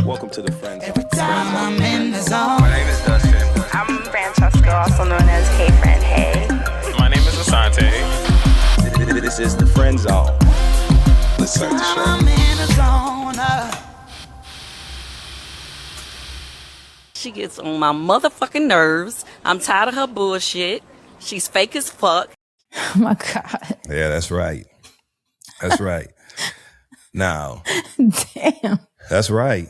Welcome to the Friend Zone. Every time I'm in the zone. My name is Dustin. I'm Francesca, also known as Hey Friend Hey. My name is Asante. This is the Friend Zone. Let's start the show. I'm in the zone. She gets on my motherfucking nerves. I'm tired of her bullshit. She's fake as fuck. Oh my God. Yeah, that's right. That's right. Now. Damn. That's right.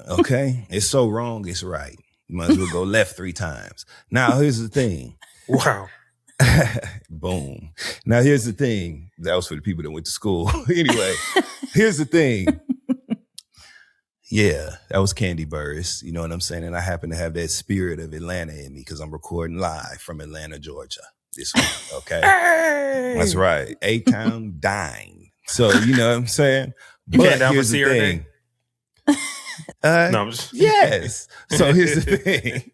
Okay? It's so wrong, it's right. You might as well go left 3 times. Now, here's the thing. Wow. Boom. Now, here's the thing. That was for the people that went to school. Anyway, here's the thing. Yeah, that was Candy Burris. You know what I'm saying? And I happen to have that spirit of Atlanta in me because I'm recording live from Atlanta, Georgia this week. Okay? Hey. That's right. A-Town dying. So, you know what I'm saying? You But can't down here's for the Sierra thing. Day? No, I'm just... Yes. So here's the thing.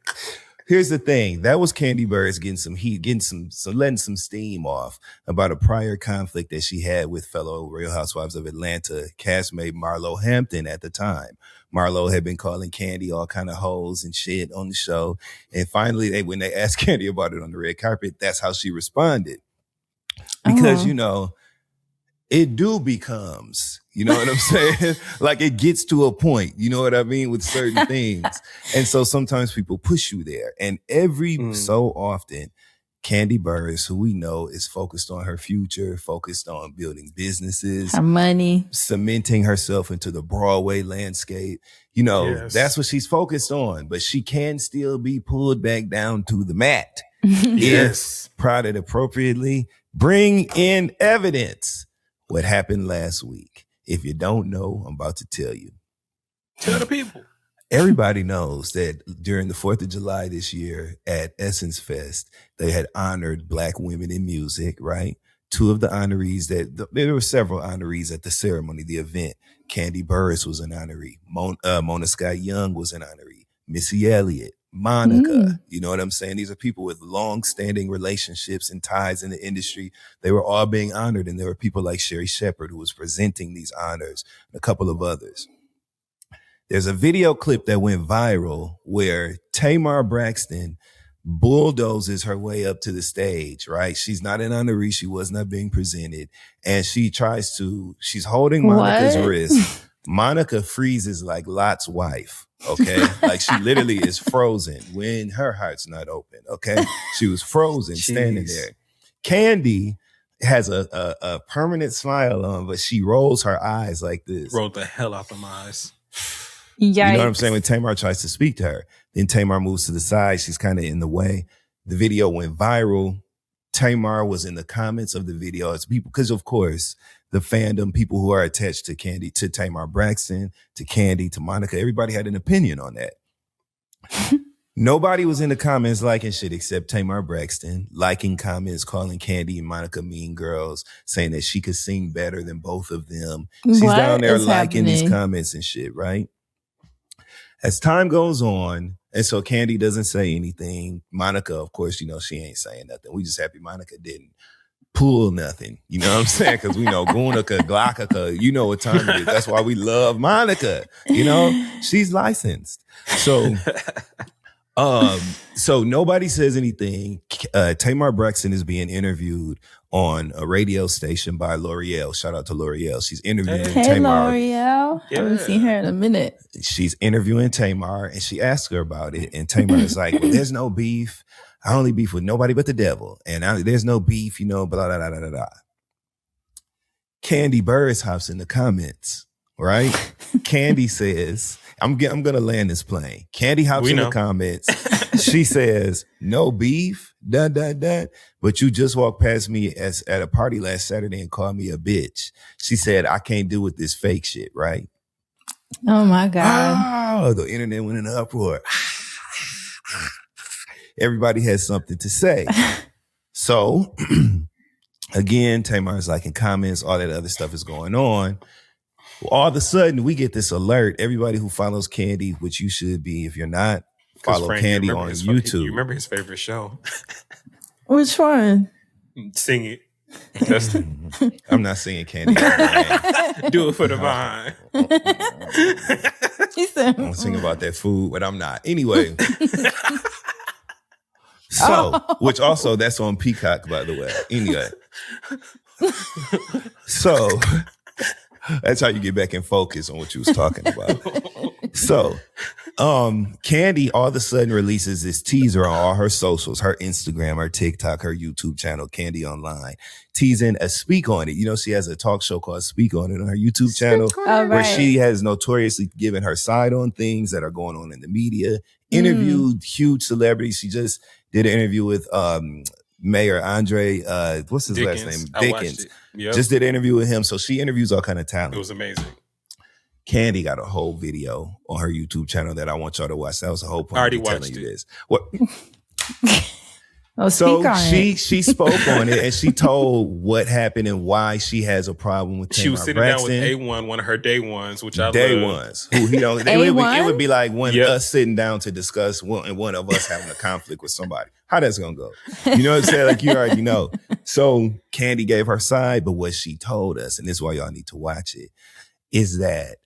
Here's the thing. That was Candy Burris getting some heat, letting some steam off about a prior conflict that she had with fellow Real Housewives of Atlanta castmate Marlo Hampton at the time. Marlo had been calling Candy all kind of hoes and shit on the show. And finally, when they asked Candy about it on the red carpet, that's how she responded. Because, you know, it becomes, you know what I'm saying? Like it gets to a point, you know what I mean, with certain things. And so sometimes people push you there. And every so often, Candy Burris, who we know is focused on her future, focused on building businesses, Her money, cementing herself into the Broadway landscape. You know, That's what she's focused on. But she can still be pulled back down to the mat. Yes. If prodded appropriately, bring in evidence. What happened last week? If you don't know, I'm about to tell you. Tell the people. Everybody knows that during the 4th of July this year at Essence Fest, they had honored Black women in music, right? 2 of the honorees there were several honorees at the ceremony, the event. Candy Burris was an honoree. Mona Scott Young was an honoree. Missy Elliott. Monica, you know what I'm saying? These are people with long-standing relationships and ties in the industry. They were all being honored, and there were people like Sherry Shepherd who was presenting these honors, and a couple of others. There's a video clip that went viral where Tamar Braxton bulldozes her way up to the stage, right? She's not an honoree. She was not being presented, and she's holding Monica's wrist. Monica freezes like Lot's wife. Okay. Like she literally is frozen when her heart's not open. Okay. She was frozen standing there. Candy has a permanent smile on, but she rolls her eyes like this. Rolled the hell out of my eyes. Yikes. You know what I'm saying? When Tamar tries to speak to her, then Tamar moves to the side. She's kind of in the way. The video went viral. Tamar was in the comments of the video. It's people, because of course, the fandom, people who are attached to Candy, to Tamar Braxton, to Candy, to Monica, everybody had an opinion on that. Nobody was in the comments liking shit except Tamar Braxton, liking comments, calling Candy and Monica mean girls, saying that she could sing better than both of them. She's down there liking these comments and shit, right? As time goes on, and so Candy doesn't say anything. Monica, of course, you know, she ain't saying nothing. We just happy Monica didn't pull nothing. You know what I'm saying? Because we know Gunica, Glockaka, you know what time it is. That's why we love Monica. You know, she's licensed. So nobody says anything. Tamar Braxton is being interviewed on a radio station by L'Oreal. Shout out to L'Oreal. She's interviewing Tamar. L'Oreal. I haven't seen her in a minute. She's interviewing Tamar, and she asks her about it. And Tamar is like, well, there's no beef. I only beef with nobody but the devil. And there's no beef, you know, blah, blah, blah, blah, blah. Candy Burris hops in the comments, right? Candy says, I'm going to land this plane. Candy hops in the comments. She says, no beef, but you just walked past me at a party last Saturday and called me a bitch. She said, I can't deal with this fake shit, right? Oh, my God. Oh, the internet went in an uproar. Everybody has something to say. So, again, Tamar's liking comments, all that other stuff is going on. All of a sudden, we get this alert. Everybody who follows Candy, which you should be if you're not, follow Frank, Candy on YouTube. You remember his favorite show? Which one? Sing It. Dustin. I'm not saying Candy. Do it for the vine. He said, I'm thinking about that food, but I'm not. Anyway. So, which also, that's on Peacock, by the way. Anyway. So, that's how you get back in focus on what you was talking about. So, Candy all of a sudden releases this teaser on all her socials, her Instagram, her TikTok, her YouTube channel, Candy Online, teasing a Speak On It. You know, she has a talk show called Speak On It on her YouTube channel, where she has notoriously given her side on things that are going on in the media, interviewed huge celebrities. She just did an interview with Mayor Andre, what's his last name? Dickens. Yep. Just did an interview with him. So she interviews all kind of talent. It was amazing. Candy got a whole video on her YouTube channel that I want y'all to watch. That was the whole point. I already of watched telling you it. this. What? so she spoke on it and she told what happened and why she has a problem with Tamar She was sitting Braxton. down with A1, one of her day ones, which I love. Day ones. Who he don't. It would be like when Yep. us sitting down to discuss one of us having a conflict with somebody. How that's gonna go? You know what I'm saying? Like you already know. So Candy gave her side, but what she told us, and this is why y'all need to watch it, is that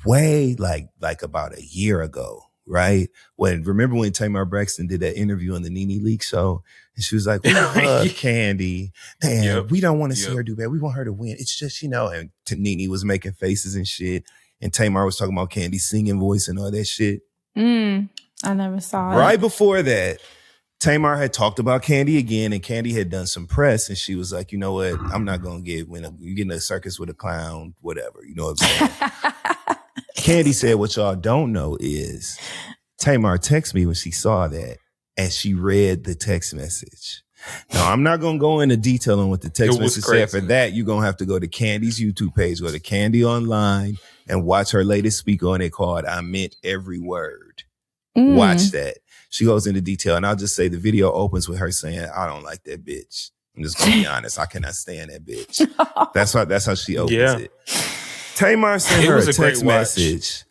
way like about a year ago, right? Remember when Tamar Braxton did that interview on the Nene Leakes show, and she was like, "We love Candy, and we don't want to see her do bad. We want her to win. It's just, and Nene was making faces and shit, and Tamar was talking about Candy's singing voice and all that shit. I never saw it. Right before that, Tamar had talked about Candy again, and Candy had done some press, and she was like, "You know what? I'm not gonna you get in a circus with a clown, whatever." You know what I'm saying? Candy said, "What y'all don't know is Tamar texted me when she saw that, and she read the text message." Now, I'm not going to go into detail on what the text message said. For that, you're going to have to go to Candy's YouTube page, go to Candy Online, and watch her latest Speak On It called I Meant Every Word. Watch that. She goes into detail, and I'll just say the video opens with her saying, "I don't like that bitch. I'm just going to be honest. I cannot stand that bitch." That's how she opens it. Tamar sent her a text message.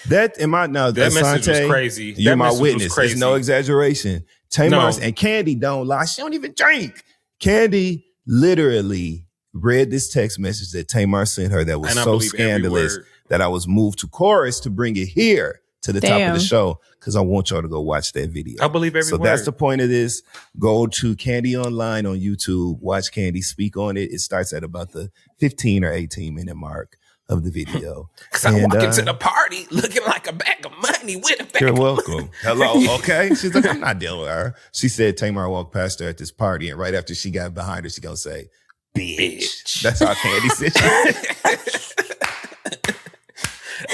That message was crazy. You're my witness. It's no exaggeration. Tamar and Candy don't lie. She don't even drink. Candy literally read this text message that Tamar sent her that was so scandalous that I was moved to chorus to bring it here to the top of the show because I want y'all to go watch that video. I believe every word. So that's the point of this. Go to Candy Online on YouTube. Watch Candy Speak On It. It starts at about the 15 or 18 minute mark of the video. Because I walk into the party looking like a bag of money with a bag You're of welcome. money. Hello, okay? She's like, "I'm not dealing with her." She said Tamar walked past her at this party, and right after she got behind her, she gonna say, "Bitch." That's how Candy said.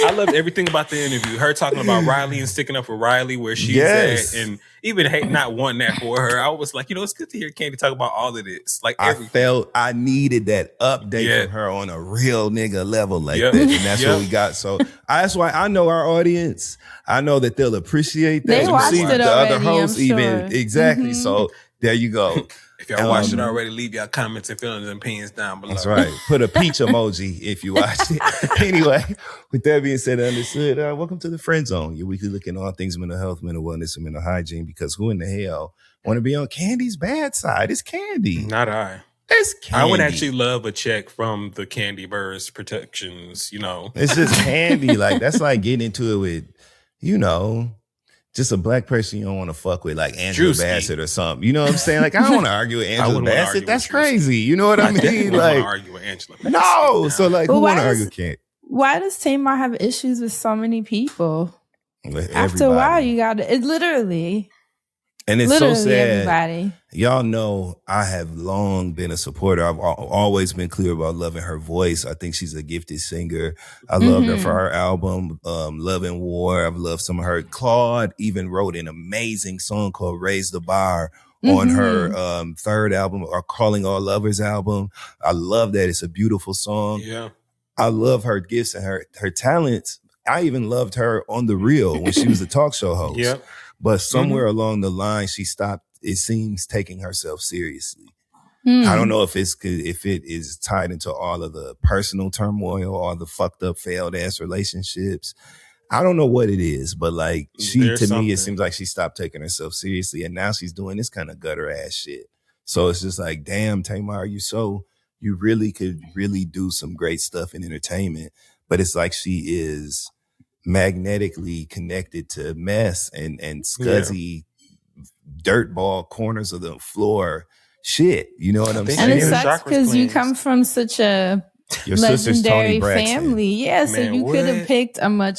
I loved everything about the interview. Her talking about Riley and sticking up for Riley where she's at, and even not wanting that for her. I was like, it's good to hear Candy talk about all of this. Like everything. I felt I needed that update from her on a real nigga level like that, and that's what we got. So that's why I know our audience. I know that they'll appreciate that. They watched it already, the other hosts I'm sure. even exactly. So there you go. If y'all watched it already, leave y'all comments and feelings and opinions down below. That's right. Put a peach emoji if you watched it. Anyway, with that being said and understood, welcome to the Friend Zone, your weekly look at all things mental health, mental wellness, and mental hygiene. Because who in the hell want to be on Candy's bad side? It's Candy. Not I. It's Candy. I would actually love a check from the Candy Burst Protections, It's just Candy. Like, that's like getting into it with, just a black person you don't want to fuck with, like Angela Bassett or something. You know what I'm saying? Like, I don't want to argue with Angela Bassett. That's crazy. You know what I mean? Like, want to argue with Angela Bassett. No. So, like, who want to argue with Candy? Why does Tamar have issues with so many people? With After a while, you got to, literally. And it's so sad. Everybody. Y'all know I have long been a supporter. I've always been clear about loving her voice. I think she's a gifted singer. I loved her for her album, Love and War. I've loved some of her. Claude even wrote an amazing song called Raise the Bar on her third album, or Calling All Lovers album. I love that. It's a beautiful song. Yeah. I love her gifts and her talents. I even loved her on The Real when she was a talk show host. Yep. But somewhere along the line, she stopped, it seems, taking herself seriously. I don't know if it is tied into all of the personal turmoil, all the fucked up, failed ass relationships. I don't know what it is, but like me, it seems like she stopped taking herself seriously. And now she's doing this kind of gutter ass shit. So it's just like, damn, Tamar, you really could really do some great stuff in entertainment. But it's like she is magnetically connected to mess and scuzzy dirtball corners of the floor shit. You know what I'm saying? And it sucks because you come from such a your sister's Toni legendary Braxton. family. Yeah, so you could have picked a much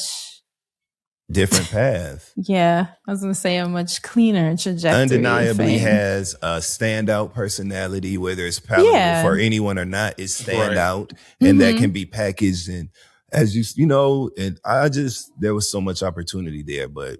different path. Yeah, I was going to say a much cleaner trajectory. Undeniably has a standout personality, whether it's palatable for anyone or not, it's stand out. And that can be packaged and as you know, and there was so much opportunity there, but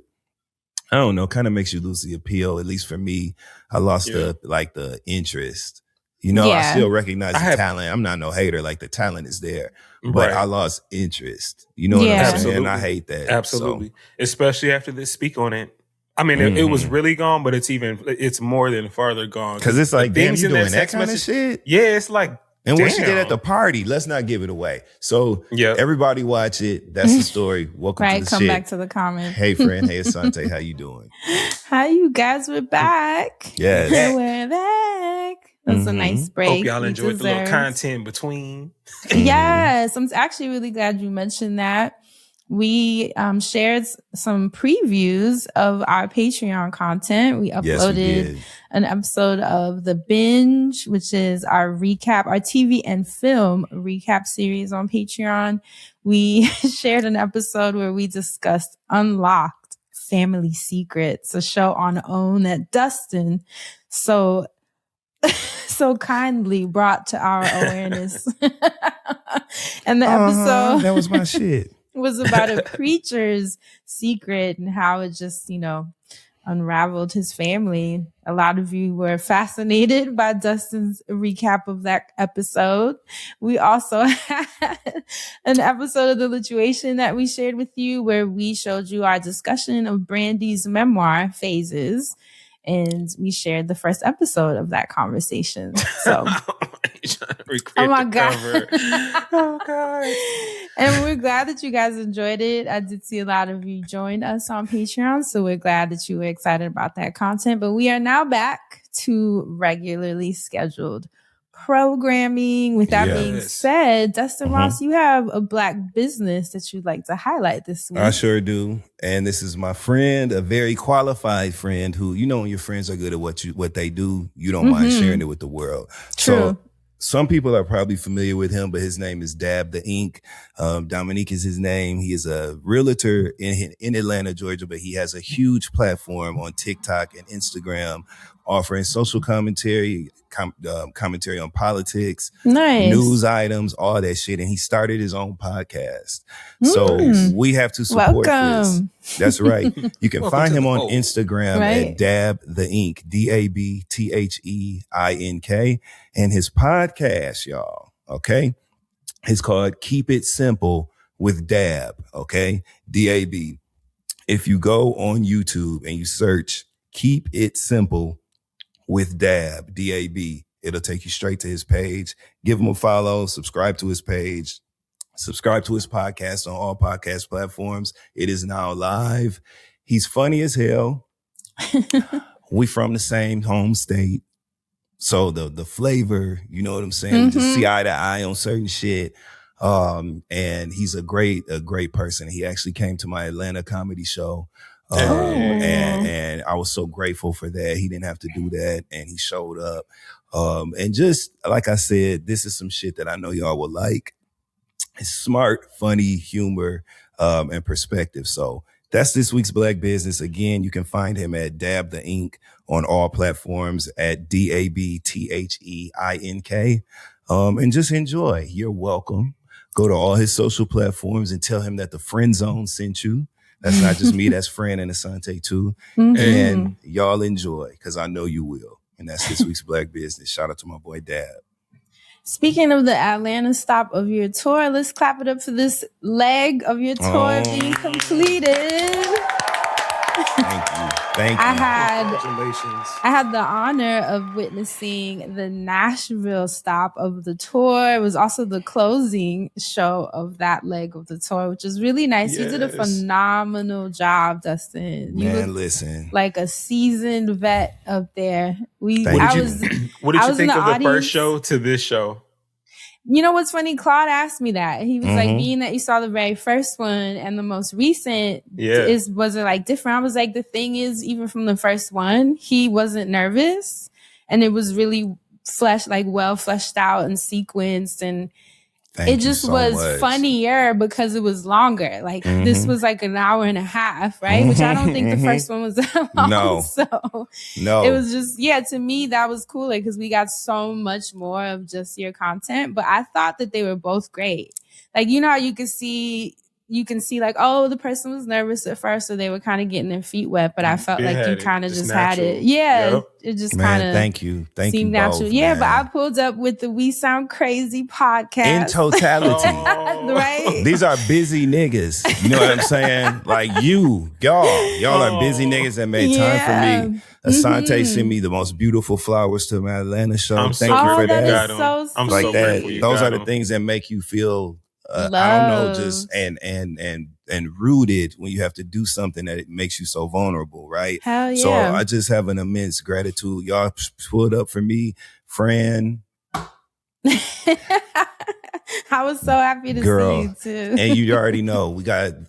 I don't know, kind of makes you lose the appeal. At least for me, I lost the interest. You know, I still recognize the talent. I'm not no hater. Like the talent is there, but I lost interest. You know what I'm saying? I hate that. Absolutely. So. Especially after this Speak On It. I mean, it was really gone, but it's more than farther gone. Because it's like, damn, you doing that kind of shit? Yeah, it's like, and what she did at the party, let's not give it away. So everybody watch it. That's the story. Welcome to the come shit. Back to the comments. Hey, friend. Hey, Asante. How you doing? Hi, you guys. We're back. Yes. We're back. That's a nice break. Hope y'all enjoyed the little content between. Yes. I'm actually really glad you mentioned that. We shared some previews of our Patreon content. We uploaded an episode of The Binge, which is our TV and film recap series on Patreon. We shared an episode where we discussed Unlocked Family Secrets, a show on OWN that Dustin so kindly brought to our awareness. And the episode that was my shit. Was about a preacher's secret and how it just, unraveled his family. A lot of you were fascinated by Dustin's recap of that episode. We also had an episode of The Lituation that we shared with you where we showed you our discussion of Brandy's memoir phases. And we shared the first episode of that conversation. So, oh my God. Oh God. And we're glad that you guys enjoyed it. I did see a lot of you join us on Patreon. So we're glad that you were excited about that content. But we are now back to regularly scheduled programming. With that being said, Dustin Ross, you have a Black business that you'd like to highlight this week. I sure do. And this is my friend, a very qualified friend who, when your friends are good at what they do, you don't mind sharing it with the world. True. So some people are probably familiar with him, but his name is Dab the Ink. Dominique is his name. He is a realtor in Atlanta, Georgia, but he has a huge platform on TikTok and Instagram offering social commentary, commentary on politics, news items, all that shit. And he started his own podcast. So we have to support this. That's right. You can find him on Instagram at Dab the Ink, DABTHEINK. And his podcast, y'all, okay? It's called Keep It Simple with Dab, okay? DAB. If you go on YouTube and you search Keep It Simple with Dab, DAB, it'll take you straight to his page. Give him a follow, subscribe to his page, subscribe to his podcast on all podcast platforms. It is now live. He's funny as hell. We from the same home state. So the flavor, you know what I'm saying? We just see eye to eye on certain shit. And he's a great person. He actually came to my Atlanta comedy show. And I was so grateful for that. He didn't have to do that. And he showed up. And just like I said, this is some shit that I know y'all will like. It's smart, funny, humor, and perspective. So that's this week's Black Business. Again, you can find him at Dab the Ink on all platforms at DABTHEINK. And just enjoy. You're welcome. Go to all his social platforms and tell him that the Friend Zone sent you. That's not just me, that's Fran and Asante too. And y'all enjoy, because I know you will. And that's this week's Black Business. Shout out to my boy Dab. Speaking of the Atlanta stop of your tour, let's clap it up for this leg of your tour being completed. Thank you. Congratulations. I had the honor of witnessing the Nashville stop of the tour. It was also the closing show of that leg of the tour, which is really nice. Yes. You did a phenomenal job, Dustin. You Man, looked listen. like a seasoned vet up there. What did you think of the first show to this show? You know what's funny? Claude asked me that. He was like, being that you saw the very first one and the most recent, was it like different? I was like, the thing is, even from the first one, he wasn't nervous, and it was really well fleshed out and sequenced, and it just was funnier because it was longer. Like this was like an hour and a half, right? Which I don't think the first one was that long. No. It was just, to me, that was cool. Like, cause we got so much more of just your content, but I thought that they were both great. Like, you know how you can see like, oh, the person was nervous at first, so they were kind of getting their feet wet, but I felt like you kind of just had it. Yeah. Yep. It just kind of thank you seemed natural. both, yeah, man. but I pulled up with the We Sound Crazy podcast. In totality. Right? These are busy niggas. You know what I'm saying? Like y'all are busy niggas that made time for me. Asante sent me the most beautiful flowers to my Atlanta show. Thank you for that. So I'm like so that. grateful you Those got are the things that make you feel I don't know, just and rooted when you have to do something that it makes you so vulnerable, right? Hell yeah. So I just have an immense gratitude. Y'all pulled up for me, Fran. I was so happy to see you too. And you already know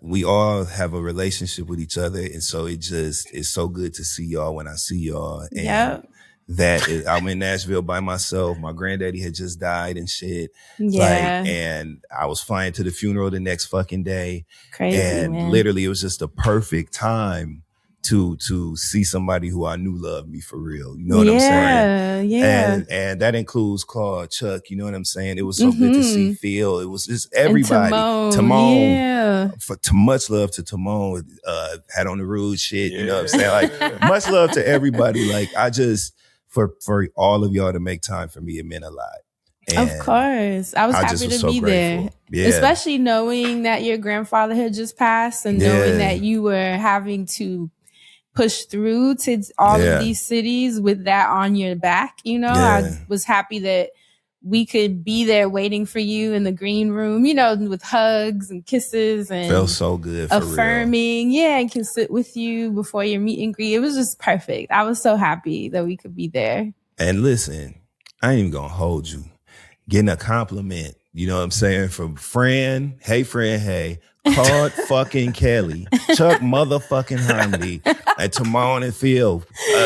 we all have a relationship with each other, and so it's so good to see y'all when I see y'all. And I'm in Nashville by myself. My granddaddy had just died and shit. Yeah. And I was flying to the funeral the next fucking day. Crazy, and man. Literally it was just a perfect time to see somebody who I knew loved me for real. You know what I'm saying? Yeah. And that includes Claude, Chuck, you know what I'm saying? It was so good to see Phil. It was just everybody. Timon. Yeah. Much love to Timon, had on the rude shit, you know what I'm saying? Like much love to everybody. Like I just for all of y'all to make time for me, it meant a lot. And of course. I was happy to be there. Yeah. Especially knowing that your grandfather had just passed and knowing that you were having to push through to all of these cities with that on your back, you know? I was happy that we could be there waiting for you in the green room, you know, with hugs and kisses and felt so good, for affirming, real. and can sit with you before your meet and greet. It was just perfect. I was so happy that we could be there. And listen, I ain't even gonna hold you. Getting a compliment, you know what I'm saying, from Fran, hey, Claude fucking Kelly, Chuck motherfucking Harmony, and Timon and Phil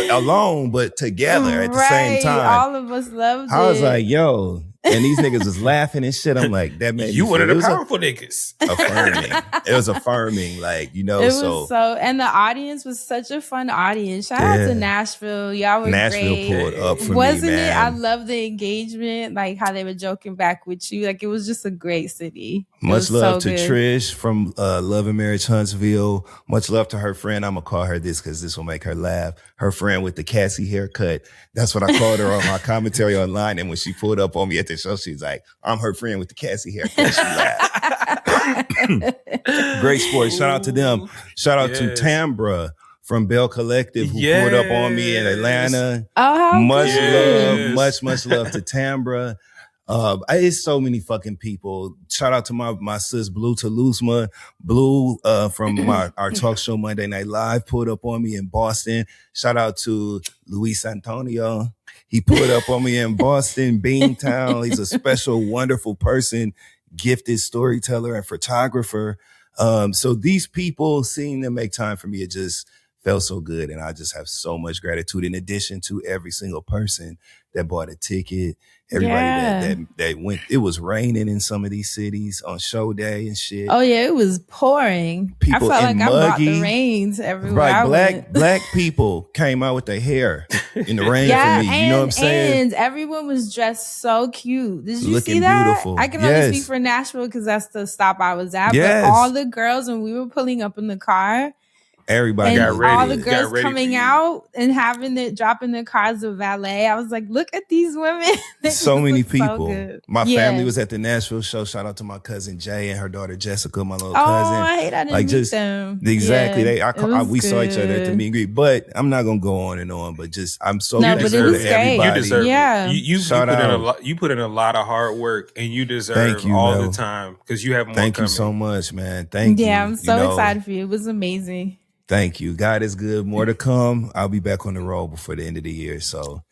alone, but together at the same time. All of us loved it. I was like, yo, and these niggas was laughing and shit. I'm like, that made you one of the powerful niggas. Affirming. It was affirming, like, you know. It was and the audience was such a fun audience. Shout out to Nashville. Y'all were Nashville great. pulled up for Wasn't me, man. it? I love the engagement, like how they were joking back with you. Like it was just a great city. Much love to Trish from Love and Marriage Huntsville. Much love to her friend. I'm gonna call her this because this will make her laugh. Her friend with the Cassie haircut. That's what I called her on my commentary online. And when she pulled up on me at the show, she's like, I'm her friend with the Cassie haircut. She laughed. Great sport. Shout out to them. Shout out to Tambra from Bell Collective who pulled up on me in Atlanta. Oh, much love. Much love to Tambra. It's so many fucking people. Shout out to my sis Blue Toulousma. Blue from our talk show Monday Night Live pulled up on me in Boston. Shout out to Luis Antonio. He pulled up on me in Boston, Beantown. He's a special, wonderful person, gifted storyteller and photographer. So these people, seeing them make time for me, it just felt so good. And I just have so much gratitude in addition to every single person that bought a ticket. Everybody that went, it was raining in some of these cities on show day and shit. Oh yeah, it was pouring. People I felt like muggy, I brought the rain to everywhere. Right, black people came out with their hair in the rain for me. You know what I'm saying? And everyone was dressed so cute. Did you Looking see that? beautiful. I can only speak for Nashville because that's the stop I was at. Yes. But all the girls, when we were pulling up in the car, Everybody and got ready. all the Got girls ready coming for you. out and dropping their cars with valet. I was like, look at these women. They so just many look so people. good. My Yeah. family was at the Nashville show. Shout out to my cousin Jay and her daughter Jessica, my little Oh, cousin. I hate I didn't Like, meet just- them. Exactly. Yeah, We saw each other at the good. meet and greet. But I'm not gonna go on and on. But just I'm so No, thankful but it was to great. everybody. You deserve Yeah. it. You Shout put in a out. lot. You put in a lot of hard work, and you deserve Thank you, all Mel. the time because you have more Thank coming. you so much, man. Thank you. Yeah, I'm so You know, excited for you. It was amazing. Thank you. God is good. More to come. I'll be back on the road before the end of the year. So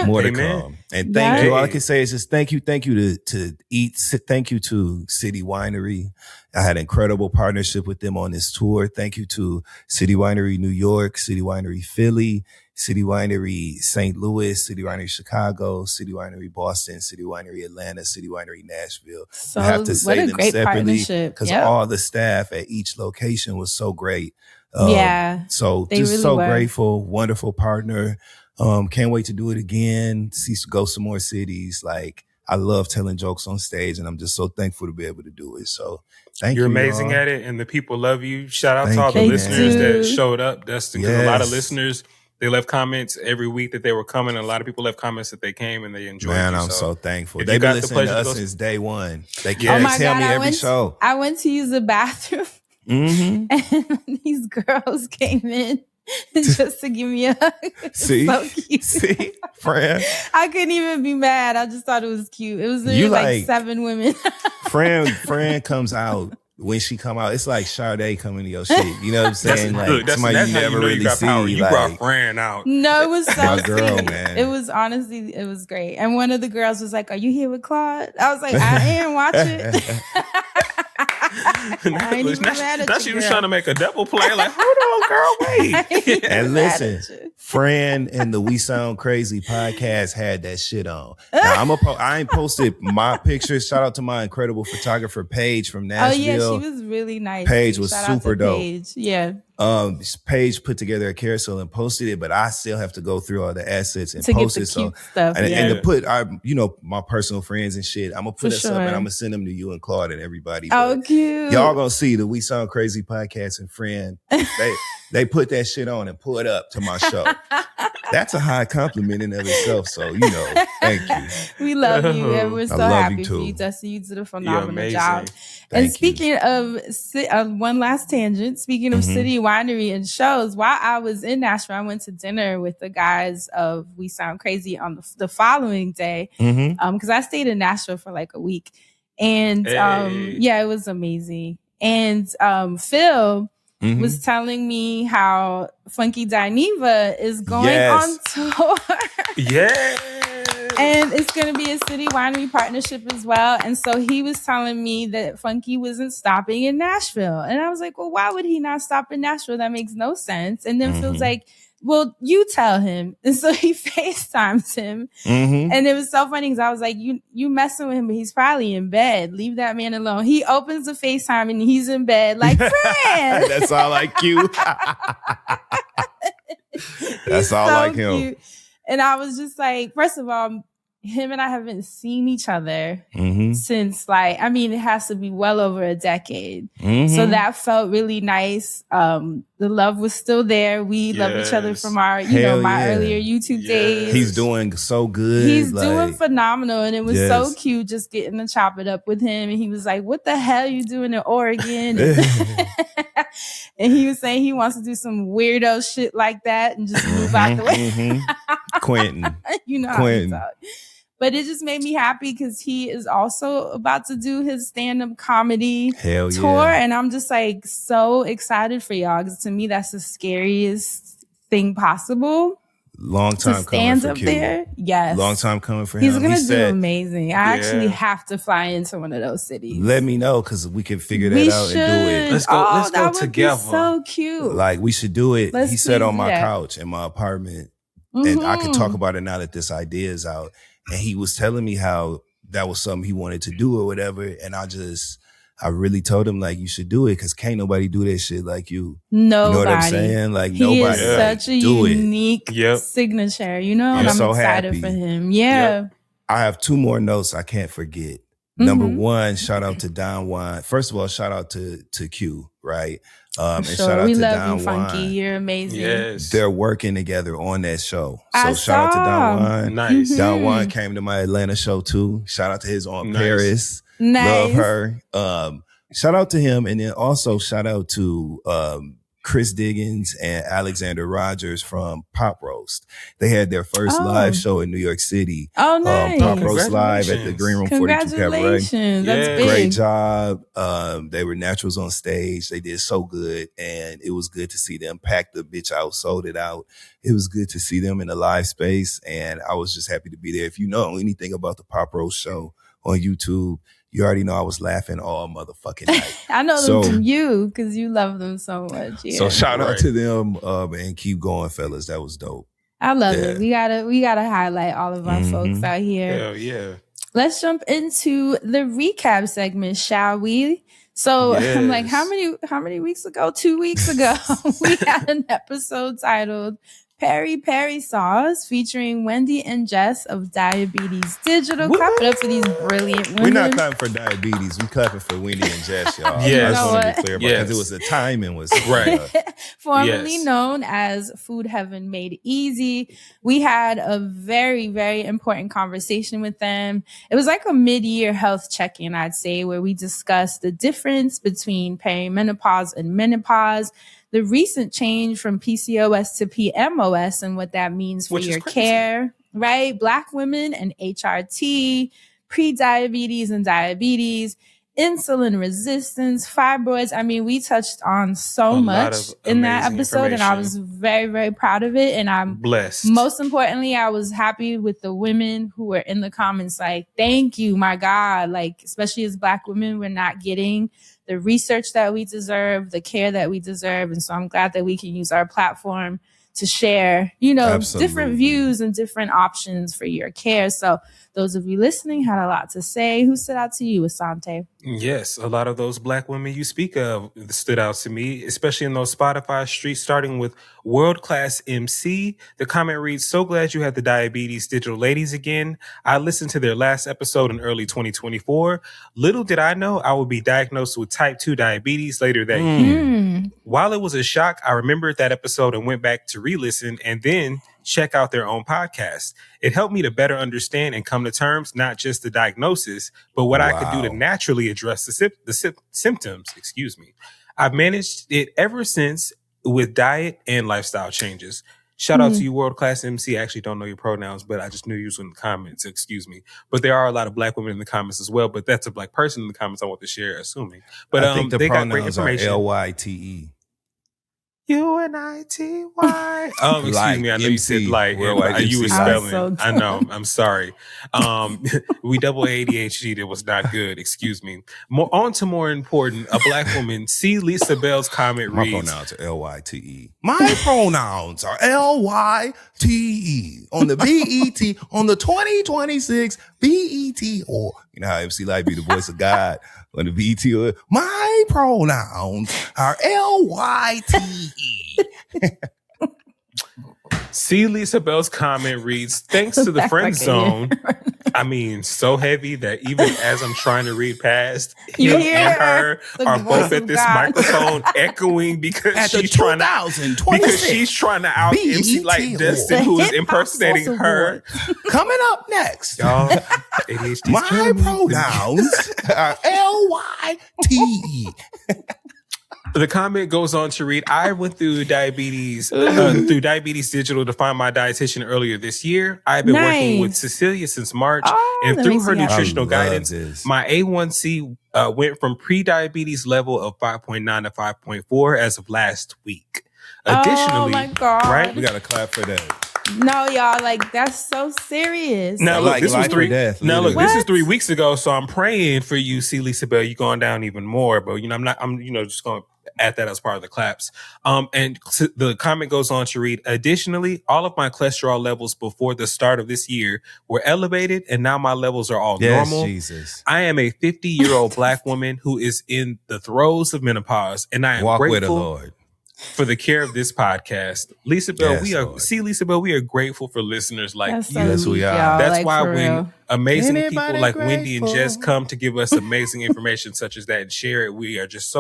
more to Amen. come. And thank Yeah. you. All I can say is just thank you. Thank you to Eat. Thank you to City Winery. I had an incredible partnership with them on this tour. Thank you to City Winery New York, City Winery Philly, City Winery St. Louis, City Winery Chicago, City Winery Boston, City Winery Atlanta, City Winery Nashville. So I have to what say a them great separately partnership. because Yep. all the staff at each location was so great. Yeah, So they just really so were. grateful, wonderful partner. Can't wait to do it again. Go some more cities. Like I love telling jokes on stage, and I'm just so thankful to be able to do it. So thank you. You're amazing y'all. at it, and the people love you. Shout out Thank to all the you, listeners man. that showed up, Dustin. Because a lot of Yes. listeners, they left comments every week that they were coming. And a lot of people left comments that they came and they enjoyed Man, you. I'm so thankful. if They've you been got the listening to pleasure to us go- since day one. They Yeah. Oh my tell God, me I every show. I went to use the bathroom Mm-hmm. and these girls came in just to give me a hug. It's See? so cute. See, Fran? I couldn't even be mad. I just thought it was cute. It was You literally like like- 7 women. Fran comes out. When she come out, it's like Sade coming to your shit. You know what I'm saying? Like Look, somebody that's you how never you know really you got see. power. You like, brought Fran out. No, it was so My girl, sweet. man. It was honestly, it was great. And one of the girls was like, "Are you here with Claude?" I was like, "I am. Watch it." I ain't even mad at now you, she was girl. trying to make a double play. Like, hold on, girl, wait. I ain't even And mad listen, at you. Fran and the We Sound Crazy podcast had that shit on. Now I ain't posted my pictures. Shout out to my incredible photographer Paige from Oh Nashville. yeah, she was really nice. Paige too. was Shout out super to dope. Paige. Yeah, Paige put together a carousel and posted it, but I still have to go through all the assets and to get post the it. So cute stuff. and yeah. to put my personal friends and shit, I'm gonna put For this up and sure. I'm gonna send them to you and Claude and everybody. Oh, But cute. y'all gonna see the We Sound Crazy podcast and Fran. They put that shit on and pull it up to my show. That's a high compliment in of itself. So thank you. We love you, and we're I so love happy you for too. you, Dustin. You did a You're phenomenal amazing. job. Thank And you. speaking of one last tangent, speaking of Mhm. City Winery and shows, while I was in Nashville, I went to dinner with the guys of We Sound Crazy on the following day Mm-hmm. because I stayed in Nashville for like a week, and Hey. yeah, it was amazing. And Phil Mm-hmm. was telling me how Funky Dineva is going Yes. on tour. Yeah. And it's going to be a City Winery partnership as well. And so he was telling me that Funky wasn't stopping in Nashville. And I was like, well, why would he not stop in Nashville? That makes no sense. And then Phil's Mhm. like, well, you tell him. And so he FaceTimes him. Mm-hmm. And it was so funny because I was like, you messing with him, but he's probably in bed. Leave that man alone. He opens the FaceTime and he's in bed like, Fran. That's all like you. That's He's all so like him. cute. And I was just like, first of all, him and I haven't seen each other Mm-hmm. since it has to be well over a decade. Mm-hmm. So that felt really nice. The love was still there. We love each other Yes. from our, Hell my yeah. earlier YouTube Yes. days. He's doing so good. He's like, doing phenomenal, and it was so Yes. cute just getting to chop it up with him. And he was like, "What the hell you doing in Oregon?" And he was saying he wants to do some weirdo shit like that and just move out the way. Mhm. Quentin. You know how Quentin. he talk. But it just made me happy because he is also about to do his stand-up comedy Hell tour, yeah. and I'm just like so excited for y'all because to me that's the scariest thing possible Long to time coming stand for up Q. there. Yes, Long time coming for He's him. gonna He do said, amazing. I Yeah. actually have to fly into one of those cities. let me know because we can figure that We out should. and do it. Let's go- let's go that would together. Be so cute. Like we should do it. Let's He said please on do my that. couch in my apartment, and I can Mhm. talk about it now that this idea is out. And he was telling me how that was something he wanted to do or whatever. And I really told him like you should do it because can't nobody do that shit like you. Nobody. You know what I'm saying? Like He nobody. is like, such a do it. unique Yep. signature, and I'm I'm so excited happy. for him. Yeah. I have 2 more notes I can't forget. Number one, shout out to Don Juan. First of all, shout out to Q, right? And shout out we to love Don you, Funky. Juan. You're amazing. Yes. They're working together on that show. So I shout out to Don saw. Juan. Nice. Don Juan came to my Atlanta show too. Shout out to his Aunt Nice. Paris. Nice. Love her. Shout out to him. And then also shout out to Chris Diggins and Alexander Rogers from Pop Roast. They had their first live show in New York City. Oh, nice. Pop Roast Live at the Green Room 42 Cabaret. Congratulations. That's Yeah. big. Great job. They were naturals on stage. They did so good. And it was good to see them pack the bitch out, sold it out. It was good to see them in a live space. And I was just happy to be there. If you know anything about the Pop Roast show on YouTube, you already know I was laughing all motherfucking night. I know them from you because you love them so much. Yeah. So shout out to them and keep going, fellas. That was dope. I love it. We gotta highlight all of our folks out here. Hell yeah. Let's jump into the recap segment, shall we? So I'm like, how many weeks ago? 2 weeks ago, we had an episode titled Peri Peri Sauce featuring Wendy and Jess of Diabetes Digital. Clap it up for these brilliant women. We're not clapping for diabetes. We clapping for Wendy and Jess, y'all. Yeah. I just want to be clear about it because it was the timing was right. Formerly known as Food Heaven Made Easy. We had a very, very important conversation with them. It was like a mid-year health check-in, I'd say, where we discussed the difference between perimenopause and menopause, the recent change from PCOS to PMOS and what that means for your care, right? Black women and HRT, pre-diabetes and diabetes, insulin resistance, fibroids. I mean, we touched on so much in that episode, and I was very, very proud of it. And I'm blessed. Most importantly, I was happy with the women who were in the comments like, thank you, my God. Like, especially as Black women, we're not getting the research that we deserve, the care that we deserve. And so I'm glad that we can use our platform to share, different views and different options for your care. So those of you listening had a lot to say. Who stood out to you, Asante? Yes, a lot of those Black women you speak of stood out to me, especially in those Spotify streets, starting with World Class MC. The comment reads, "So glad you had the Diabetes Digital ladies again. I listened to their last episode in early 2024. Little did I know I would be diagnosed with type 2 diabetes later that year. While it was a shock, I remembered that episode and went back to re-listen and then check out their own podcast. It helped me to better understand and come to terms, not just the diagnosis, but what I could do to naturally address the symptoms. I've managed it ever since with diet and lifestyle changes. Shout out to you, World Class MC. I actually don't know your pronouns, but I just knew you was in the comments. Excuse me. But there are a lot of Black women in the comments as well. But that's a Black person in the comments I want to share, assuming. But I think the they got great pronouns information. are LYTE. UNITY. Excuse me. I know you said like you were spelling. So I know. I'm sorry. We double ADHD. That was not good. Excuse me. On to more important. A Black woman. See Lisa Bell's comment My reads. pronouns are LYTE. My pronouns are LYTE on the BET on the 2026 BET. Or you know how MC Light be the voice of God on the BET. My pronouns are LYTE. See Lisa Bell's comment reads, thanks to the friend zone. I mean, so heavy that even as I'm trying to read past, him and her are both at this microphone echoing because she's trying to out MC like Dustin, who is impersonating her. Coming up next, Y'all, ADHD. my pronouns are LYTE. The comment goes on to read, I went through diabetes digital to find my dietitian earlier this year. I've been working with Cecilia since March, and through her nutritional guidance, my A1C went from pre-diabetes level of 5.9 to 5.4 as of last week. Additionally, my God. right? We got to clap for that. No, y'all, like that's so serious. Now look, this was this is 3 weeks ago, so I'm praying for you, see Lisa Bell, you're going down even more, but I'm just going to add that as part of the claps. And the comment goes on to read, additionally, all of my cholesterol levels before the start of this year were elevated, and now my levels are all normal. Jesus. I am a 50-year-old Black woman who is in the throes of menopause, and I am Walk grateful. with the Lord. for the care of this podcast. Lisa Bell, Yes, Lord. Lisa Bell, we are grateful for listeners like That's you. so Yes, we sweet, are. y'all. That's Like, why for when real. amazing Anybody people like Wendy and grateful? Jess come to give us amazing information such as that and share it, we are just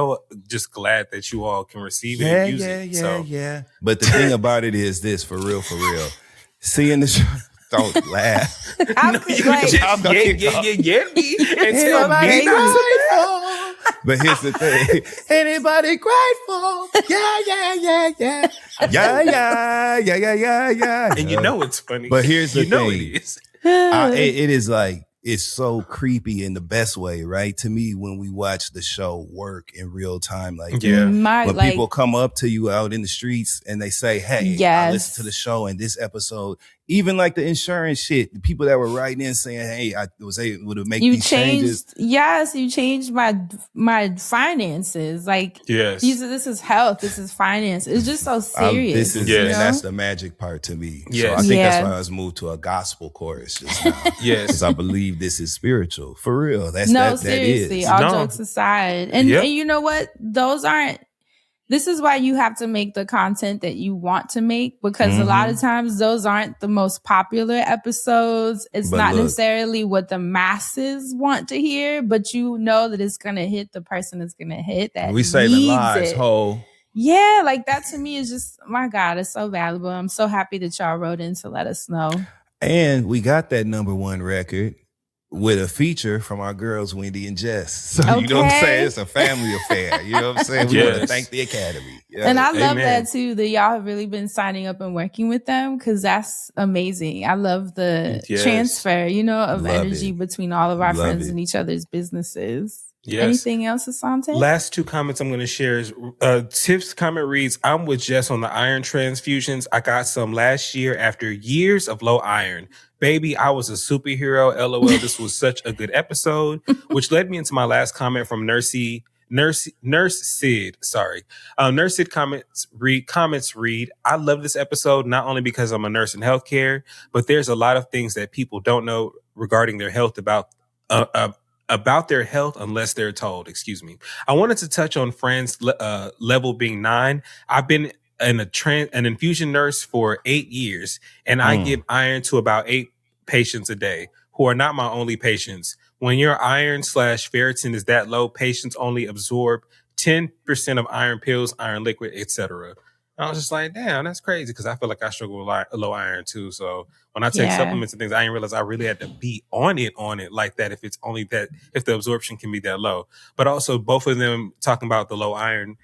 glad that you all can receive it and use it. Yeah. But the thing about it is this, for real. Seeing the show, don't laugh. How No, could, you like, just get me and tell me crazy. that. But here's the thing. Anybody grateful? Yeah. And you know it's funny. But here's the you know thing. it is. It is like, it's so creepy in the best way, right? To me, when we watch the show work in real time, like Yeah. when people come up to you out in the streets and they say, hey, I Yes. listened to the show and this episode, even like the insurance shit, the people that were writing in saying, hey, I was able to make these changes. You changed my finances. Like, Yes. this is health, this is finance. It's just so serious. And Yes. that's the magic part to me. Yes. So I think Yeah. that's why I was moved to a gospel chorus just now. Yes. Because I believe this is spiritual. For real. Seriously, all No. jokes aside. And, Yep. and you know what? This is why you have to make the content that you want to make, because a lot of times those aren't the most popular episodes. It's But not look. necessarily what the masses want to hear, but you know that it's going to hit the person that's going to hit that We saving needs lives, it. ho. Yeah, like that to me is just, my God, it's so valuable. I'm so happy that y'all wrote in to let us know. And we got that #1 record with a feature from our girls, Wendy and Jess. So you know what I'm Okay. saying? It's a family affair. You know what I'm saying? We want to Yes. thank the Academy. Yeah. And I love Amen. that too, that y'all have really been signing up and working with them, because that's amazing. I love the Yes. transfer, of Love energy it. between all of our Love friends it. and each other's businesses. Yes. Anything else, Asante? Last two comments I'm going to share is Tiff's comment reads, I'm with Jess on the iron transfusions. I got some last year after years of low iron. Baby, I was a superhero. LOL, this was such a good episode, which led me into my last comment from Nurse Sid. Sorry. Nurse Sid comments read, I love this episode, not only because I'm a nurse in healthcare, but there's a lot of things that people don't know regarding their health about their health unless they're told. Excuse me. I wanted to touch on Fran's level being 9. I've been an infusion nurse for 8 years, and I give iron to about 8 patients a day who are not my only patients. When your iron/ferritin is that low, patients only absorb 10% of iron pills, iron liquid, etc. I was just like, damn, that's crazy, because I feel like I struggle with low iron too. So when I take supplements and things, I didn't realize I really had to be on it like that if it's only that, if the absorption can be that low. But also both of them talking about the low iron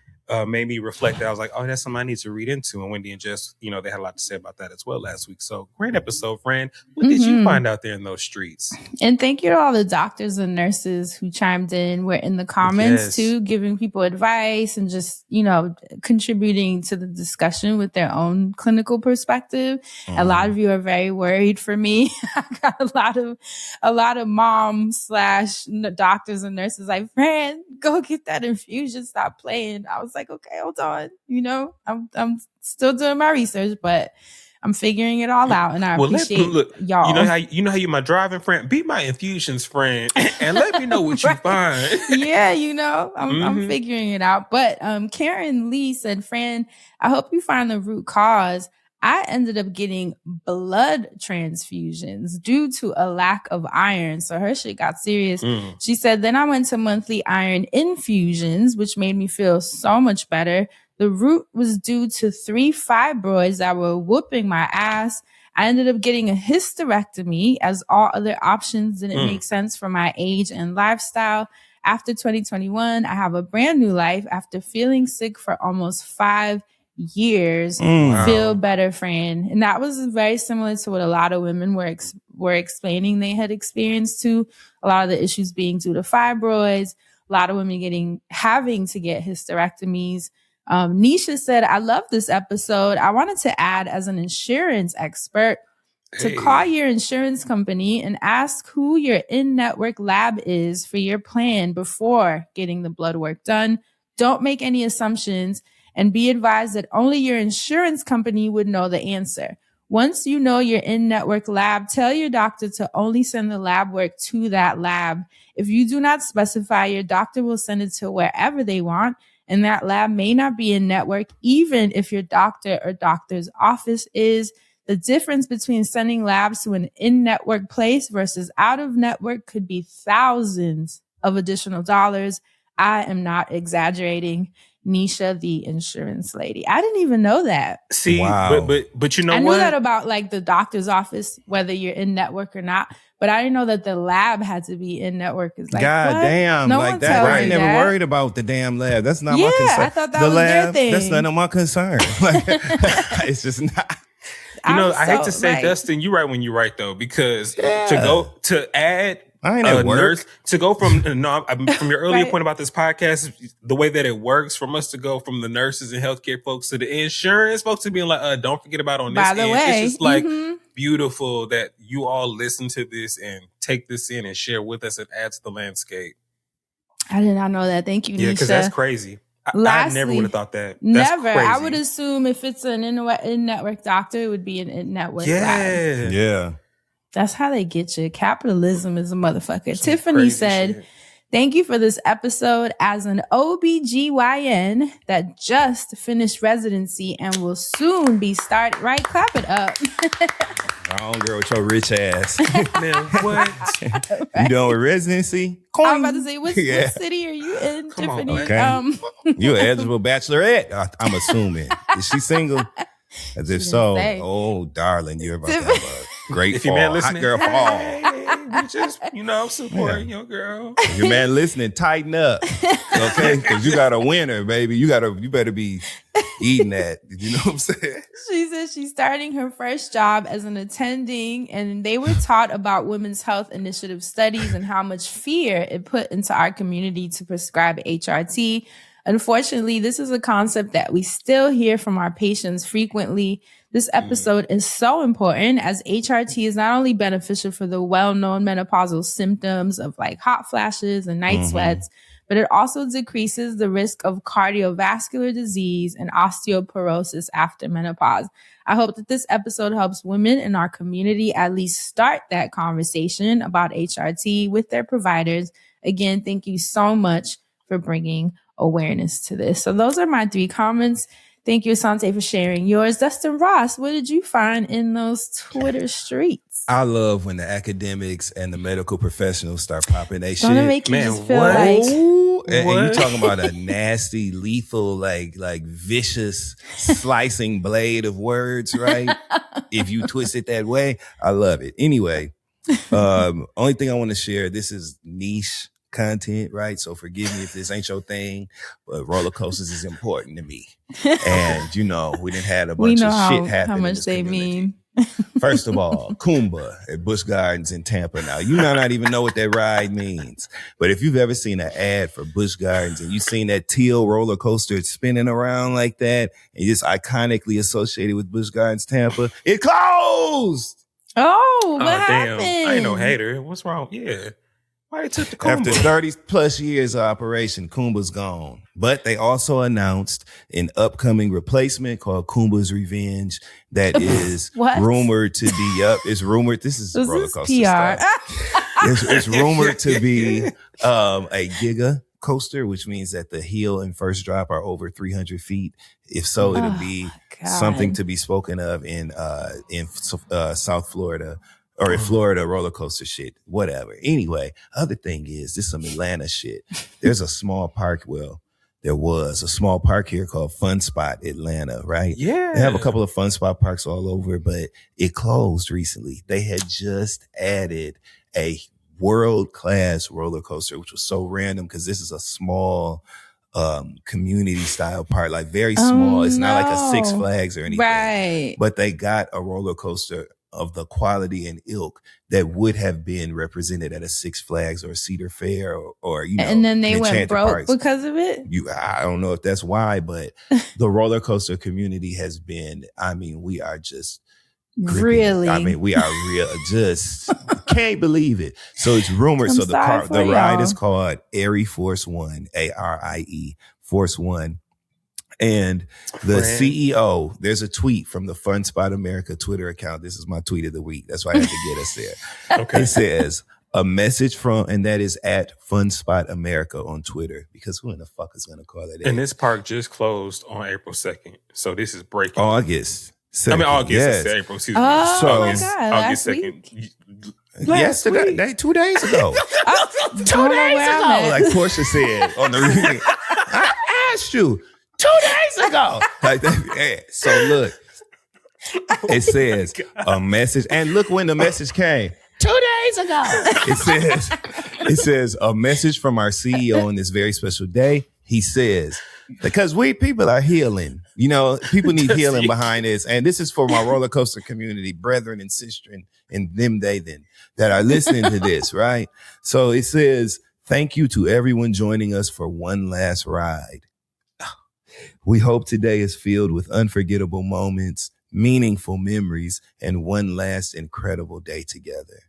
made me reflect that I was like, oh, that's something I need to read into. And Wendy and Jess, they had a lot to say about that as well last week. So great episode, friend. What did you find out there in those streets? And thank you to all the doctors and nurses who chimed in. We're in the comments too, giving people advice and just, contributing to the discussion with their own clinical perspective. A lot of you are very worried for me. I got a lot of moms / doctors and nurses like, friend, go get that infusion. Stop playing. I was like, okay, hold on. I'm still doing my research, but I'm figuring it all out, and I appreciate y'all. You know how you my driving friend, be my infusions friend, and let me know what you find. Yeah, I'm figuring it out. But Karen Lee said, Fran, I hope you find the root cause. I ended up getting blood transfusions due to a lack of iron. So her shit got serious. She said, then I went to monthly iron infusions, which made me feel so much better. The root was due to 3 fibroids that were whooping my ass. I ended up getting a hysterectomy, as all other options didn't make sense for my age and lifestyle. After 2021, I have a brand new life after feeling sick for almost 5 years. Feel better, Fran. And that was very similar to what a lot of women were explaining they had experienced too. A lot of the issues being due to fibroids, a lot of women having to get hysterectomies. Nisha said, I love this episode. I wanted to add, as an insurance expert, to call your insurance company and ask who your in-network lab is for your plan before getting the blood work done. Don't make any assumptions, and be advised that only your insurance company would know the answer. Once you know your in-network lab, tell your doctor to only send the lab work to that lab. If you do not specify, your doctor will send it to wherever they want, and that lab may not be in network, even if your doctor or doctor's office is. The difference between sending labs to an in-network place versus out-of-network could be thousands of additional dollars. I am not exaggerating. Nisha, the insurance lady. I didn't even know that. See, Wow. but you know I what? knew that about like the doctor's office, whether you're in network or not, but I didn't know that the lab had to be in network. It's like, God what? damn, No like one that. tells I ain't you never that. worried about the damn lab. That's not Yeah, my concern. I thought that the was their lab, thing. that's none of my concern. Like, it's just not. You know, I'm I hate so, to say, like- Dustin, you're right when you're right though, because Yeah. to add I ain't a at work. nurse to go from from your earlier Right. point about this podcast, the way that it works, from us to go from the nurses and healthcare folks to the insurance folks to being like, don't forget about on this By the end. way, It's just like mhm. beautiful that you all listen to this and take this in and share with us and add to the landscape. I did not know that. Thank you, Yeah, Nisha. because that's crazy. I never Lastly, would have thought that. That's Never. crazy. I would assume if it's an in-network doctor, it would be an in-network lab. Yeah. Yeah. That's how they get you. Capitalism is a motherfucker. Some Tiffany crazy said, shit. thank you for this episode. As an OBGYN that just finished residency and will soon be started. Right? Clap it up. Wrong girl with your rich ass. Man, what? You doing residency? I was about to say, what Yeah. city are you in, Come on, Tiffany? okay. You an eligible bachelorette, I'm assuming. Is she single? As if She so, didn't say. oh, darling, you're about to have a great If fall. your man Hot listening, girl fall. hey, we just, supporting your girl. If your man listening, tighten up. Okay? Because you got a winner, baby. You better be eating that. You know what I'm saying? She says she's starting her first job as an attending, and they were taught about women's health initiative studies and how much fear it put into our community to prescribe HRT. Unfortunately, this is a concept that we still hear from our patients frequently. This episode is so important as HRT is not only beneficial for the well-known menopausal symptoms of like hot flashes and night sweats, but it also decreases the risk of cardiovascular disease and osteoporosis after menopause. I hope that this episode helps women in our community at least start that conversation about HRT with their providers. Again, thank you so much for bringing awareness to this. So those are my 3 comments. Thank you, Asante, for sharing yours. Dustin Ross, what did you find in those Twitter streets? I love when the academics and the medical professionals start popping their shit. Don't it make you Man, just feel what? like Ooh, and you What? talking about a nasty, lethal, like vicious slicing blade of words, right? If you twist it that way, I love it. Anyway, only thing I want to share, this is niche content, right? So forgive me if this ain't your thing, but roller coasters is important to me. And we didn't have a we bunch know of shit happen. how in much this they community. mean. First of all, Kumba at Busch Gardens in Tampa. Now, you might not even know what that ride means. But if you've ever seen an ad for Busch Gardens and you've seen that teal roller coaster spinning around like that, and it's iconically associated with Busch Gardens Tampa, it closed! Oh, what Damn. happened? I ain't no hater. What's wrong? Yeah. Why they took the After Kumba? 30 plus years of operation, Kumba's gone. But they also announced an upcoming replacement called Kumba's Revenge that is What? rumored to be up. It's rumored. This is Was roller this coaster PR? stuff. It's rumored to be a giga coaster, which means that the heel and first drop are over 300 feet. If so, it'll Oh, be God. something to be spoken of in South Florida. Or in Florida, roller coaster shit, whatever. Anyway, other thing is, this is some Atlanta shit. There's a small park, there was a small park here called Fun Spot Atlanta, right? Yeah. They have a couple of Fun Spot parks all over, but it closed recently. They had just added a world-class roller coaster, which was so random because this is a small community style park, like very small. It's not like a Six no. Flags or anything. Right. But they got a roller coaster of the quality and ilk that would have been represented at a Six Flags or a Cedar Fair or And then they an went Enchanted broke Parks. because of it? I don't know if that's why, but the roller coaster community has been, we are just gripping. Really? We are real, just can't believe it. So it's rumored. I'm So sorry the for ride y'all. is called Airy Force One, ARIE Force One. And the Friend. CEO, there's a tweet from the Fun Spot America Twitter account. This is my tweet of the week. That's why I had to get us there. Okay. It says, a message from, and that is at Fun Spot America on Twitter, because who in the fuck is going to call it? And this park just closed on April 2nd. So this is breaking. August. 2nd. I mean, August. Yes. It's April. Excuse me. Oh, So- my God. August Last 2nd. week? Yesterday, 2 days ago. Oh, 2 days don't know where I'm ago, at. like Portia said on the reading. I asked you 2 days ago. Like that, yeah. So look, it says a message, and look when the message came. 2 days ago. It says a message from our CEO on this very special day. He says, because people are healing. You know, people need healing behind this. And this is for my roller coaster community, brethren and sistren and them, they, then, that are listening to this, right? So it says, thank you to everyone joining us for one last ride. We hope today is filled with unforgettable moments, meaningful memories, and one last incredible day together.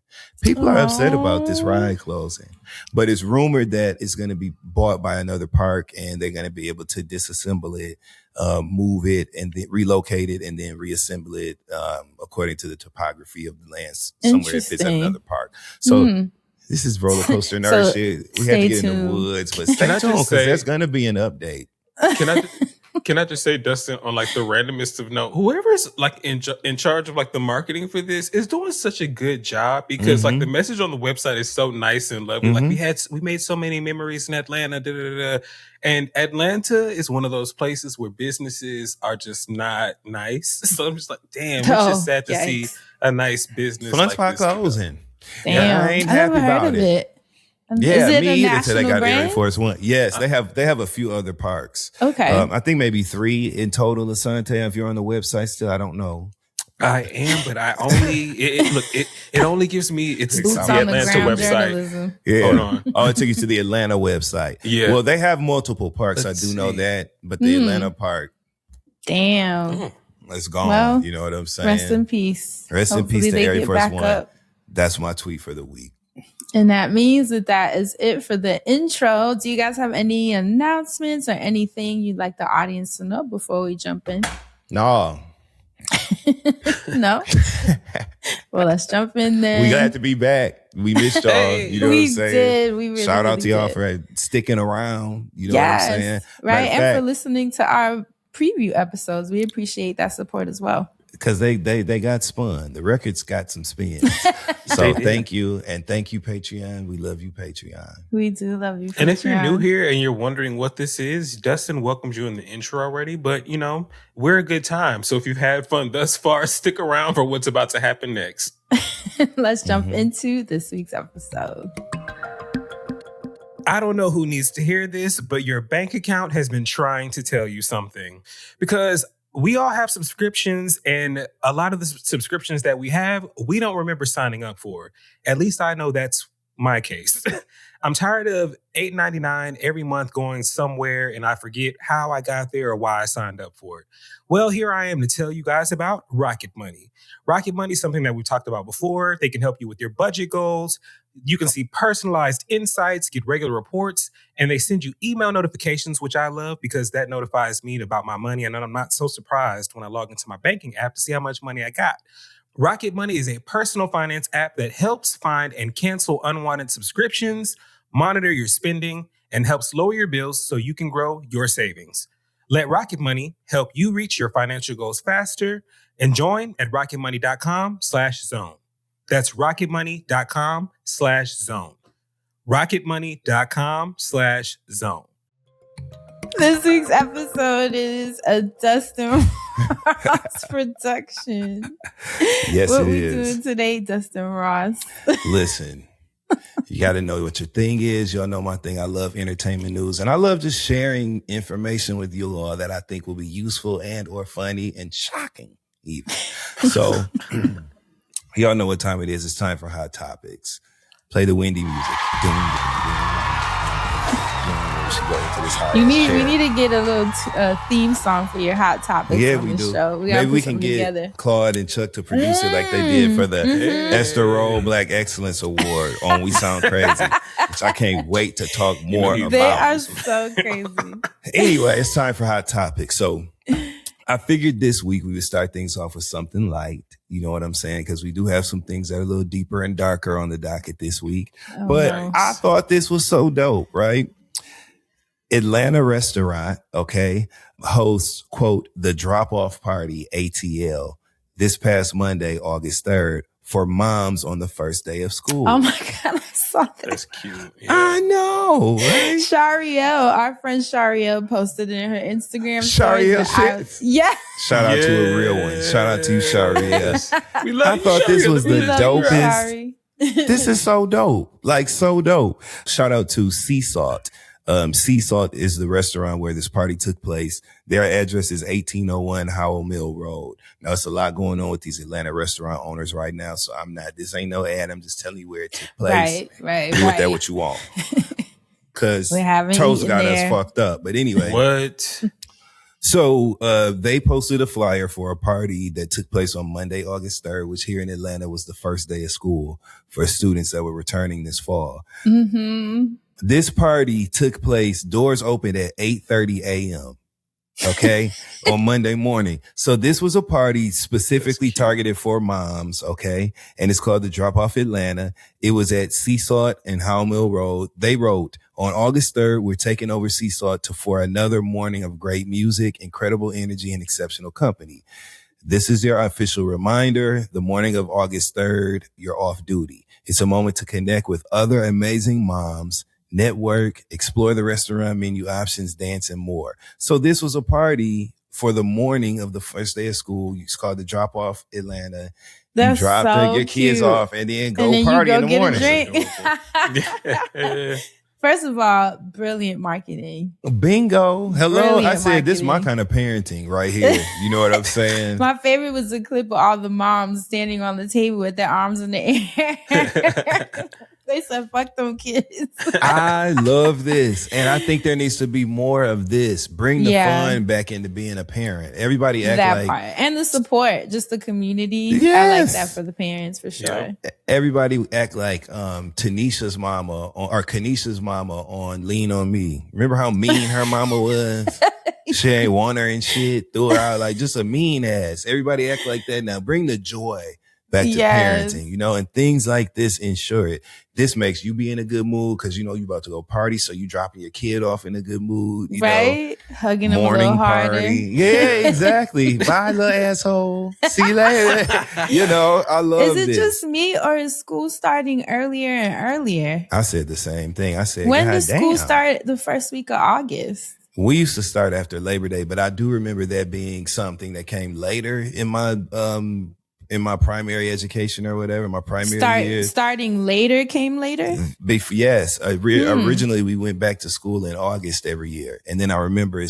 People are upset about this ride closing, but it's rumored that it's going to be bought by another park, and they're going to be able to disassemble it, move it, and then relocate it, and then reassemble it according to the topography of the land somewhere if it's at another park. So this is roller coaster nerd shit. We have to get in the woods, but stay tuned because there's going to be an update. Can I just say, Dustin, on like the randomest of note, whoever's like in charge of like the marketing for this is doing such a good job, because like the message on the website is so nice and lovely. Like we made so many memories in Atlanta, and Atlanta is one of those places where businesses are just not nice. So I'm just like, damn, it's just sad to see a nice business Fun like Spot this. closing. Damn, I ain't I happy never heard about of it. it. Yeah, is it me a either national till they got brand? Air Force One. Yes, they have a few other parks. Okay. I think maybe 3 in total, Asante, if you're on the website still. I don't know. I am, but I only it only gives me it's Boots the on the Atlanta ground website. journalism. Yeah. Hold on. Oh, it took you to the Atlanta website. Yeah. Well, they have multiple parks. Let's I do know see. that. But the Atlanta park, Damn. it's gone. Well, you know what I'm saying? Rest in peace. Rest in Hopefully peace to they Air get Force back One. up. That's my tweet for the week. And that means that is it for the intro. Do you guys have any announcements or anything you'd like the audience to know before we jump in? No. No? Well, let's jump in then. We glad to be back. We missed y'all. You know what I'm We saying? did. We really, Shout out really to y'all did. for sticking around. You know what I'm saying? Right. Matter of And fact, for listening to our preview episodes. We appreciate that support as well. because they got spun. The records got some spins. So thank you. And thank you, Patreon. We love you, Patreon. We do love you. And if you're new Patreon. here and you're wondering what this is, Dustin welcomes you in the intro already. But, you know, we're a good time. So if you've had fun thus far, stick around for what's about to happen next. Let's jump into this week's episode. I don't know who needs to hear this, but your bank account has been trying to tell you something, because we all have subscriptions, and a lot of the subscriptions that we have, we don't remember signing up for. At least I know that's my case. I'm tired of $8.99 every month going somewhere and I forget how I got there or why I signed up for it. Well, here I am to tell you guys about Rocket Money. Rocket Money is something that we've talked about before. They can help you with your budget goals. You can see personalized insights, get regular reports, and they send you email notifications, which I love because that notifies me about my money. And then I'm not so surprised when I log into my banking app to see how much money I got. Rocket Money is a personal finance app that helps find and cancel unwanted subscriptions, monitor your spending, and helps lower your bills so you can grow your savings. Let Rocket Money help you reach your financial goals faster, and join at rocketmoney.com/zone. That's rocketmoney.com/zone. rocketmoney.com/zone. This week's episode is a Dustin Ross production. Yes, what it we is. doing today, Dustin Ross? Listen, you got to know what your thing is. Y'all know my thing. I love entertainment news, and I love just sharing information with you all that I think will be useful and or funny and shocking even. So y'all know what time it is. It's time for Hot Topics. Play the windy music. Ding, ding, ding. We should go into this hot We share. need to get a little theme song for your hot topics. Yeah, on we this do. Show. We gotta Maybe we put can something get together. Claude and Chuck to produce it like they did for the Esther Roll Black Excellence Award on We Sound Crazy, which I can't wait to talk more You know, about. They are so crazy. Anyway, it's time for Hot Topics. So I figured this week we would start things off with something light. You know what I'm saying? Because we do have some things that are a little deeper and darker on the docket this week. But no. I thought this was so dope, right? Atlanta restaurant, okay, hosts, quote, the drop-off party, ATL, this past Monday, August 3rd, for moms on the first day of school. Oh my God, I saw that. That's cute. Yeah. I know, right? Shariel, our friend Shariel posted in her Instagram Shariel stories. shit. Yeah. Shout out to a real one. Shout out to you, Shariel. We love I you, thought this Shariel. was the We love you, dopest. Shari. This is so dope. Like, so dope. Shout out to Sea Salt. Sea Salt is the restaurant where this party took place. Their address is 1801 Howell Mill Road. Now, it's a lot going on with these Atlanta restaurant owners right now. So this ain't no ad. I'm just telling you where it took place. Right. Do with that what you want. Cause We haven't Toes eaten got there. us fucked up. But anyway. What? So they posted a flyer for a party that took place on Monday, August 3rd, which here in Atlanta was the first day of school for students that were returning this fall. Mm-hmm. This party took place, doors opened at 8:30 a.m. Okay, on Monday morning. So this was a party specifically targeted for moms. Okay, and it's called the Drop Off Atlanta. It was at Sea Salt and Howell Mill Road. They wrote, on August 3rd, we're taking over Sea Salt for another morning of great music, incredible energy, and exceptional company. This is your official reminder. The morning of August 3rd, you're off duty. It's a moment to connect with other amazing moms, network, explore the restaurant menu options, dance, and more. So this was a party for the morning of the first day of school. It's called the Drop Off Atlanta. That's you drop so your kids cute. off and then go And then party you in go the get morning. a drink. First of all, brilliant marketing. Bingo. Hello. Brilliant I said this is my marketing. kind of parenting right here. You know what I'm saying? My favorite was the clip of all the moms standing on the table with their arms in the air. They said, fuck them kids. I love this. And I think there needs to be more of this. Bring the Yeah. fun back into being a parent. Everybody act That like part. And the support, just the community. I like Yes. that for the parents for sure. everybody act like Tanisha's mama or Kanisha's mama on Lean on Me. Remember how mean her mama was? She ain't want her and shit. Threw her out like just a mean ass. Everybody act like that now. Bring the joy back to Yes. parenting, you know, and things like this ensure it. This makes you be in a good mood because you know you about to go party, so you dropping your kid off in a good mood, you know. Right? Hugging them a Morning little harder. party. Yeah, exactly. Bye, little asshole. See you later. You know, I love Is it this. just me or is school starting earlier and earlier? I said the same thing. I said, When God does school damn. start the first week of August? We used to start after Labor Day, but I do remember that being something that came later in my primary education or whatever, my primary years. Starting later came later? Yes. Originally, we went back to school in August every year. And then I remember they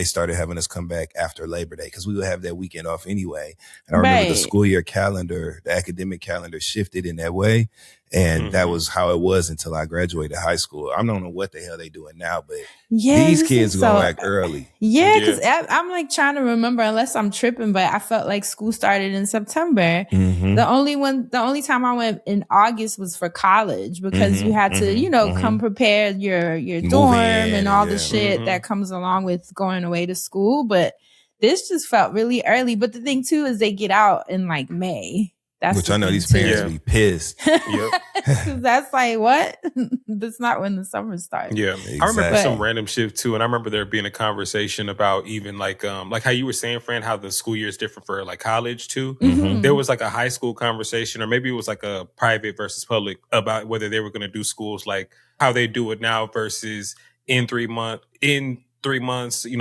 started having us come back after Labor Day because we would have that weekend off anyway. And I remember the Right. school year calendar, the academic calendar shifted in that way. And that was how it was until I graduated high school. I don't know what the hell they doing now, but Yeah, these this kids is go so- back early. Yeah, because I'm like trying to remember, unless I'm tripping, but I felt like school started in September. Mhm. The only time I went in August was for college because you had to, come prepare your dorm in, and all yeah. the shit that comes along with going away to school. But this just felt really early. But the thing too is they get out in like May. That's Which the I know thing, these too. parents be pissed. Yep. 'Cause that's like what? That's not when the summer starts. Yeah, I remember Exactly. some random shit too, and I remember there being a conversation about even like how you were saying, Fran, how the school year is different for like college too. Mhm. There was like a high school conversation, or maybe it was like a private versus public about whether they were going to do schools like how they do it now versus in 3 months,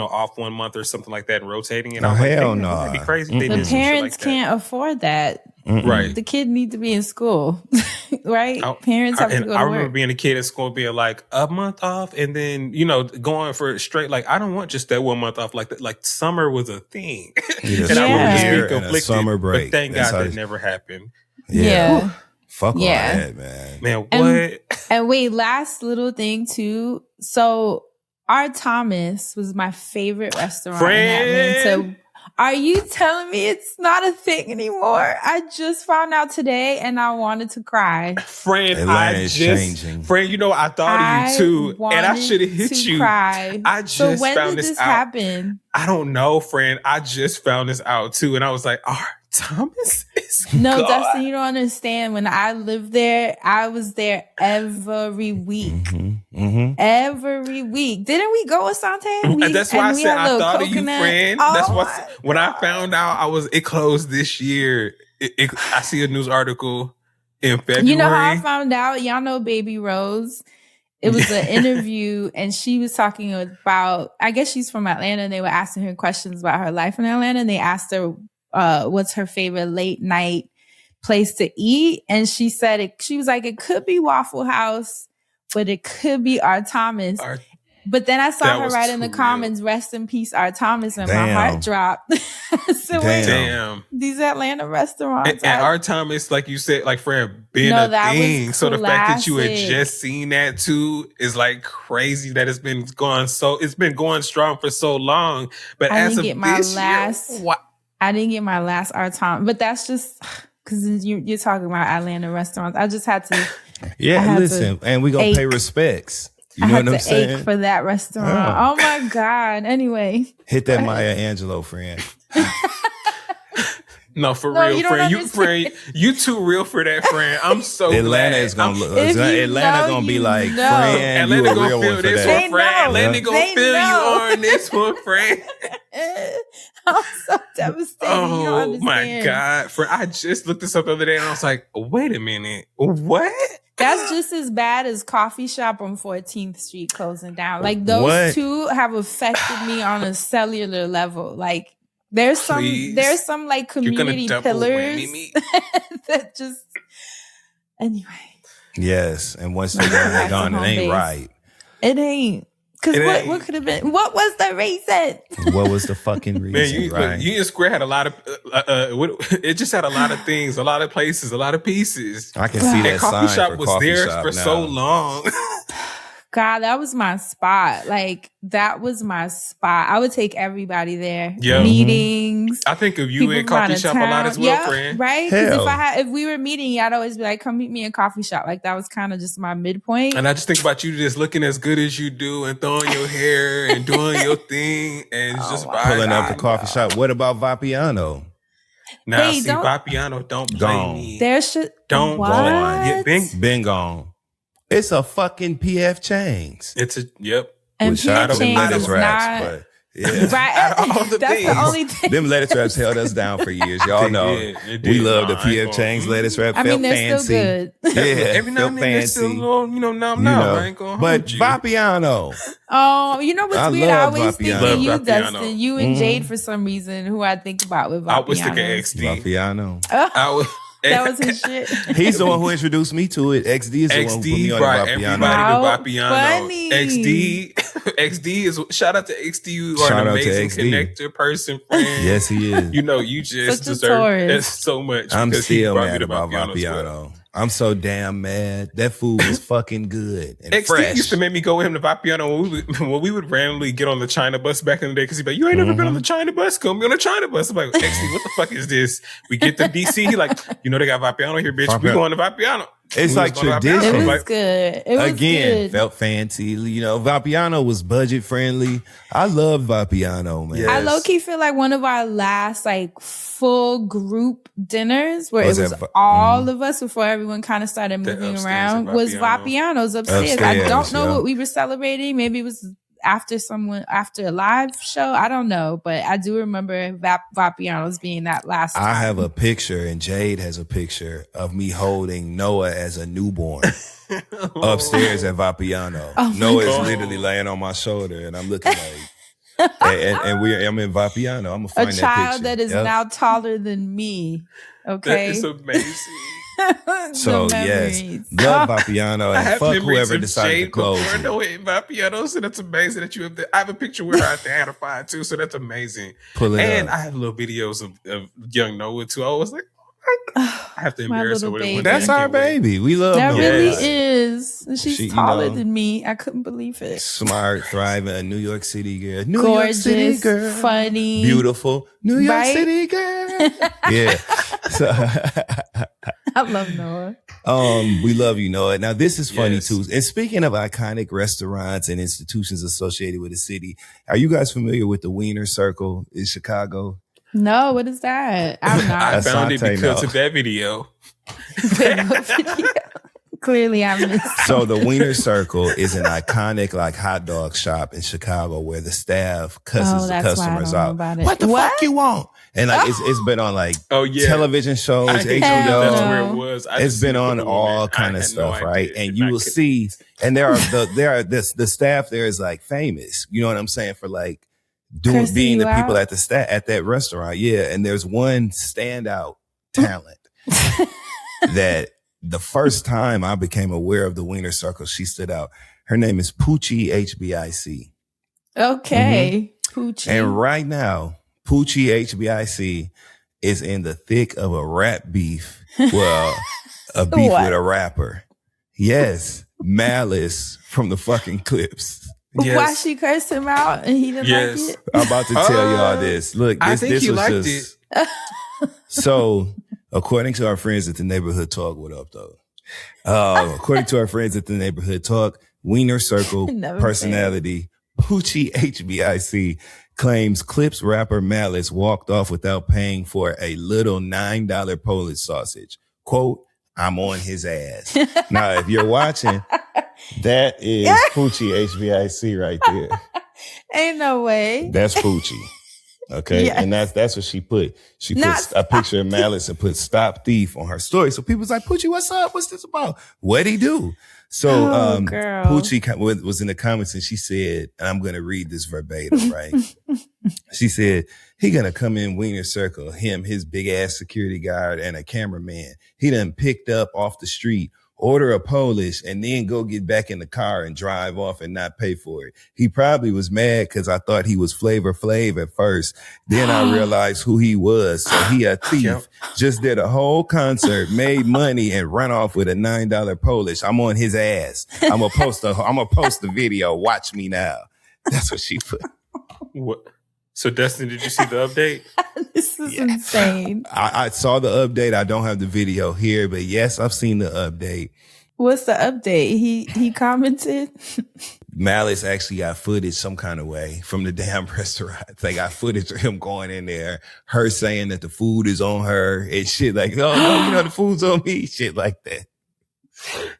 off 1 month or something like that, and rotating. And Oh, I was like, hell damn, no. that'd be crazy. If they The did some shit parents like that. can't afford that. Right. The kid need to be in school, right? I- Parents have to go to I remember work. being a kid at school being like a month off and then, going for straight, like, I don't want just that 1 month off. Like that, like summer was a thing. Need a And I remember Yeah. just year being and a conflicted. summer break. But thank That's God how that it- never happened. Yeah. Fuck Yeah. all that, man. Man, what? And wait, last little thing too. So R. Thomas was my favorite restaurant in Atlanta. Are you telling me it's not a thing anymore? I just found out today and I wanted to cry. Friend, Atlanta is changing. Friend, you know, I thought of you too. And I should have hit you. Cry. I just when found did this out. happen? I don't know, friend. I just found this out too. And I was like, R. Thomas is No, God. Dustin, you don't understand. When I lived there, I was there every week. Every week. Didn't we go, Asante? That's why I said I thought of you, friend. Oh, That's why when I found out it closed this year. I see a news article in February. You know how I found out? Y'all know Baby Rose. It was an interview and she was talking about, I guess she's from Atlanta, and they were asking her questions about her life in Atlanta, and they asked her what's her favorite late night place to eat, and she said she was like, it could be Waffle House, but it could be R. Thomas. But then I saw her write in the comments, rest in peace, R. Thomas, and my heart dropped. So Damn. These Atlanta restaurants. And R. Thomas, like you said, like friend, being a thing. So the fact that you had just seen that too is like crazy that it's been going strong for so long. But as of this year, I didn't get my last R. Thomas, but that's just because you're talking about Atlanta restaurants. I just had to. Yeah, listen, and we gonna pay respects. You know what I'm saying? Ache for that restaurant. Oh my God. Anyway, hit that Maya Angelou, friend. No, for real, friend. You too real for that, friend. I'm so Atlanta glad. is gonna look. Atlanta gonna be like, friend. Atlanta You a gonna real feel one for this that. one, friend. Atlanta gonna feel you on this one, friend. I'm so devastated. Oh my God, friend! I just looked this up the other day and I was like, wait a minute, what? That's just as bad as Coffee Shop on 14th Street closing down. Like those two have affected me on a cellular level. Like there's some like community pillars that just anyway. Yes, and once they're gone, it ain't right. It ain't. Because what could have been? What was the reason? What was the fucking reason? Man, right? Union Square had a lot of. It just had a lot of things, a lot of places, a lot of pieces. I can see that coffee sign shop for was coffee there shop for now. so long. God, that was my spot. Like that was my spot. I would take everybody there. Yeah. Meetings. I think of you in coffee shop a lot as well, friend. Right? Because if we were meeting, I'd always be like, come meet me in coffee shop. Like that was kind of just my midpoint. And I just think about you just looking as good as you do and throwing your hair and doing your thing and just pulling up the coffee shop. What about Vapiano? Now, see, Vapiano, don't blame me. There should don't go on. Yeah, been gone. It's a fucking PF Chang's. It's a And PF Chang's is not but Yeah. Right. That's the only thing. Them lettuce wraps held us down for years. Y'all know. We love the PF Chang's lettuce wrap. I mean, they're fancy. still good. Yeah. Every now and then they're still a little, I ain't gonna But hold you. Vapiano. Oh, you know what's weird? I always think of you, Vapiano. Dustin. You and Jade for some reason, who I think about with Vapiano. I was thinking XD. Vapiano. That was his shit. He's the one who introduced me to it. XD is the one who put me on Vapiano. Vapiano. Funny. XD is shout out to XD. You are an amazing connector person, friend. Yes, he is. You know, you just deserve it so much. I'm still mad to about Vapiano. I'm so damn mad. That food was fucking good and XD fresh. used to make me go with him to Vapiano when we would randomly get on the China bus back in the day because he'd be like, you ain't never been on the China bus? Come be on the China bus. I'm like, XD, what the fuck is this? We get to DC. He like, you know they got Vapiano here, bitch. We going to Vapiano. It's like tradition. It was good. It was good. Felt fancy. You know, Vapiano was budget friendly. I love Vapiano, man. Yes. I low-key feel like one of our last like full group dinners where it was all of us before everyone kind of started moving around was Vapiano's upstairs. I don't know what we were celebrating. Maybe it was after a live show. I don't know, but I do remember Vapiano's being that last time. I have a picture, and Jade has a picture of me holding Noah as a newborn upstairs at Vapiano. Noah is literally laying on my shoulder, and I'm looking like, I'm in Vapiano. I'm gonna find that picture. A child that is now taller than me. Okay, that is amazing. So yes, love Vapiano and fuck whoever decided to close it. No in Vapiano, so that's amazing that you have. I have a picture with her at the Hatterfire too, so that's amazing. Pull it and up. I have little videos of young Noah too. I was like, oh my I have to My embarrass her little with it baby. one day. That's I our can't wait. baby. We love That Noah. really Yes. is. And she's She, you taller know, than me. I couldn't believe it. Smart, thriving, a New York City girl. New Gorgeous, York City girl. funny, Beautiful. New York right? City girl. Yeah. So, I love Noah. we love you, Noah. Now, this is funny, Yes. too. And speaking of iconic restaurants and institutions associated with the city, are you guys familiar with the Wiener Circle in Chicago? No, what is that? I'm I not. found it Asante, because no. of that video. Clearly, I missed. So the Wiener Circle is an iconic like hot dog shop in Chicago where the staff cusses the that's why I customers don't know out. about it. What the What? fuck you want? And like it's been on like Oh yeah, television shows, I didn't know Hell that's HBO. where no. it was. I It's just been seen on the all woman. kind I of had stuff, no right? idea. And And you I will could- see, and the staff there is like famous. You know what I'm saying? For like Cursing being you the people out? at that restaurant. Yeah. And there's one standout talent that the first time I became aware of the Wiener Circle, she stood out. Her name is Poochie HBIC. Okay, Poochie. And right now, Poochie HBIC is in the thick of a rap beef. Well, a beef What? with a rapper. Yes, Malice from the fucking Clips. Yes. Why she cursed him out and he didn't Yes. like it? I'm about to tell y'all this. Look, I this, think this he was liked just so. According to our friends at the Neighborhood Talk, what up though? According to our friends at the Neighborhood Talk, Wiener Circle Never personality Poochie HBIC claims Clips rapper Malice walked off without paying for a little $9 Polish sausage. Quote, I'm on his ass. Now, if you're watching, that is Poochie HBIC right there. Ain't no way. That's Poochie. Okay. Yes. And that's what she put. She Not put a picture of Malice and put stop thief on her story. So people's like, Poochie, what's up? What's this about? What'd he do? So girl. Poochie was in the comments and she said, and I'm going to read this verbatim, right? She said, he going to come in Wiener Circle, him, his big ass security guard and a cameraman. He done picked up off the street, order a Polish, and then go get back in the car and drive off and not pay for it. He probably was mad because I thought he was Flavor Flav at first. Then I realized who he was. So he a thief. Yep. Just did a whole concert, made money, and run off with a $9 Polish. I'm on his ass. I'm gonna post the video. Watch me now. That's what she put. What? So Dustin, did you see the update? This is insane. I saw the update. I don't have the video here, but yes, I've seen the update. What's the update? He commented. Malice actually got footage some kind of way from the damn restaurant. They got footage of him going in there, her saying that the food is on her and shit like, oh, no, the food's on me, shit like that.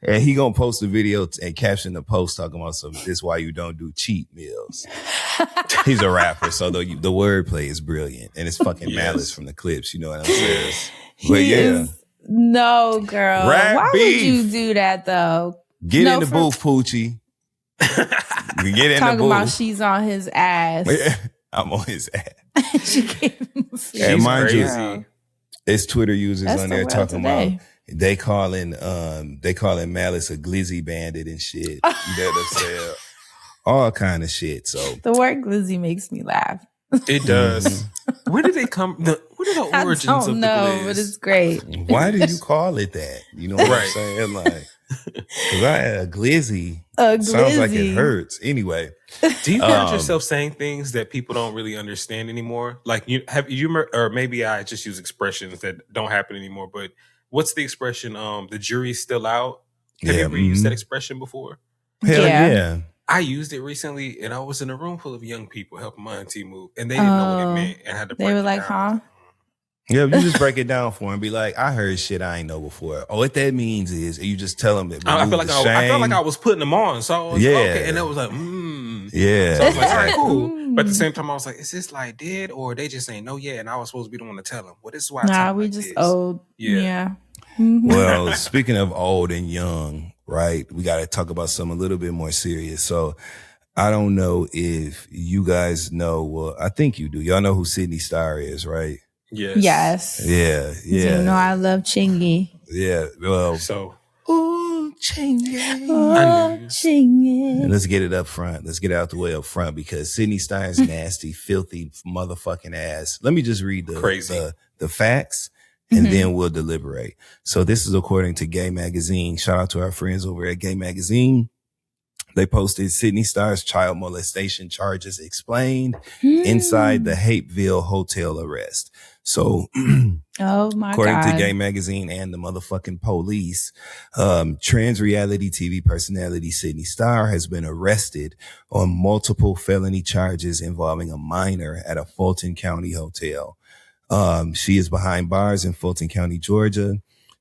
And he gonna post a video and caption the post talking about this why you don't do cheat meals. He's a rapper, so the wordplay is brilliant. And it's fucking Yes. Malice from the Clips, you know what I'm saying? But He yeah, is- no, girl. Rap Why beef. would you do that though? get No, in the for- booth, Poochie. Get in Talking the about booth. she's on his ass. I'm on his ass. She gave him a And She's mind you, crazy. it's Twitter users That's on the there world talking today. about they calling Malice a glizzy bandit and shit. You know what I'm saying? All kind of shit. So The word glizzy makes me laugh. It does. Where did they come? What are the origins I of don't the know, glizz? but it's great. why did you call it that? You know what I'm Right. saying? Like, because I had a glizzy. A Sounds like it glizzy. hurts. Anyway, Do you catch Um, yourself saying things that people don't really understand anymore? Like or maybe I just use expressions that don't happen anymore. But what's the expression? The jury's still out. Have you Yeah, ever used mhm. that expression before? hell Yeah. yeah. I used it recently, and I was in a room full of young people helping my auntie move, and they didn't know what Oh. it meant, and had to. They break were it like, down. huh? Yeah, you just break it down for him. Be like, I heard shit I ain't know before. Oh, what that means is, you just tell them it. I feel like I felt like I was putting them on, so I was, Yeah. okay, and it was like, Yeah. So I was like, all right, cool. Mm. But at the same time, I was like, is this like dead, or they just ain't know yet? And I was supposed to be the one to tell them. Well, this is why. I Nah, talk we like just this. old. Yeah. Yeah. Mhm. Well, speaking of old and young, right? We got to talk about something a little bit more serious. So I don't know if you guys know. Well, I think you do. Y'all know who Sydney Starr is, right? Yes. Yes. Yeah. Yeah. You know I love Chingy. Yeah. Well, So ooh, Chingy. Oh, knew. Chingy. Let's get it up front. Let's get it out the way up front because Sydney Starr's nasty, filthy motherfucking ass. Let me just read Crazy. the facts. and then we'll deliberate. So this is according to Gay Magazine. Shout out to our friends over at Gay Magazine. They posted Sydney Starr's child molestation charges explained inside the Hapeville hotel arrest. So, oh my according God. to Gay Magazine and the motherfucking police, trans reality TV personality Sydney Starr has been arrested on multiple felony charges involving a minor at a Fulton County hotel. She is behind bars in Fulton County, Georgia.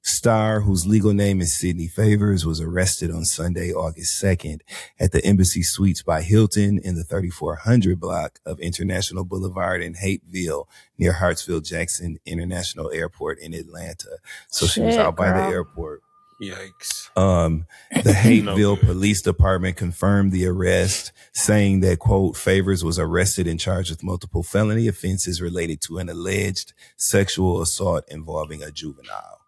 Starr, whose legal name is Sydney Favors, was arrested on Sunday, August 2nd at the Embassy Suites by Hilton in the 3400 block of International Boulevard in Hapeville near Hartsfield-Jackson International Airport in Atlanta. So she was out by the airport. Yikes. The Hapeville Police Department confirmed the arrest, saying that, quote, Favors was arrested and charged with multiple felony offenses related to an alleged sexual assault involving a juvenile.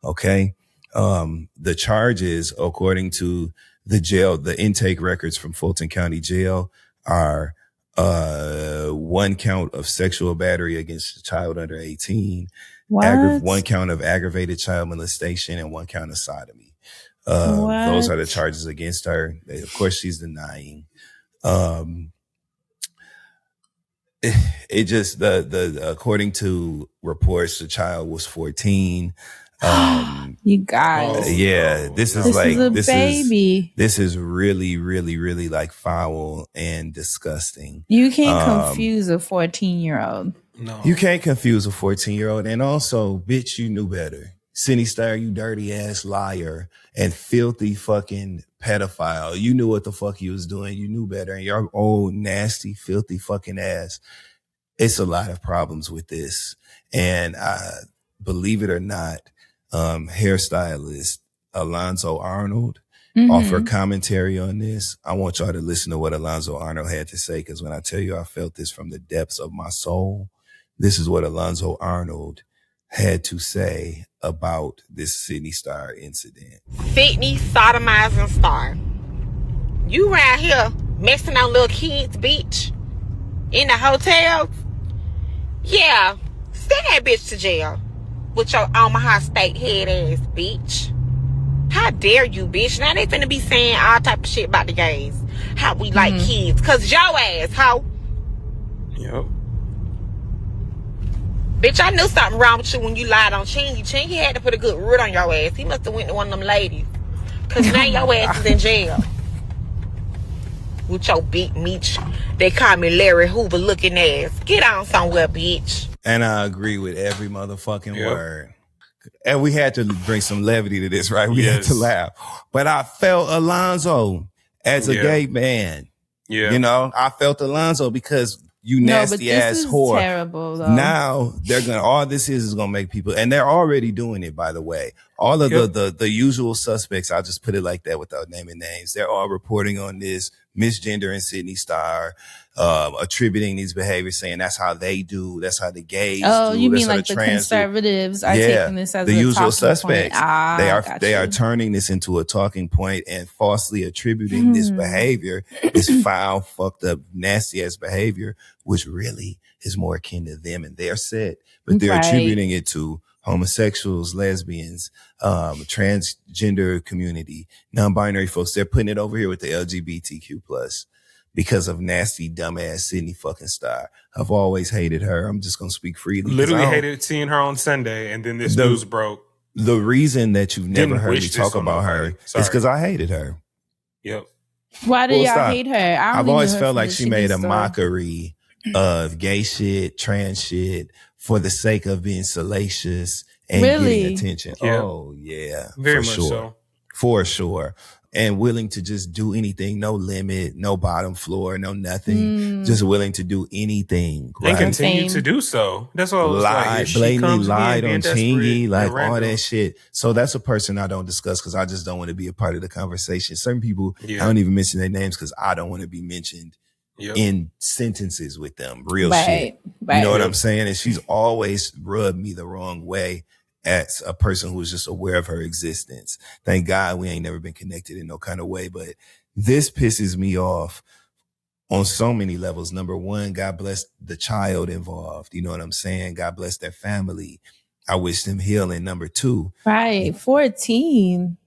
Okay. The charges, according to the jail, the intake records from Fulton County Jail are, one count of sexual battery against a child under 18, one count of aggravated child molestation, and one count of sodomy. Those are the charges against her. Of course, she's denying. It just, according to reports, the child was 14. You guys. This is baby. This is really, really, really like foul and disgusting. You can't confuse a 14-year-old. No. You can't confuse a 14-year-old. And also, bitch, you knew better. Sydney Starr, you dirty ass liar and filthy fucking pedophile. You knew what the fuck you was doing. You knew better. And your old nasty, filthy fucking ass. It's a lot of problems with this. And believe it or not, hairstylist Alonzo Arnold offered commentary on this. I want y'all to listen to what Alonzo Arnold had to say, because when I tell you I felt this from the depths of my soul, this is what Alonzo Arnold had to say about this Sydney Starr incident. Sydney sodomizing Starr. You around here messing on little kids, bitch, in the hotels? Yeah, send that bitch to jail. With your Omaha State head ass, bitch. How dare you, bitch? Now they finna be saying all type of shit about the gays. How we like kids. Cause your ass, hoe. Yep. Bitch, I knew something wrong with you when you lied on Chingy. Chingy had to put a good root on your ass. He must have went to one of them ladies. Cause now your ass is in jail. With your big meat. They call me Larry Hoover looking ass. Get on somewhere, bitch. And I agree with every motherfucking word. And we had to bring some levity to this, right? We had to laugh. But I felt Alonzo as a gay man. Yeah. You know, I felt Alonzo because you nasty ass whore. Terrible, though. Now they're gonna, all this is gonna make people, and they're already doing it, by the way. All of the usual suspects, I'll just put it like that without naming names, they're all reporting on this, misgendering Sydney Starr, attributing these behaviors, saying that's how they do, that's how the gays do. Oh, you mean how like the conservatives are taking this as the a usual talking suspects. Point. They are turning this into a talking point and falsely attributing this behavior, this foul, fucked up, nasty ass behavior, which really is more akin to them and their set, but they're attributing it to homosexuals, lesbians, transgender community, non-binary folks. They're putting it over here with the LGBTQ plus because of nasty, dumbass Sydney fucking Starr. I've always hated her. I'm just going to speak freely. Literally hated seeing her on Sunday, and then this news broke. The reason that you've never heard me talk about her is because I hated her. Yep. Why do y'all hate her? I've always felt like she made a mockery of gay shit, trans shit, for the sake of being salacious and getting attention. Yeah. Oh, yeah. Very much sure. So. For sure. And willing to just do anything, no limit, no bottom floor, no nothing. Just willing to do anything. Right? And continue to do so. That's what I was like. Blatantly lied on Chingy, like all that shit. So that's a person I don't discuss because I just don't want to be a part of the conversation. Certain people, I don't even mention their names because I don't want to be mentioned in sentences with them. Real shit. You know what I'm saying? And she's always rubbed me the wrong way as a person who was just aware of her existence. Thank God we ain't never been connected in no kind of way. But this pisses me off on so many levels. Number one, God bless the child involved. You know what I'm saying? God bless their family. I wish them healing. Number two, Right. 14.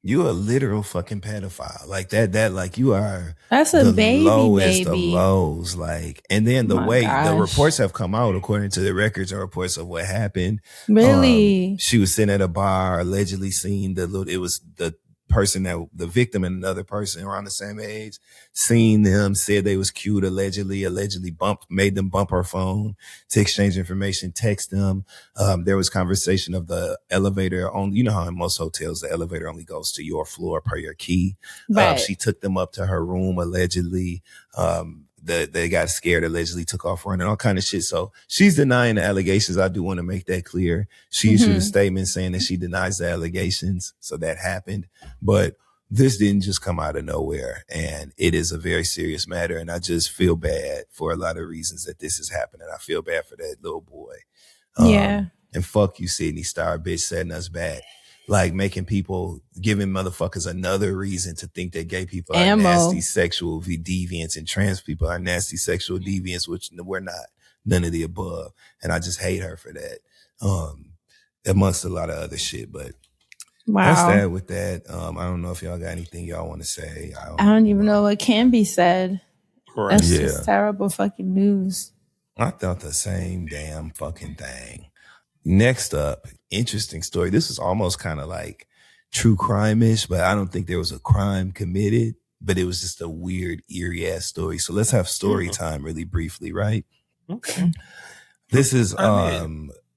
you a literal fucking pedophile. Like that, like you are That's a the baby, lowest of baby. lows. Like, and then the Oh my way the gosh. reports have come out, according to the records and reports of what happened. Really? She was sitting at a bar, allegedly seen it was the person the victim and another person around the same age, seen them, said they was cute, allegedly made them bump her phone to exchange information, text them. There was conversation of the elevator only, you know how in most hotels, the elevator only goes to your floor per your key. Right. She took them up to her room, allegedly. They got scared, allegedly took off running, all kind of shit. So she's denying the allegations. I do want to make that clear. She issued a statement saying that she denies the allegations. So that happened. But this didn't just come out of nowhere. And it is a very serious matter. And I just feel bad for a lot of reasons that this is happening. I feel bad for that little boy. Yeah. And fuck you, Sydney Star, bitch, setting us back. Like giving motherfuckers another reason to think that gay people are nasty sexual deviants and trans people are nasty sexual deviants, which we're not, none of the above. And I just hate her for that. Amongst a lot of other shit, but that's that with that. I don't know if y'all got anything y'all want to say. I don't even know what can be said. Right. That's just terrible fucking news. I thought the same damn fucking thing. Next up, interesting story. This is almost kind of like true crime-ish, but I don't think there was a crime committed, but it was just a weird, eerie ass story. So let's have story time really briefly, right? Okay. This is,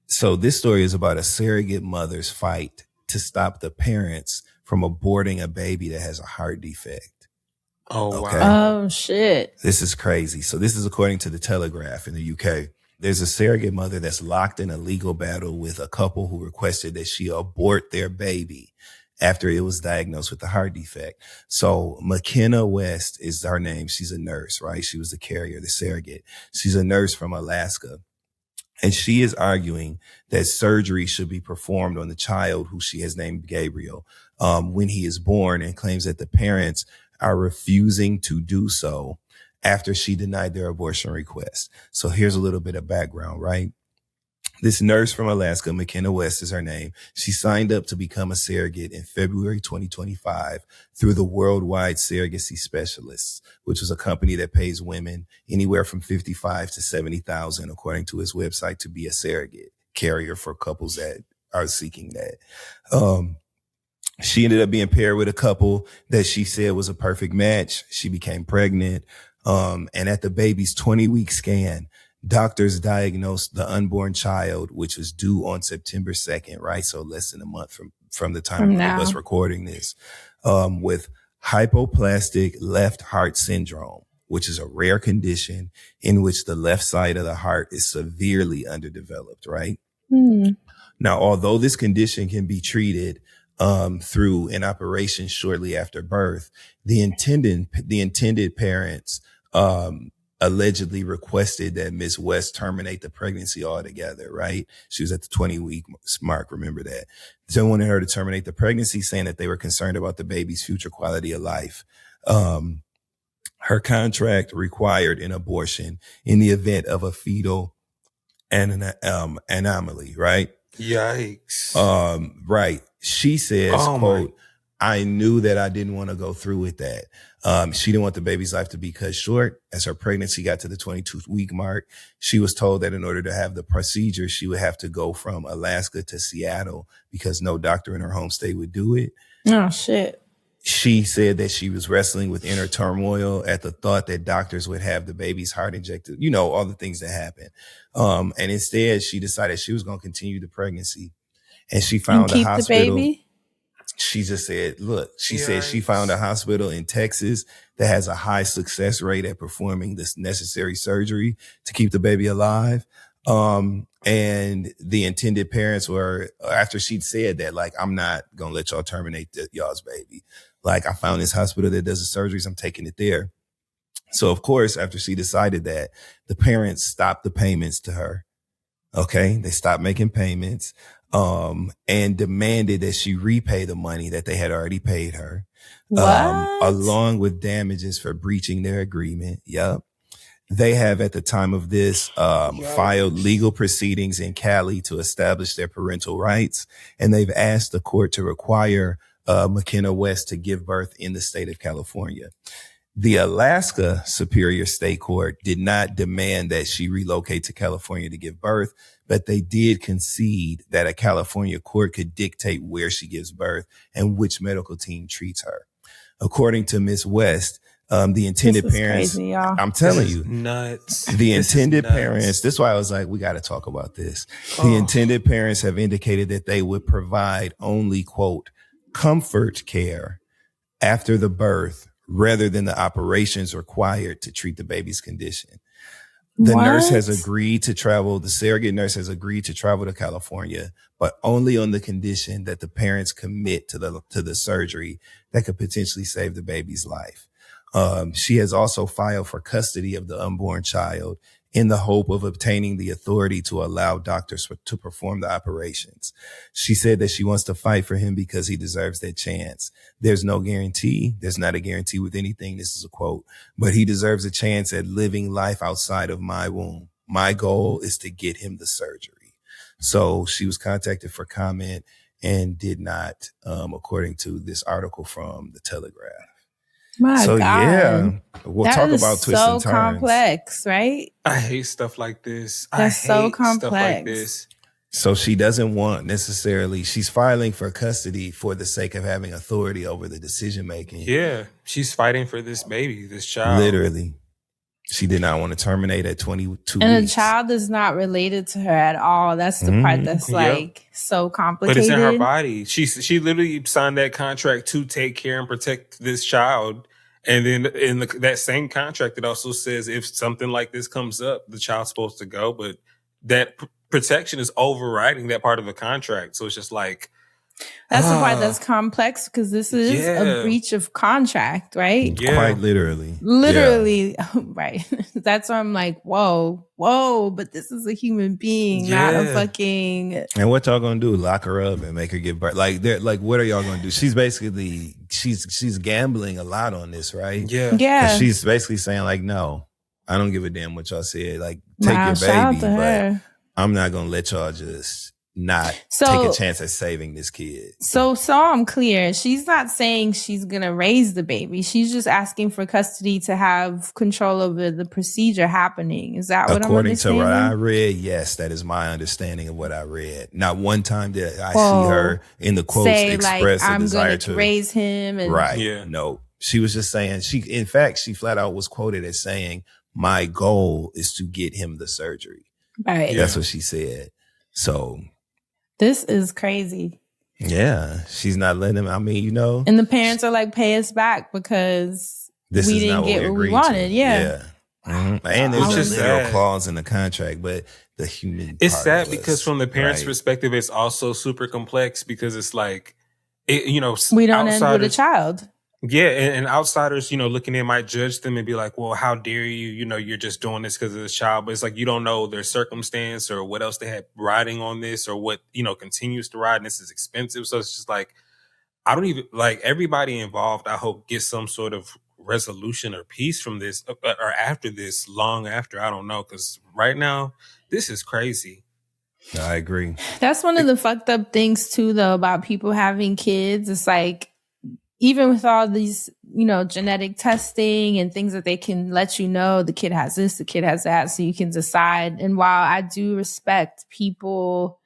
so this story is about a surrogate mother's fight to stop the parents from aborting a baby that has a heart defect. Oh, okay. wow. Oh, shit. This is crazy. So this is according to the Telegraph in the UK. There's a surrogate mother that's locked in a legal battle with a couple who requested that she abort their baby after it was diagnosed with a heart defect. So McKenna West is her name. She's a nurse, right? She was the carrier, the surrogate. She's a nurse from Alaska. And she is arguing that surgery should be performed on the child who she has named Gabriel when he is born, and claims that the parents are refusing to do so after she denied their abortion request. So here's a little bit of background, right? This nurse from Alaska, McKenna West is her name. She signed up to become a surrogate in February 2025 through the Worldwide Surrogacy Specialists, which is a company that pays women anywhere from $55,000 to $70,000, according to his website, to be a surrogate carrier for couples that are seeking that. She ended up being paired with a couple that she said was a perfect match. She became pregnant. And at the baby's 20-week scan, doctors diagnosed the unborn child, which was due on September 2nd, right? So less than a month from the time of us recording this, with hypoplastic left heart syndrome, which is a rare condition in which the left side of the heart is severely underdeveloped, right? Now, although this condition can be treated through an operation shortly after birth, the intended parents allegedly requested that Ms. West terminate the pregnancy altogether, right? She was at the 20-week mark, remember that. They wanted her to terminate the pregnancy, saying that they were concerned about the baby's future quality of life. Her contract required an abortion in the event of a fetal anomaly, right? Yikes. Right. She says, quote, I knew that I didn't want to go through with that. She didn't want the baby's life to be cut short. As her pregnancy got to the 22-week mark, she was told that in order to have the procedure, she would have to go from Alaska to Seattle because no doctor in her home state would do it. Oh, shit. She said that she was wrestling with inner turmoil at the thought that doctors would have the baby's heart injected, you know, all the things that happen. And instead, she decided she was going to continue the pregnancy. And she found a hospital. The baby? She just said, look, she said she found a hospital in Texas that has a high success rate at performing this necessary surgery to keep the baby alive. And the intended parents were, after she'd said that, like, I'm not going to let y'all terminate y'all's baby. Like, I found this hospital that does the surgeries. I'm taking it there. So, of course, after she decided that, the parents stopped the payments to her. Okay. They stopped making payments, and demanded that she repay the money that they had already paid her, along with damages for breaching their agreement. Yep. They have, at the time of this, filed legal proceedings in Cali to establish their parental rights. And they've asked the court to require McKenna West to give birth in the state of California. The Alaska Superior State Court did not demand that she relocate to California to give birth, but they did concede that a California court could dictate where she gives birth and which medical team treats her. According to Ms. West, the intended parents, crazy, y'all. I'm telling you, nuts. the intended parents, this is why I was like, we got to talk about this. The intended parents have indicated that they would provide only, quote, comfort care after the birth rather than the operations required to treat the baby's condition. The nurse has agreed to travel, the surrogate nurse has agreed to travel to California, but only on the condition that the parents commit to the surgery that could potentially save the baby's life. She has also filed for custody of the unborn child in the hope of obtaining the authority to allow doctors to perform the operations. She said that she wants to fight for him because he deserves that chance. There's no guarantee. There's not a guarantee with anything. This is a quote, but he deserves a chance at living life outside of my womb. My goal is to get him the surgery. So she was contacted for comment and did not, according to this article from the Telegraph. My God. Yeah, we'll talk about twists and turns. So complex, right? I hate stuff like this. That's so complex. Stuff like this. So she doesn't want necessarily, she's filing for custody for the sake of having authority over the decision making. Yeah, she's fighting for this baby, this child. Literally. She did not want to terminate at 22 and weeks. The child is not related to her at all. That's the part that's like so complicated. But it's in her body. She literally signed that contract to take care and protect this child. And then in that same contract, it also says if something like this comes up, the child's supposed to go. But that protection is overriding that part of the contract. So it's just like, that's the part that's complex because this is a breach of contract, right? Yeah. Quite literally. Literally, right. That's why I'm like, whoa, but this is a human being, not a fucking. And what y'all gonna do? Lock her up and make her give birth? Like, what are y'all gonna do? She's basically she's gambling a lot on this, right? Yeah. She's basically saying like, no, I don't give a damn what y'all said. Like, take your baby, but I'm not gonna let y'all just not take a chance at saving this kid. So I'm clear. She's not saying she's going to raise the baby. She's just asking for custody to have control over the procedure happening. Is that what I'm understanding? According to what I read, yes, that is my understanding of what I read. Not one time did I see her in the quotes express a desire to raise him. And right. Yeah. No, she was just saying, in fact, she flat out was quoted as saying, my goal is to get him the surgery. Right. That's what she said. So this is crazy. Yeah, she's not letting him. I mean, and the parents are like, "Pay us back because we didn't get what we wanted." Yeah. Mm-hmm. And there's just zero clause in the contract, but the human. It's sad because from the parents' perspective, it's also super complex because it's like, we don't end with a child. Yeah, and outsiders, looking in might judge them and be like, well, how dare you, you're just doing this because of this child. But it's like, you don't know their circumstance or what else they had riding on this or what, continues to ride. And this is expensive. So it's just like, I don't even, like, everybody involved, I hope, gets some sort of resolution or peace from this or after this, long after, I don't know. Because right now, this is crazy. I agree. That's one of the fucked up things, too, though, about people having kids. It's like, even with all these, genetic testing and things that they can let you know, the kid has this, the kid has that, so you can decide. And while I do respect people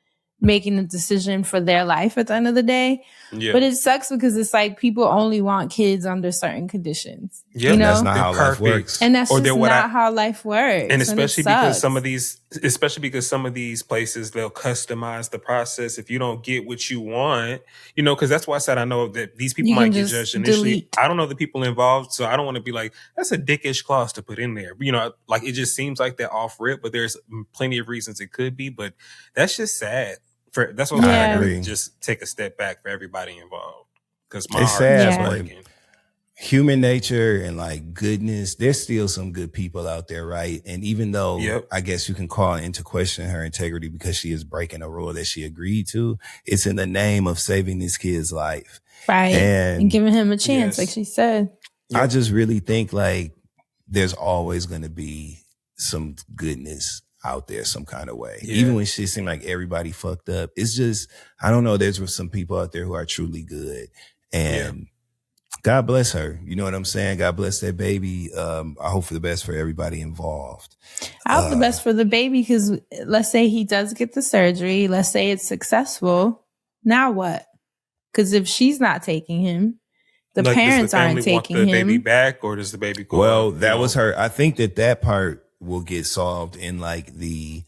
making a decision for their life at the end of the day, but it sucks because it's like people only want kids under certain conditions. Yeah, that's not how life works. And that's just not how life works. And especially because some of these places, they'll customize the process if you don't get what you want, because that's why I said I know that these people might get judged initially. Delete. I don't know the people involved, so I don't want to be like, that's a dickish clause to put in there. Like it just seems like they're off rip, but there's plenty of reasons it could be, but that's just sad. That's what I agree. Just take a step back for everybody involved because my heart is breaking. Human nature and like goodness, there's still some good people out there, right? And even though I guess you can call into question her integrity because she is breaking a rule that she agreed to, it's in the name of saving this kid's life, right? And giving him a chance, like she said. I just really think like there's always going to be some goodness out there some kind of way. Yeah. Even when shit seemed like everybody fucked up. It's just, I don't know, there's some people out there who are truly good. And God bless her. You know what I'm saying? God bless that baby. I hope for the best for everybody involved. I hope the best for the baby, because let's say he does get the surgery. Let's say it's successful. Now what? Because if she's not taking him, the parents aren't taking him. Does the baby back, or does the baby go? Well, that was her. I think that part will get solved in like the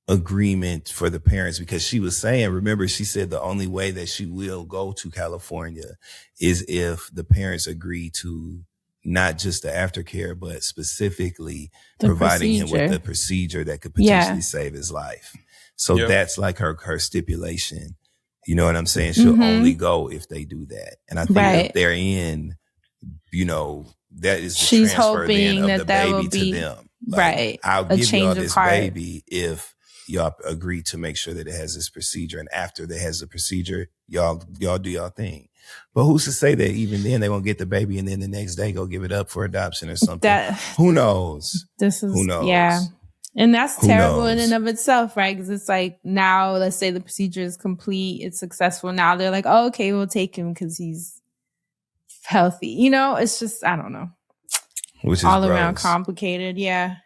agreement for the parents, because she was saying, remember, she said the only way that she will go to California is if the parents agree to not just the aftercare, but specifically providing him with the procedure that could potentially save his life. So that's like her stipulation. You know what I'm saying? She'll only go if they do that. And I think if they're in, you know, that is the she's transfer hoping then of that the will baby be, to them. Like, I'll give y'all this heart. baby if y'all agree to make sure that it has this procedure. And after it has the procedure, y'all do y'all thing. But who's to say that even then they won't get the baby and then the next day go give it up for adoption or something? Who knows? Who knows? Yeah. And that's terrible in and of itself, right? Because it's like, now let's say the procedure is complete, it's successful. Now they're like, oh, okay, we'll take him because he's healthy. You know, it's just, I don't know. Which is all gross. Around complicated. Yeah.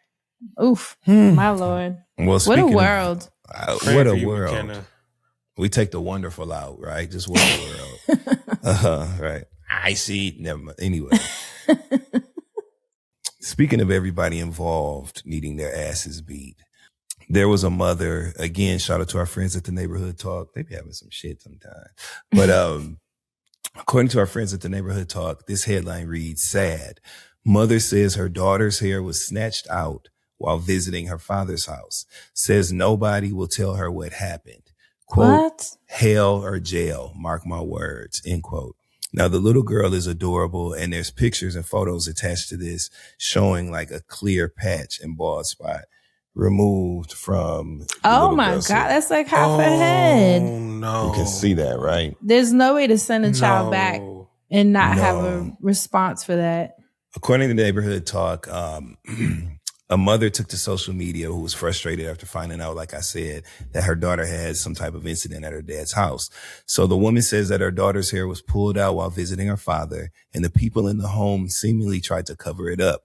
Oof. My Lord. Well, what a world. What a world. We take the wonderful out, right? Just what a world. Right. I see. Never mind. Anyway. Speaking of everybody involved needing their asses beat, there was a mother, again, shout out to our friends at the Neighborhood Talk. They be having some shit sometimes. But according to our friends at the Neighborhood Talk, this headline reads, sad. Mother says her daughter's hair was snatched out while visiting her father's house. Says nobody will tell her what happened. Quote, what? Hell or jail, mark my words, end quote. Now, the little girl is adorable, and there's pictures and photos attached to this showing like a clear patch and bald spot removed from. Oh my God, that's like half a head. Oh no. You can see that, right? There's no way to send a child back and not have a response for that. According to Neighborhood Talk, a mother took to social media who was frustrated after finding out, like I said, that her daughter had some type of incident at her dad's house. So the woman says that her daughter's hair was pulled out while visiting her father, and the people in the home seemingly tried to cover it up.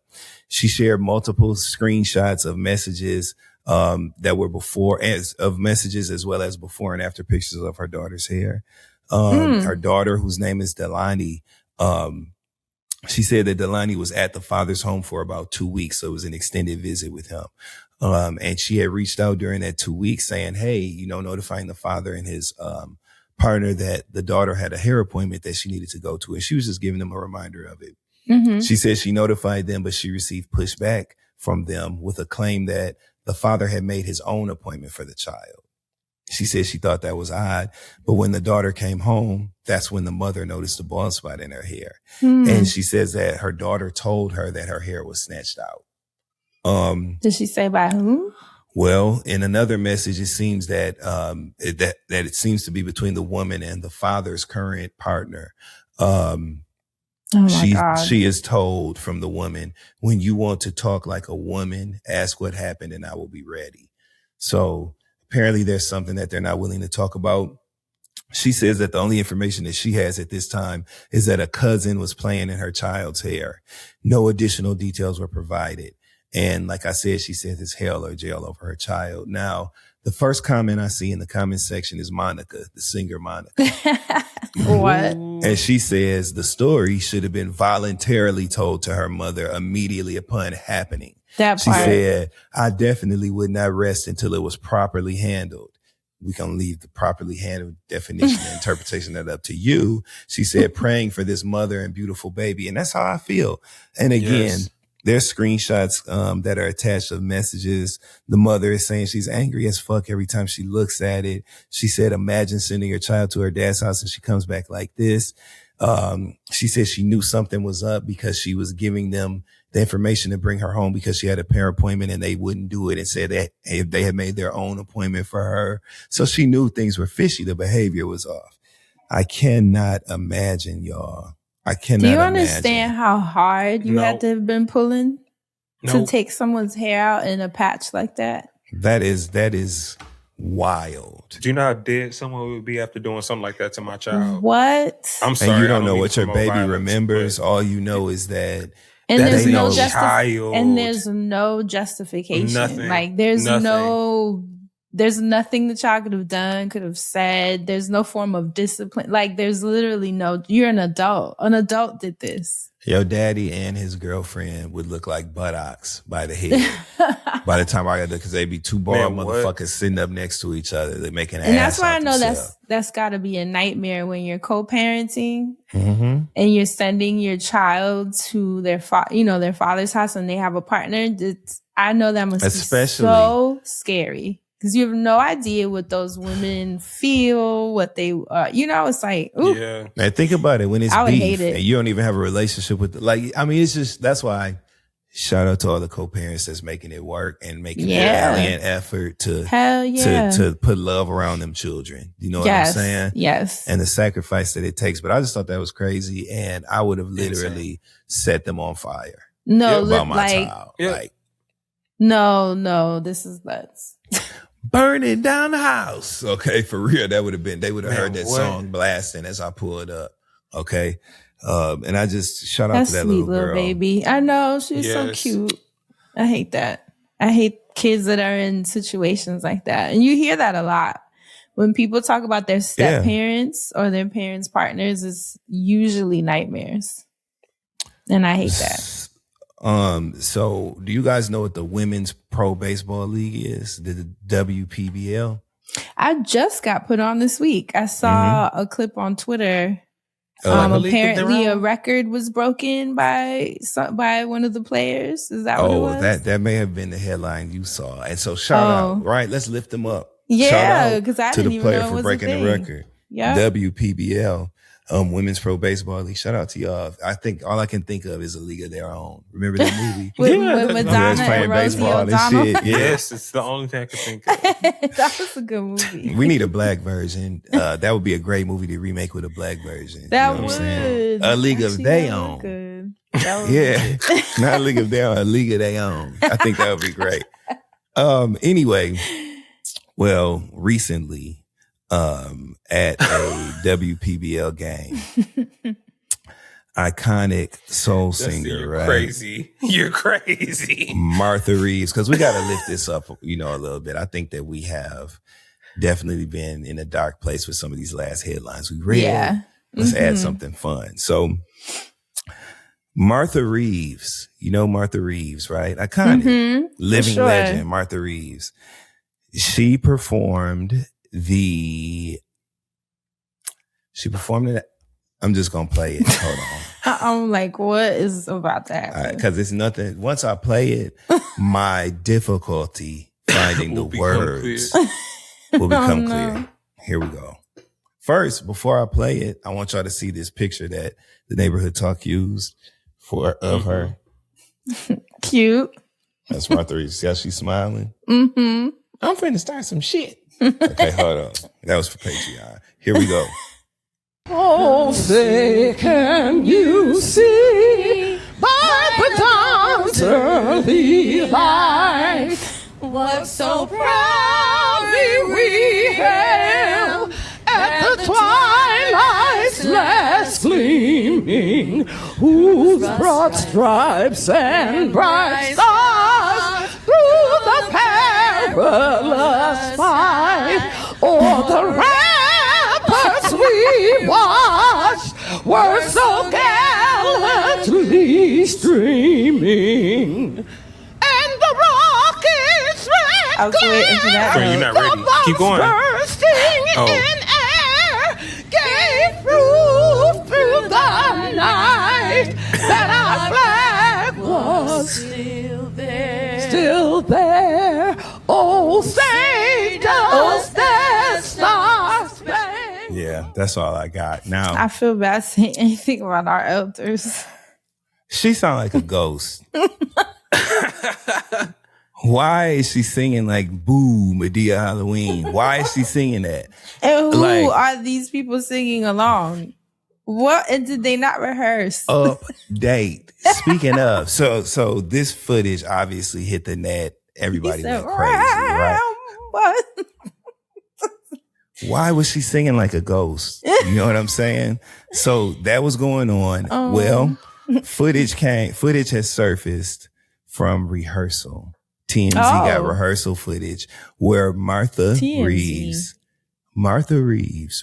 She shared multiple screenshots of messages that were messages as well as before and after pictures of her daughter's hair. Her daughter, whose name is Delani, she said that Delani was at the father's home for about 2 weeks. So it was an extended visit with him. And she had reached out during that 2 weeks saying, hey, you know, notifying the father and his partner that the daughter had a hair appointment that she needed to go to. And she was just giving them a reminder of it. Mm-hmm. She said she notified them, but she received pushback from them with a claim that the father had made his own appointment for the child. She said she thought that was odd. But when the daughter came home, that's when the mother noticed a bald spot in her hair. And she says that her daughter told her that her hair was snatched out. Did she say by whom? Well, in another message, it seems that it seems to be between the woman and the father's current partner. She is told from the woman, when you want to talk like a woman, ask what happened and I will be ready. So apparently there's something that they're not willing to talk about. She says that the only information that she has at this time is that a cousin was playing in her child's hair. No additional details were provided. And like I said, she says it's hell or jail over her child. Now, the first comment I see in the comment section is Monica, the singer Monica. What? And she says the story should have been voluntarily told to her mother immediately upon happening. That part. She said, I definitely would not rest until it was properly handled. We can leave the properly handled definition and interpretation of that up to you. She said, praying for this mother and beautiful baby. And that's how I feel. And again, there's screenshots that are attached of messages. The mother is saying she's angry as fuck every time she looks at it. She said, imagine sending your child to her dad's house and she comes back like this. She said she knew something was up because she was giving them the information to bring her home because she had a parent appointment and they wouldn't do it, and said that if they had made their own appointment for her. So she knew things were fishy. The behavior was off. I cannot imagine, y'all. I cannot imagine. Do you understand how hard you had to have been pulling? to take someone's hair out in a patch like that. That is wild. Do you know how dead someone would be after doing something like that to my child? What? I'm sorry. And you don't know mean what to your promote baby violence, remembers. but All you know is that And that there's is no a child. and there's no justification. Nothing. Like there's Nothing. there's nothing the child could have done, could have said. There's no form of discipline. Like there's literally no. You're an adult. An adult did this. your daddy and his girlfriend would look like buttocks by the head. By the time I got there, because they'd be two bald Man, motherfuckers sitting up next to each other. They're making an And ass that's why I out know themselves. that's got to be a nightmare when you're co-parenting Mm-hmm. and you're sending your child to their their father's house and they have a partner. I know that must be so scary because you have no idea what those women feel, what they it's like, ooh. Yeah. And think about it when it's I would beef hate it. and you don't even have a relationship with it's just that's why shout out to all the co-parents that's making it work and making the valiant effort to Hell yeah. to put love around them children. You know what I'm saying? Yes. And the sacrifice that it takes. But I just thought that was crazy, and I would have literally set them on fire. No, about my like, child. Yeah. Like no, this is nuts. burning down the house. Okay, for real. That would have been, they would have heard that what? song blasting as I pulled up. Okay. And I just shout out That's to that sweet little girl. baby. I know, she's so Yes. cute. I hate that. I hate kids that are in situations like that. And you hear that a lot. When people talk about their step parents or their parents' partners, it's usually nightmares. And I hate that. So do you guys know what the Women's Pro Baseball League is? The WPBL? I just got put on this week. I saw a clip on Twitter. Apparently a record was broken by one of the players. Is that what it was? that may have been the headline you saw. And so shout out, right? Let's lift them up. Yeah, because I to didn't the even player know it for was breaking a the thing. record. Yeah. WPBL, Women's Pro Baseball League. Shout out to y'all. I think all I can think of is A League of Their Own. Remember that movie? with Madonna Girls playing and Rosie baseball and O'Donnell. shit. Yeah. Yes, it's the only thing I can think of. That was a good movie. We need a black version. That would be a great movie to remake with a black version. That you know would. what I'm saying? A League of Actually, Their that Own. would good. That would Yeah. Not a League of Their Own, a League of Their Own. I think that would be great. Anyway, well, recently, at a WPBL game, iconic soul singer, You're right? crazy. You're crazy. Martha Reeves, because we got to lift this up, a little bit. I think that we have definitely been in a dark place with some of these last headlines we read. Yeah. Let's add something fun. So, Martha Reeves, Martha Reeves, right? Iconic, living sure. legend, Martha Reeves. She performed I'm just going to play it. Hold on. I'm like, what is about to happen? Because it's nothing. Once I play it, my difficulty finding the words will become clear. Here we go. First, before I play it, I want y'all to see this picture that the Neighborhood Talk used of her. Cute. That's Martha Reeves. See how she's smiling? Mm-hmm. I'm finna start some shit. Okay, hold on. That was for Patreon. Here we go. Oh, say can you see by the dawn's early light what so proudly we hailed at the twilight's last gleaming, whose broad stripes and bright stars through the perilous fight o'er the ramparts we watched were so gallantly streaming, and the rockets' red I was waiting for that. Friend, you're not ready. Keep going. bursting in air gave proof through the night that our flag was still there. Oh, say does that star-spangled Yeah, that's all I got. Now, I feel bad saying anything about our elders. she sound like a ghost. Why is she singing like Boo Medea Halloween? Why is she singing that? And who Like- are these people singing along? What? And did they not rehearse? Update. Speaking of, so this footage obviously hit the net. Everybody went crazy, right? Why was she singing like a ghost? You know what I'm saying? So that was going on. Well, footage has surfaced from rehearsal. TMZ got rehearsal footage where Martha Reeves,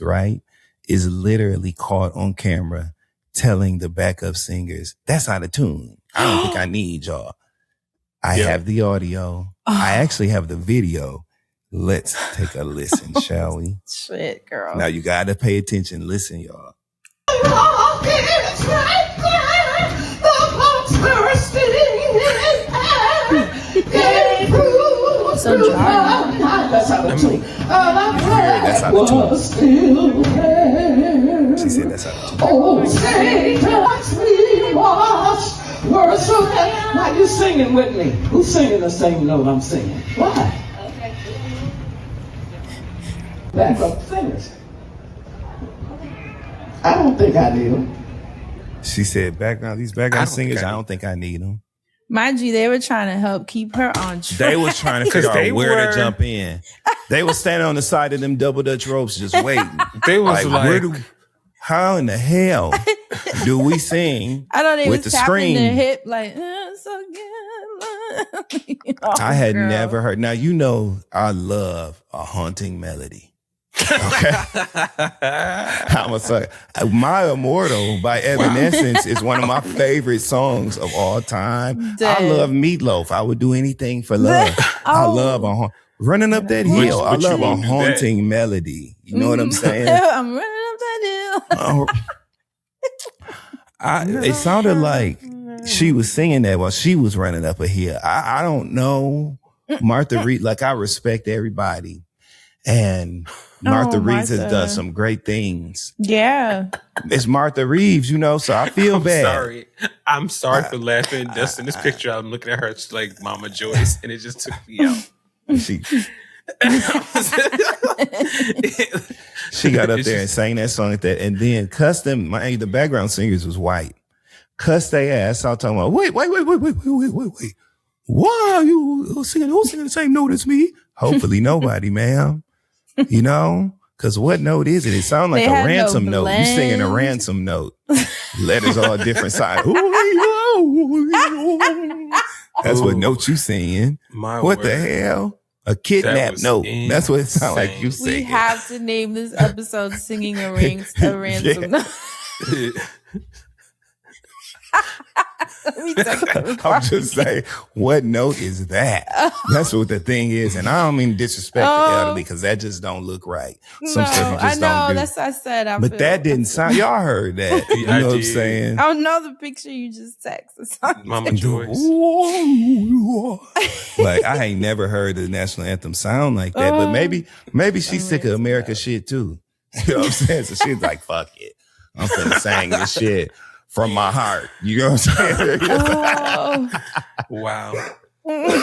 right, is literally caught on camera telling the backup singers, "That's out of tune. I don't think I need y'all." I have the audio. I actually have the video. Let's take a listen, shall we? Shit, girl. Now you gotta pay attention. Listen, y'all. So dry. That's out of tune. That's out of tune. She said that's out of tune. Oh, say, touch me, wash. Why you singing with me? Who's singing the same note I'm singing? Why? Backup singers. I don't think I need them. She said, these background singers, I don't think I need them. Mind you, they were trying to help keep her on track. They was trying to figure out where to jump in. They were standing on the side of them double Dutch ropes just waiting. They was like how in the hell do we sing I know they with was the tapping scream? their hip like, so good. I had never heard. Now, you know, I love a haunting melody. Okay. I'm a sucker. My Immortal by Evanescence is one of my favorite songs of all time. I love Meatloaf. I would do anything for love. I love running up that hill. I love a haunting melody. You know what I'm saying? I'm running up that hill. It sounded like she was singing that while she was running up a hill. I don't know. Martha Reeves, like I respect everybody. And Martha Reeves has done some great things. Yeah. It's Martha Reeves, you know, so I feel bad. I'm sorry for laughing. Dustin, this picture, I'm looking at her, it's like Mama Joyce, and it just took me out. She got up there and sang that song like that, and then cussed them. The background singers was white. Cussed their ass out talking about, wait. Why are you singing? Who's singing the same note as me? Hopefully nobody, ma'am. You know? Because what note is it? It sounds like a ransom note. You singing a ransom note. Letters all different sides. That's what note you singing. What the hell? A kidnap note. Insane. That's what it sounds like you singing. We have to name this episode "Singing a Ransom Note." I'm just saying, what note is that? That's what the thing is. And I don't mean disrespect the elderly because that just don't look right. Some stuff you just don't do. That's what I said. But that didn't sound, y'all heard that. You know what I'm saying? I don't know the picture you just texted. Mama Joyce. Like, I ain't never heard the national anthem sound like that. But maybe she's sick of America shit too. You know what I'm saying? So she's like, fuck it. I'm finna sing this shit from my heart. You know what I'm saying? Wow.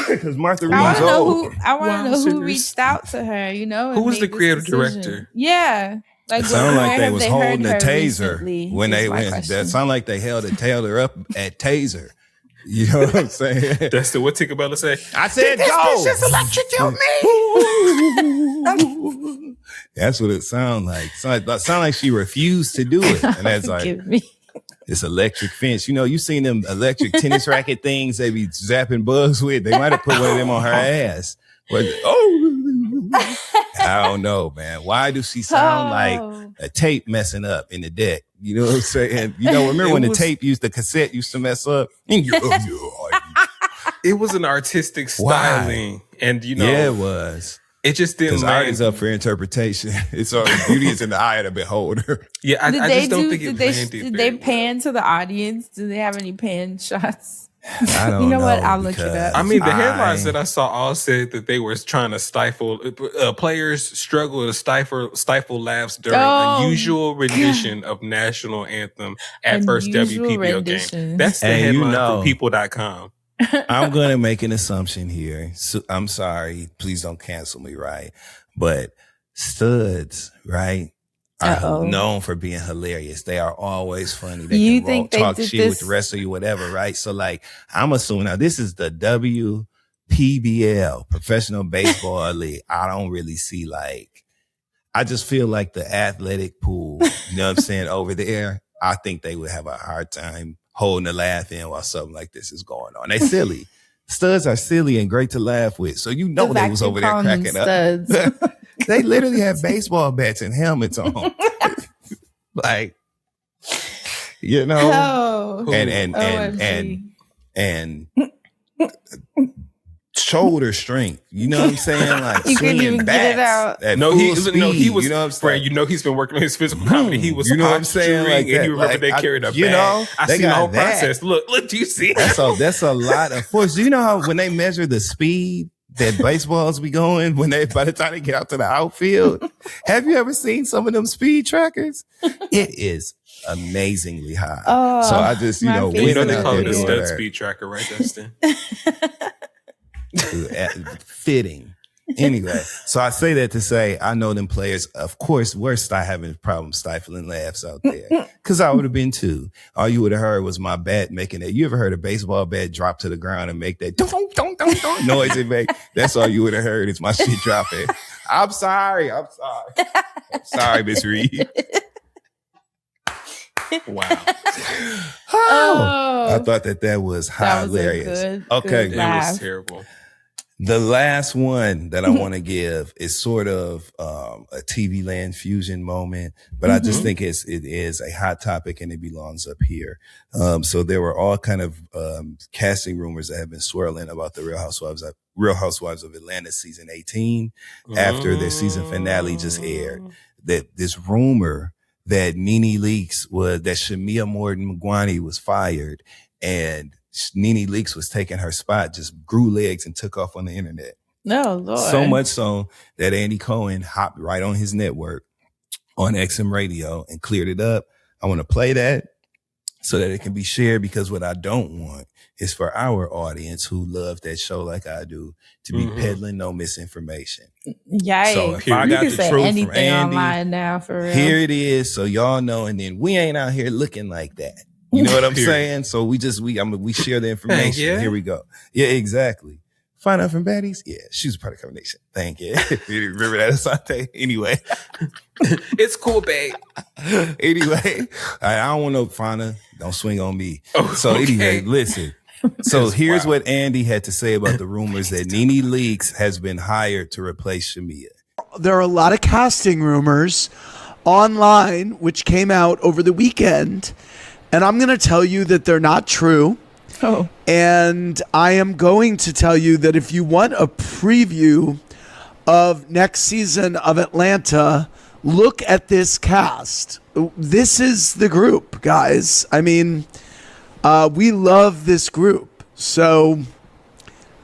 Because Martha Reeves old. I want to know who reached out to her, you know? Who was the creative director? Yeah. Like, it sounded like they was holding a taser when they went. That sounded like they held a Taylor up at taser. You know what I'm saying? Dustin, what Tinkerbella say? I said go. This is electrocute me. That's what it sounded like. It sounded like she refused to do it. And that's like, it's electric fence. You know, you seen them electric tennis racket things they be zapping bugs with. They might have put one of them on her ass. But, I don't know, man. Why does she sound like a tape messing up in the deck? You know what I'm saying? You know, remember when the cassette used to mess up? It was an artistic styling. And, you know. Yeah, it was. It just didn't land. Art is up for interpretation. It's all beauty is in the eye of the beholder. Yeah, I just don't think it landed. Did they pan to the audience? Do they have any pan shots? I don't know. You know what? I'll look it up. I mean, the headlines that I saw all said that they were trying to stifle players struggle to stifle laughs during unusual rendition of national anthem at first WPBL game. That's the headline from people.com. I'm going to make an assumption here. So, I'm sorry. Please don't cancel me, right? But studs, right, are known for being hilarious. They are always funny. They You can think they talk did shit with the this- rest of you, whatever, right? So like, I'm assuming now this is the WPBL, Professional Baseball League. I don't really see like, I just feel like the athletic pool, you know what I'm saying, over there, I think they would have a hard time holding a laugh in while something like this is going on. They silly. Studs are silly and great to laugh with. So you know they was over there cracking up. They literally have baseball bats and helmets on. Like, you know, and shoulder strength. You know what I'm saying? Like you couldn't even get it out. He was, you know what I'm saying? You know, he's been working on his physical comedy. He was, you know what I'm saying? Like and you remember they carried a bag. You know, I seen the whole process. Look, do you see? That's a lot of force. Do you know how when they measure the speed that baseballs be going by the time they get out to the outfield? Have you ever seen some of them speed trackers? It is amazingly high. So I just, they call it a stud speed tracker, right, Dustin? Fitting. Anyway, so I say that to say I know them players, of course, we're having problems stifling laughs out there. Because I would have been too. All you would have heard was my bat making that. You ever heard a baseball bat drop to the ground and make that don't noise it make? That's all you would have heard is my shit dropping. I'm sorry, Miss Reed. Wow. I thought that was hilarious. Okay. It was terrible. The last one that I want to give is sort of a TV Land fusion moment, but I just think it is a hot topic and it belongs up here. So there were all kind of casting rumors that have been swirling about the Real Housewives of Atlanta season 18 after their season finale just aired. That this rumor that Nene Leakes that Shamia Morton Magwani was fired and Nene Leakes was taking her spot, just grew legs and took off on the internet. No, Lord. So much so that Andy Cohen hopped right on his network on XM Radio and cleared it up. I want to play that so that it can be shared, because what I don't want is for our audience who love that show like I do to be peddling no misinformation. Yikes. So if I got you the can say truth anything from Andy, online now, for real. here it is, so y'all know, and then we ain't out here looking like that. You know what I'm saying? So we share the information. Yeah. Here we go. Yeah, exactly. Find out from baddies. Yeah, she's a part of Combination. Thank you. You remember that, Asante? Anyway. It's cool, babe. Anyway, I don't want no Fauna. Don't swing on me. So anyway, listen. So here's what Andy had to say about the rumors that Nene Leakes has been hired to replace Shamia. There are a lot of casting rumors online which came out over the weekend. And I'm going to tell you that they're not true. Oh. And I am going to tell you that if you want a preview of next season of Atlanta, look at this cast. This is the group, guys. I mean, we love this group. So,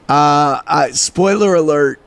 spoiler alert,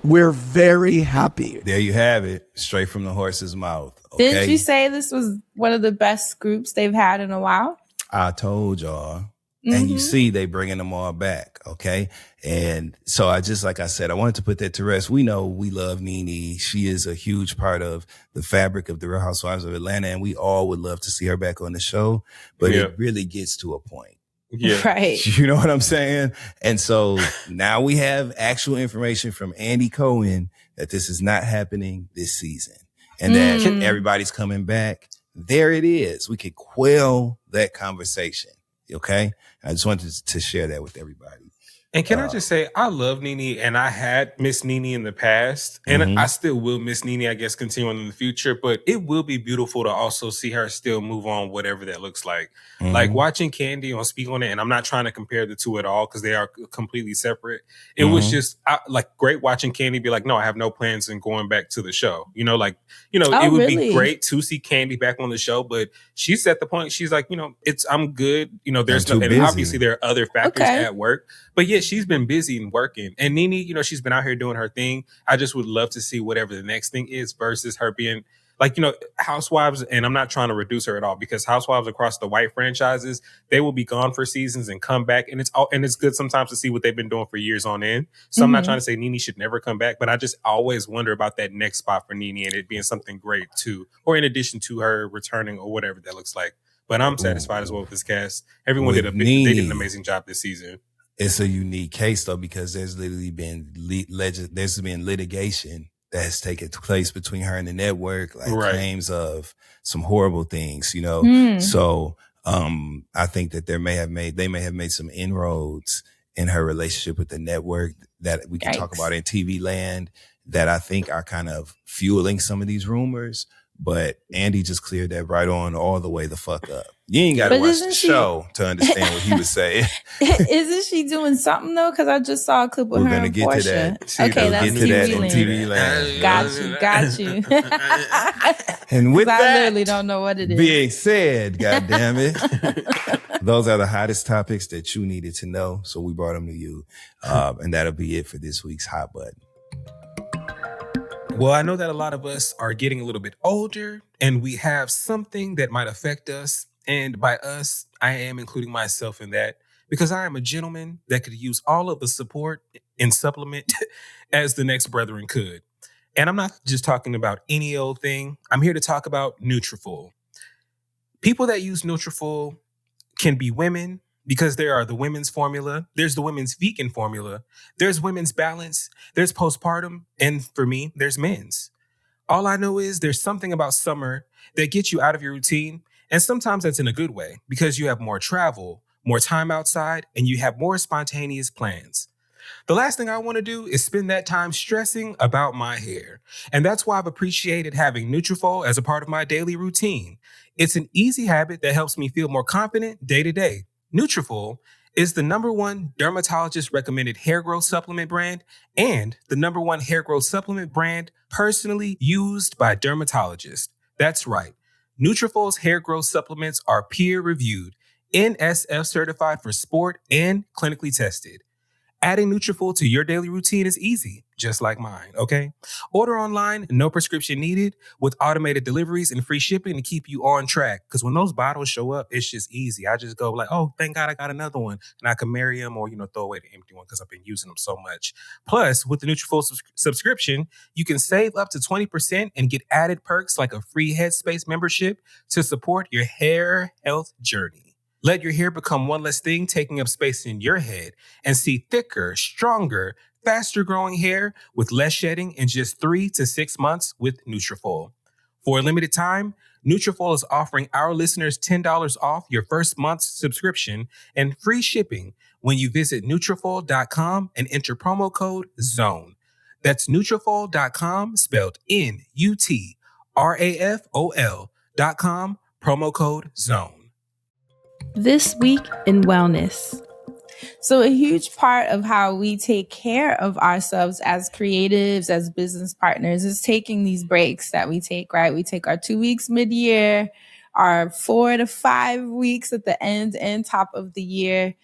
we're very happy. There you have it. Straight from the horse's mouth. Okay? Didn't you say this was one of the best groups they've had in a while? I told y'all. And you see, they bringing them all back. Okay. And so like I said, I wanted to put that to rest. We know we love Nene. She is a huge part of the fabric of the Real Housewives of Atlanta. And we all would love to see her back on the show. But it really gets to a point. Yeah. Right. You know what I'm saying? And so now we have actual information from Andy Cohen that this is not happening this season and that everybody's coming back. There it is. We could quell that conversation. Okay. I just wanted to share that with everybody. And can I just say, I love Nene, and I had missed Nene in the past, and I still will miss Nene, I guess, continuing in the future. But it will be beautiful to also see her still move on, whatever that looks like. Like watching Candy on Speak On It, and I'm not trying to compare the two at all because they are completely separate. It was just great watching Candy be like, no, I have no plans in going back to the show. It would be great to see Candy back on the show, but she's at the point, she's like, I'm good. There's no, and obviously there are other factors at work. But yeah, she's been busy and working. And Nene, she's been out here doing her thing. I just would love to see whatever the next thing is versus her being like, Housewives, and I'm not trying to reduce her at all, because Housewives across the white franchises, they will be gone for seasons and come back, and it's good sometimes to see what they've been doing for years on end. So I'm not trying to say Nene should never come back, but I just always wonder about that next spot for Nene and it being something great too, or in addition to her returning or whatever that looks like. But I'm satisfied as well with this cast. Everyone they did an amazing job this season. It's a unique case though, because there's literally been there's been litigation that has taken place between her and the network, like claims of some horrible things, So I think that they may have made some inroads in her relationship with the network that we can talk about in TV land that I think are kind of fueling some of these rumors. But Andy just cleared that right on all the way the fuck up. You ain't got to watch the show to understand what he was saying. Isn't she doing something though? Because I just saw a clip with her and Portia. We're going to get to that. Okay, that's TV land. Got you. And with that, I literally don't know what it is. Being said, goddamn it, those are the hottest topics that you needed to know. So we brought them to you, and that'll be it for this week's Hot Button. Well, I know that a lot of us are getting a little bit older and we have something that might affect us. And by us, I am including myself in that, because I am a gentleman that could use all of the support and supplement as the next brethren could. And I'm not just talking about any old thing. I'm here to talk about Nutrafol. People that use Nutrafol can be women, because there are the women's formula, there's the women's vegan formula, there's women's balance, there's postpartum, and for me, there's men's. All I know is there's something about summer that gets you out of your routine, and sometimes that's in a good way, because you have more travel, more time outside, and you have more spontaneous plans. The last thing I want to do is spend that time stressing about my hair, and that's why I've appreciated having Nutrafol as a part of my daily routine. It's an easy habit that helps me feel more confident day to day. Nutrafol is the #1 dermatologist recommended hair growth supplement brand and the #1 hair growth supplement brand personally used by dermatologists. That's right. Nutrafol's hair growth supplements are peer reviewed, NSF certified for sport, and clinically tested. Adding Nutrafol to your daily routine is easy, just like mine, okay? Order online, no prescription needed, with automated deliveries and free shipping to keep you on track. Because when those bottles show up, it's just easy. I just go like, oh, thank God I got another one. And I can marry them or, throw away the empty one because I've been using them so much. Plus, with the Nutrafol subscription, you can save up to 20% and get added perks like a free Headspace membership to support your hair health journey. Let your hair become one less thing taking up space in your head and see thicker, stronger, faster growing hair with less shedding in just 3 to 6 months with Nutrafol. For a limited time, Nutrafol is offering our listeners $10 off your first month's subscription and free shipping when you visit Nutrafol.com and enter promo code ZONE. That's Nutrafol.com, spelled Nutrafol.com, promo code ZONE. This week in wellness. So a huge part of how we take care of ourselves as creatives, as business partners, is taking these breaks that we take, right? We take our 2 weeks mid-year, our 4 to 5 weeks at the end and top of the year.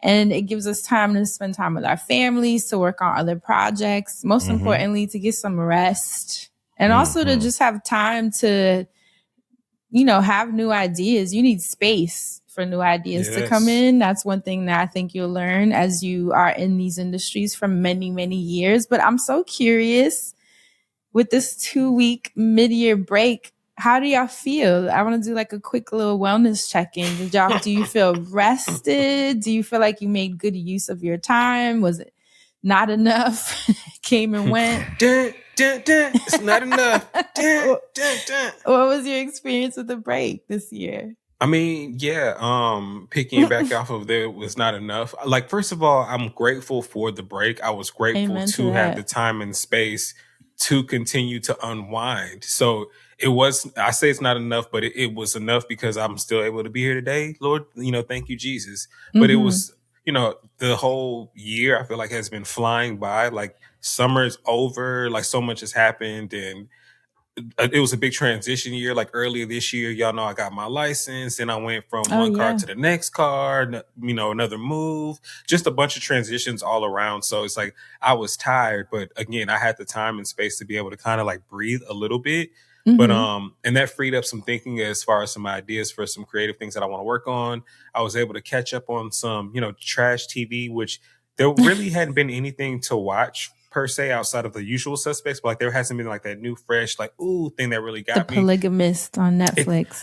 And it gives us time to spend time with our families, to work on other projects, most importantly, to get some rest, and also to just have time to, have new ideas. You need space for new ideas to come in. That's one thing that I think you'll learn as you are in these industries for many, many years. But I'm so curious, with this 2-week mid-year break, how do y'all feel? I want to do like a quick little wellness check-in. Do you feel rested? Do you feel like you made good use of your time? Was it not enough? Came and went? It's not enough. What was your experience with the break this year? I mean, picking back off of there was not enough. Like, first of all, I'm grateful for the break. I was grateful to have the time and space to continue to unwind. So I say it's not enough, but it was enough because I'm still able to be here today. Lord, thank you, Jesus. But it was, the whole year I feel like has been flying by. Like, summer's over, like so much has happened, and it was a big transition year. Like earlier this year, y'all know I got my license, and I went from one car to the next car, another move, just a bunch of transitions all around. So it's like I was tired, but again, I had the time and space to be able to kind of like breathe a little bit. But and that freed up some thinking as far as some ideas for some creative things that I want to work on. I was able to catch up on some, trash TV, which there really hadn't been anything to watch per se outside of the usual suspects, but like there hasn't been like that new fresh thing that really got The me. Polygamist on Netflix.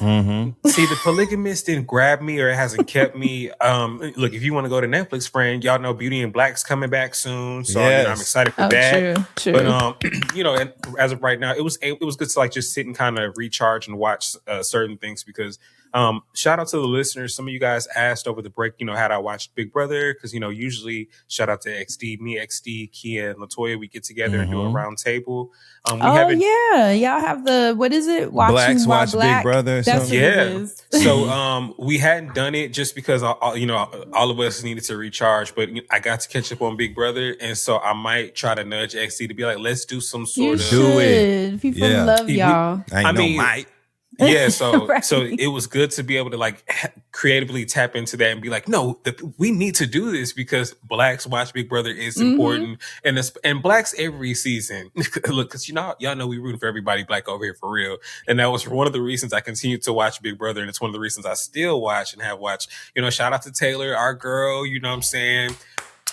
See, The Polygamist didn't grab me, or it hasn't kept me. Look, if you want to go to Netflix, friend, y'all know Beauty and Black's coming back soon, so I'm excited for that. True. But and as of right now, it was good to like just sit and kind of recharge and watch certain things because shout out to the listeners. Some of you guys asked over the break, had I watched Big Brother? Because usually shout out to XD, Kia, and Latoya. We get together and do a round table. Y'all have the what is it? Blacks While watch Black. Big Brother. That's what it is. So we hadn't done it just because all of us needed to recharge. But I got to catch up on Big Brother, and so I might try to nudge XD to be like, let's do some sort of do it. People love y'all. Yeah, so Right. so it was good to be able to like creatively tap into that and be like, no, we need to do this because Blacks watch Big Brother is important, and Blacks every season. Look, because y'all know we root for everybody Black over here for real, and that was one of the reasons I continued to watch Big Brother, and it's one of the reasons I still watch and have watched. Shout out to Taylor, our girl. You know what I'm saying?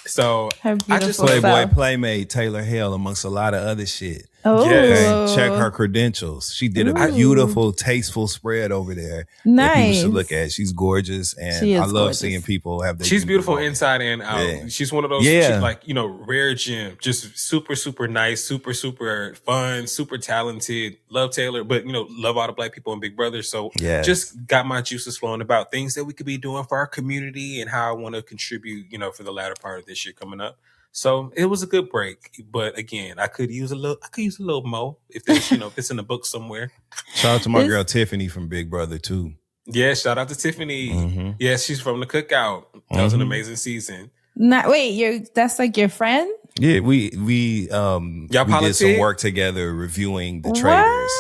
So I just Playboy Playmate Taylor Hale amongst a lot of other shit. Oh, okay. Check her credentials. She did a beautiful, tasteful spread over there. That people should look at. She's gorgeous, and I love seeing people have. She's beautiful inside and out. Yeah. She's one of those. She's like rare gem, just super, super nice, super, super fun, super talented. Love Taylor, but love all the Black people in Big Brother. So just got my juices flowing about things that we could be doing for our community and how I want to contribute. For the latter part of this year coming up. So it was a good break, but again, I could use a little more if there's, if it's in the book somewhere. Shout out to my girl Tiffany from Big Brother too. Yeah, shout out to Tiffany. Yeah, she's from the Cookout. That was an amazing season. That's like your friend? Yeah, we did some work together reviewing the traitors.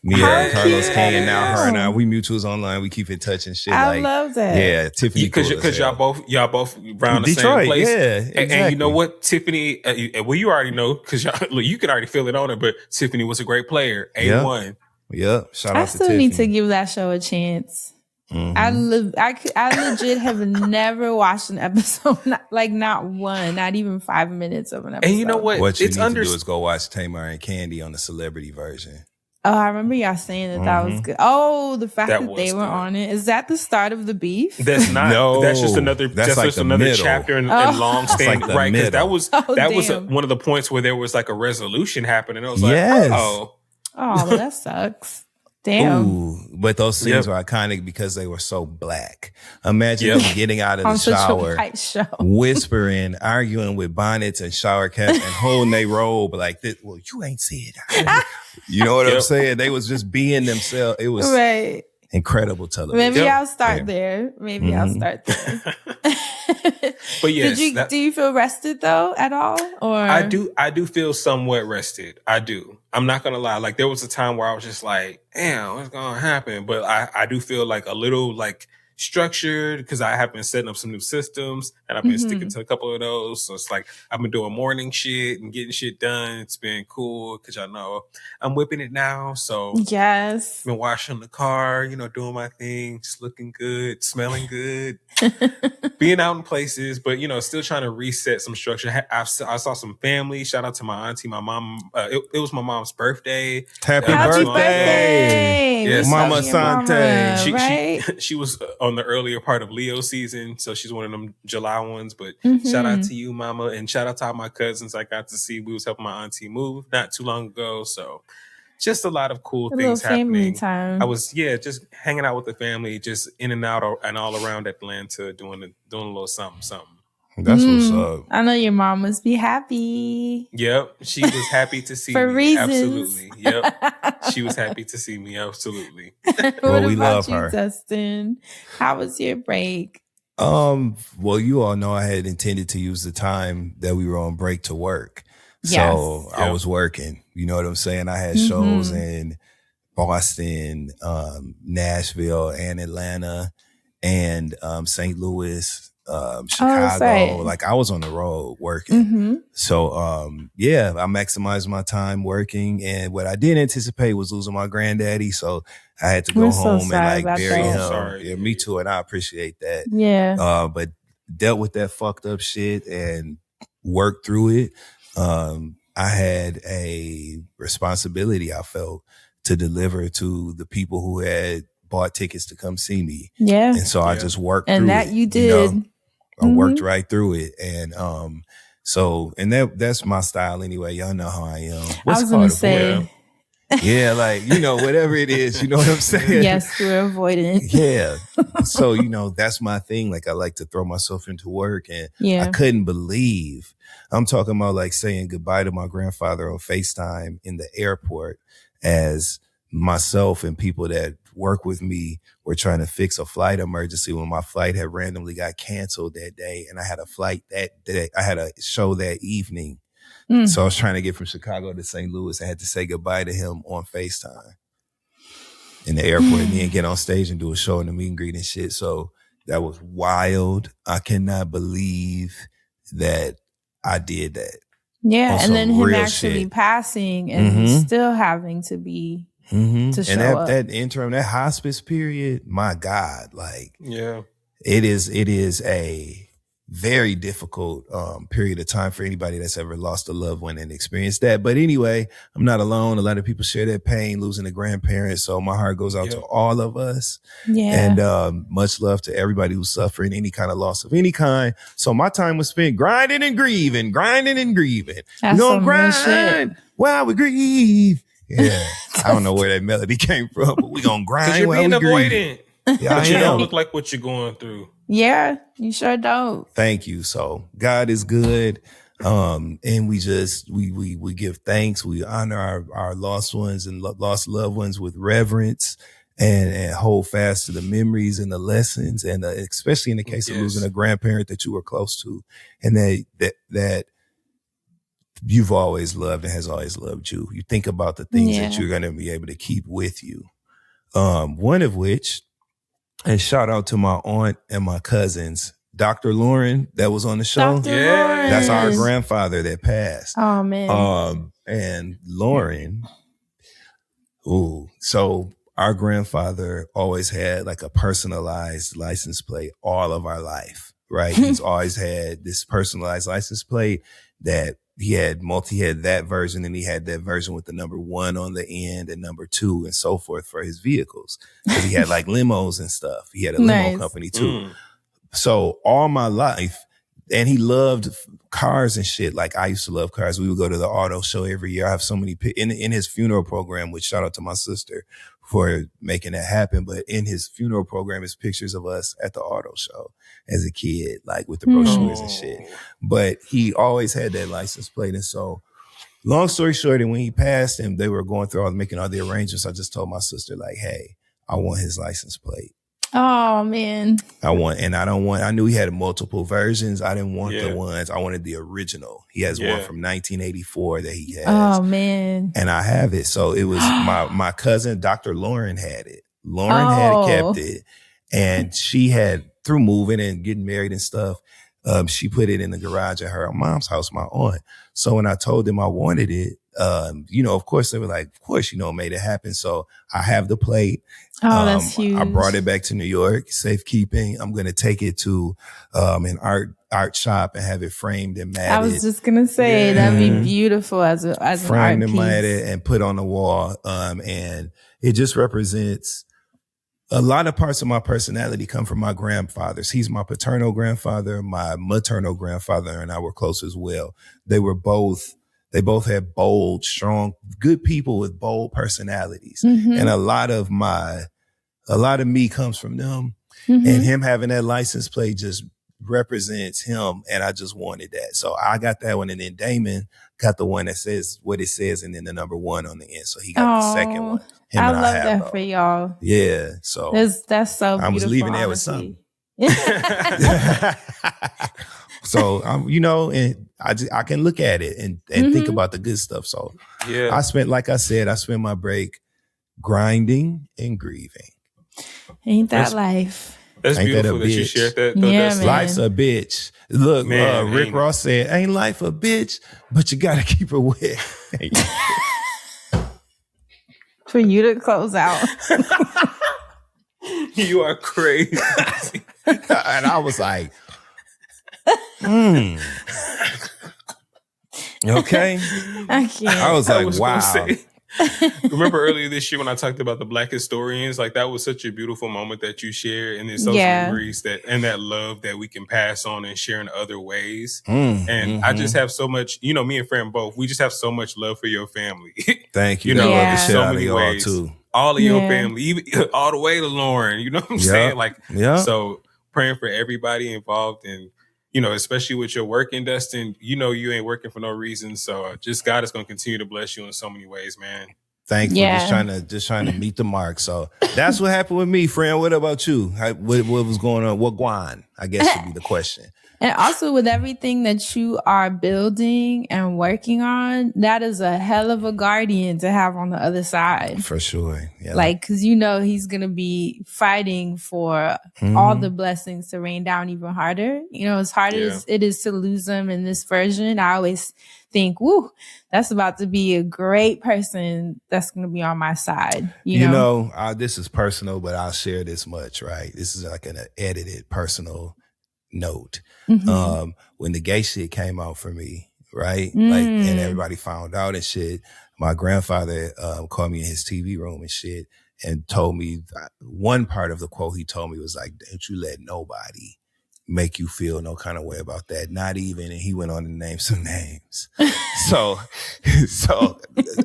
Me and Carlos King, and now her and I, we mutuals online. We keep in touch and shit. I love that. Yeah, Tiffany. Because y'all both around the Detroit, same place. Yeah, exactly. And you know what, Tiffany? Well, you already know because you can already feel it on her. But Tiffany was a great player. A1. Yeah. Shout out to Tiffany. I still need to give that show a chance. I legit have never watched an episode, not one, not even 5 minutes of an episode. And you know what? What you need to do is go watch Tamar and Candy on the celebrity version. Oh, I remember y'all saying that was good. Oh, the fact that they were on it. Is that the start of the beef? That's not. No, that's just another. That's like just another chapter in long standing. Like right? Because that was damn. one of the points where there was like a resolution happening. I was like, oh, well, that sucks. Damn. Ooh, but those scenes were iconic because they were so Black. Imagine them getting out of the shower, whispering, arguing with bonnets and shower caps and holding their robe like this. Well, you ain't see it. You know what I'm saying? They was just being themselves. It was incredible television. Maybe I'll start there. I'll start there. But yes, do you feel rested though at all? Or I do feel somewhat rested. I do. I'm not gonna lie. Like there was a time where I was just like, damn, what's gonna happen? But I do feel like a little like structured because I have been setting up some new systems and I've been sticking to a couple of those. So it's like I've been doing morning shit and getting shit done. It's been cool because y'all know I'm whipping it now. So yes, been washing the car, doing my thing, just looking good, smelling good, being out in places, but still trying to reset some structure. I saw some family. Shout out to my auntie, my mom. It was my mom's birthday. Happy birthday. Yes, Mama Sante. She was on the earlier part of Leo season, so she's one of them July ones. But shout out to you, Mama, and shout out to all my cousins I got to see. We was helping my auntie move not too long ago, so just a lot of cool things happening. Time. I was just hanging out with the family, just in and out and all around Atlanta, doing a little something. That's what's up. I know your mom must be happy. Yep, she was happy to see for me. Reasons. Absolutely. Yep, she was happy to see me. Absolutely. Well, we love her. Dustin, how was your break? Well, you all know I had intended to use the time that we were on break to work. So I was working. You know what I'm saying? I had shows in Boston, Nashville, and Atlanta, and St. Louis. Chicago. Like I was on the road working. So I maximized my time working, and what I didn't anticipate was losing my granddaddy. So I had to go home and like bury him. Sorry, yeah, me too, and I appreciate that. Yeah. But dealt with that fucked up shit and worked through it. I had a responsibility I felt to deliver to the people who had bought tickets to come see me. Yeah. And so I just worked through and that it. you did. I worked right through it. And that's my style anyway. Y'all know how I am. I was gonna say yeah, like, whatever it is, you know what I'm saying? yes, we're avoidant. Yeah. So, that's my thing. Like I like to throw myself into work, and Yeah. I couldn't believe I'm talking about like saying goodbye to my grandfather on FaceTime in the airport as myself and people that work with me were trying to fix a flight emergency when my flight had randomly got canceled that day. And I had a flight that day. I had a show that evening. So I was trying to get from Chicago to St. Louis. I had to say goodbye to him on FaceTime in the airport and then get on stage and do a show and a meet and greet and shit. So that was wild. I cannot believe that I did that. Yeah. And then him actually shit. passing and still having to be to show and up. that interim, that hospice period, my God, like Yeah. it is a very difficult period of time for anybody that's ever lost a loved one and experienced that. But anyway, I'm not alone. A lot of people share that pain, losing a grandparent. So my heart goes out to all of us. Yeah. And much love to everybody who's suffering any kind of loss of any kind. So my time was spent grinding and grieving. That's We're gonna some real shit. grind while we grieve. Yeah. I don't know where that melody came from, but we gonna grind. Because you're while being we grieve. avoidant. Yeah, But you I don't am. look like what you're going through. Yeah, you sure don't. Thank you. So God is good. And we just, we give thanks. We honor our lost ones and lost loved ones with reverence and hold fast to the memories and the lessons. And especially in the case of losing a grandparent that you were close to and that you've always loved and has always loved you. You think about the things that you're going to be able to keep with you. One of which, and shout out to my aunt and my cousins, Dr. Lauren, that was on the show. Dr. Lauren. That's our grandfather that passed. Oh, man. And Lauren, so our grandfather always had like a personalized license plate all of our life, right? He's always had this personalized license plate that he had that version, and he had that version with the number 1 on the end and number 2 and so forth for his vehicles. Because he had like limos and stuff. He had a limo company too. So all my life, and he loved cars and shit. Like I used to love cars. We would go to the auto show every year. I have so many in his funeral program, which shout out to my sister for making that happen. But in his funeral program is pictures of us at the auto show as a kid, like with the brochures and shit. But he always had that license plate. And so long story short, and when he passed and they were going through making all the arrangements, I just told my sister like, hey, I want his license plate. Oh, man. I knew he had multiple versions. I didn't want the ones. I wanted the original. He has one from 1984 that he has. Oh, man. And I have it. So it was my cousin, Dr. Lauren, had it. Lauren had kept it. And she had, through moving and getting married and stuff, she put it in the garage at her mom's house, my aunt. So when I told them I wanted it, of course they were like, of course, made it happen. So I have the plate. Oh, that's huge. I brought it back to New York, safekeeping. I'm going to take it to an art shop and have it framed and matted. I was just going to say, that'd be beautiful as an art framed and piece. matted and put on the wall. And it just represents a lot of parts of my personality come from my grandfathers. He's my paternal grandfather, my maternal grandfather, and I were close as well. They both had bold, strong, good people with bold personalities. And a lot of me comes from them. And him having that license plate just represents him. And I just wanted that. So I got that one. And then Damon got the one that says what it says and then the number 1 on the end. So he got the second one. I love that for y'all. Yeah. So that's so beautiful. I was leaving there with something. So and I can look at it and think about the good stuff. So I spent my break grinding and grieving. Ain't that life? That's Ain't that a beautiful that you bitch? shared that. Though, Yeah, Dustin. man. Life's a bitch. Look, Man, Rick ain't Ross said, ain't life a bitch, but you gotta keep her wet. For you to close out. You are crazy. And I was like, okay. I can't. I was like, gonna wow. say, remember earlier this year when I talked about the Black historians? Like that was such a beautiful moment that you shared, and there's those memories that love that we can pass on and share in other ways. And I just have so much, me and Fran both, we just have so much love for your family. Thank you. I love the shit so out of many y'all ways. too. All of your family, even all the way to Lauren. You know what I'm saying? Like, so praying for everybody involved, and especially with your working, Dustin. You ain't working for no reason. So just God is going to continue to bless you in so many ways, man. Thankful, just trying to meet the mark. So that's what happened with me, friend. What about you? What was going on? What guan? I guess should be the question. And also with everything that you are building and working on, that is a hell of a guardian to have on the other side. For sure. Yeah. Like, because he's going to be fighting for all the blessings to rain down even harder. As hard as it is to lose them in this version, I always think, woo, that's about to be a great person that's going to be on my side. You know? This is personal, but I'll share this much, right? This is like an edited personal note. When the gay shit came out for me, right? Like, and everybody found out and shit. My grandfather called me in his TV room and shit and told me one part of the quote he told me was like, don't you let nobody make you feel no kind of way about that. Not even, and he went on to name some names. so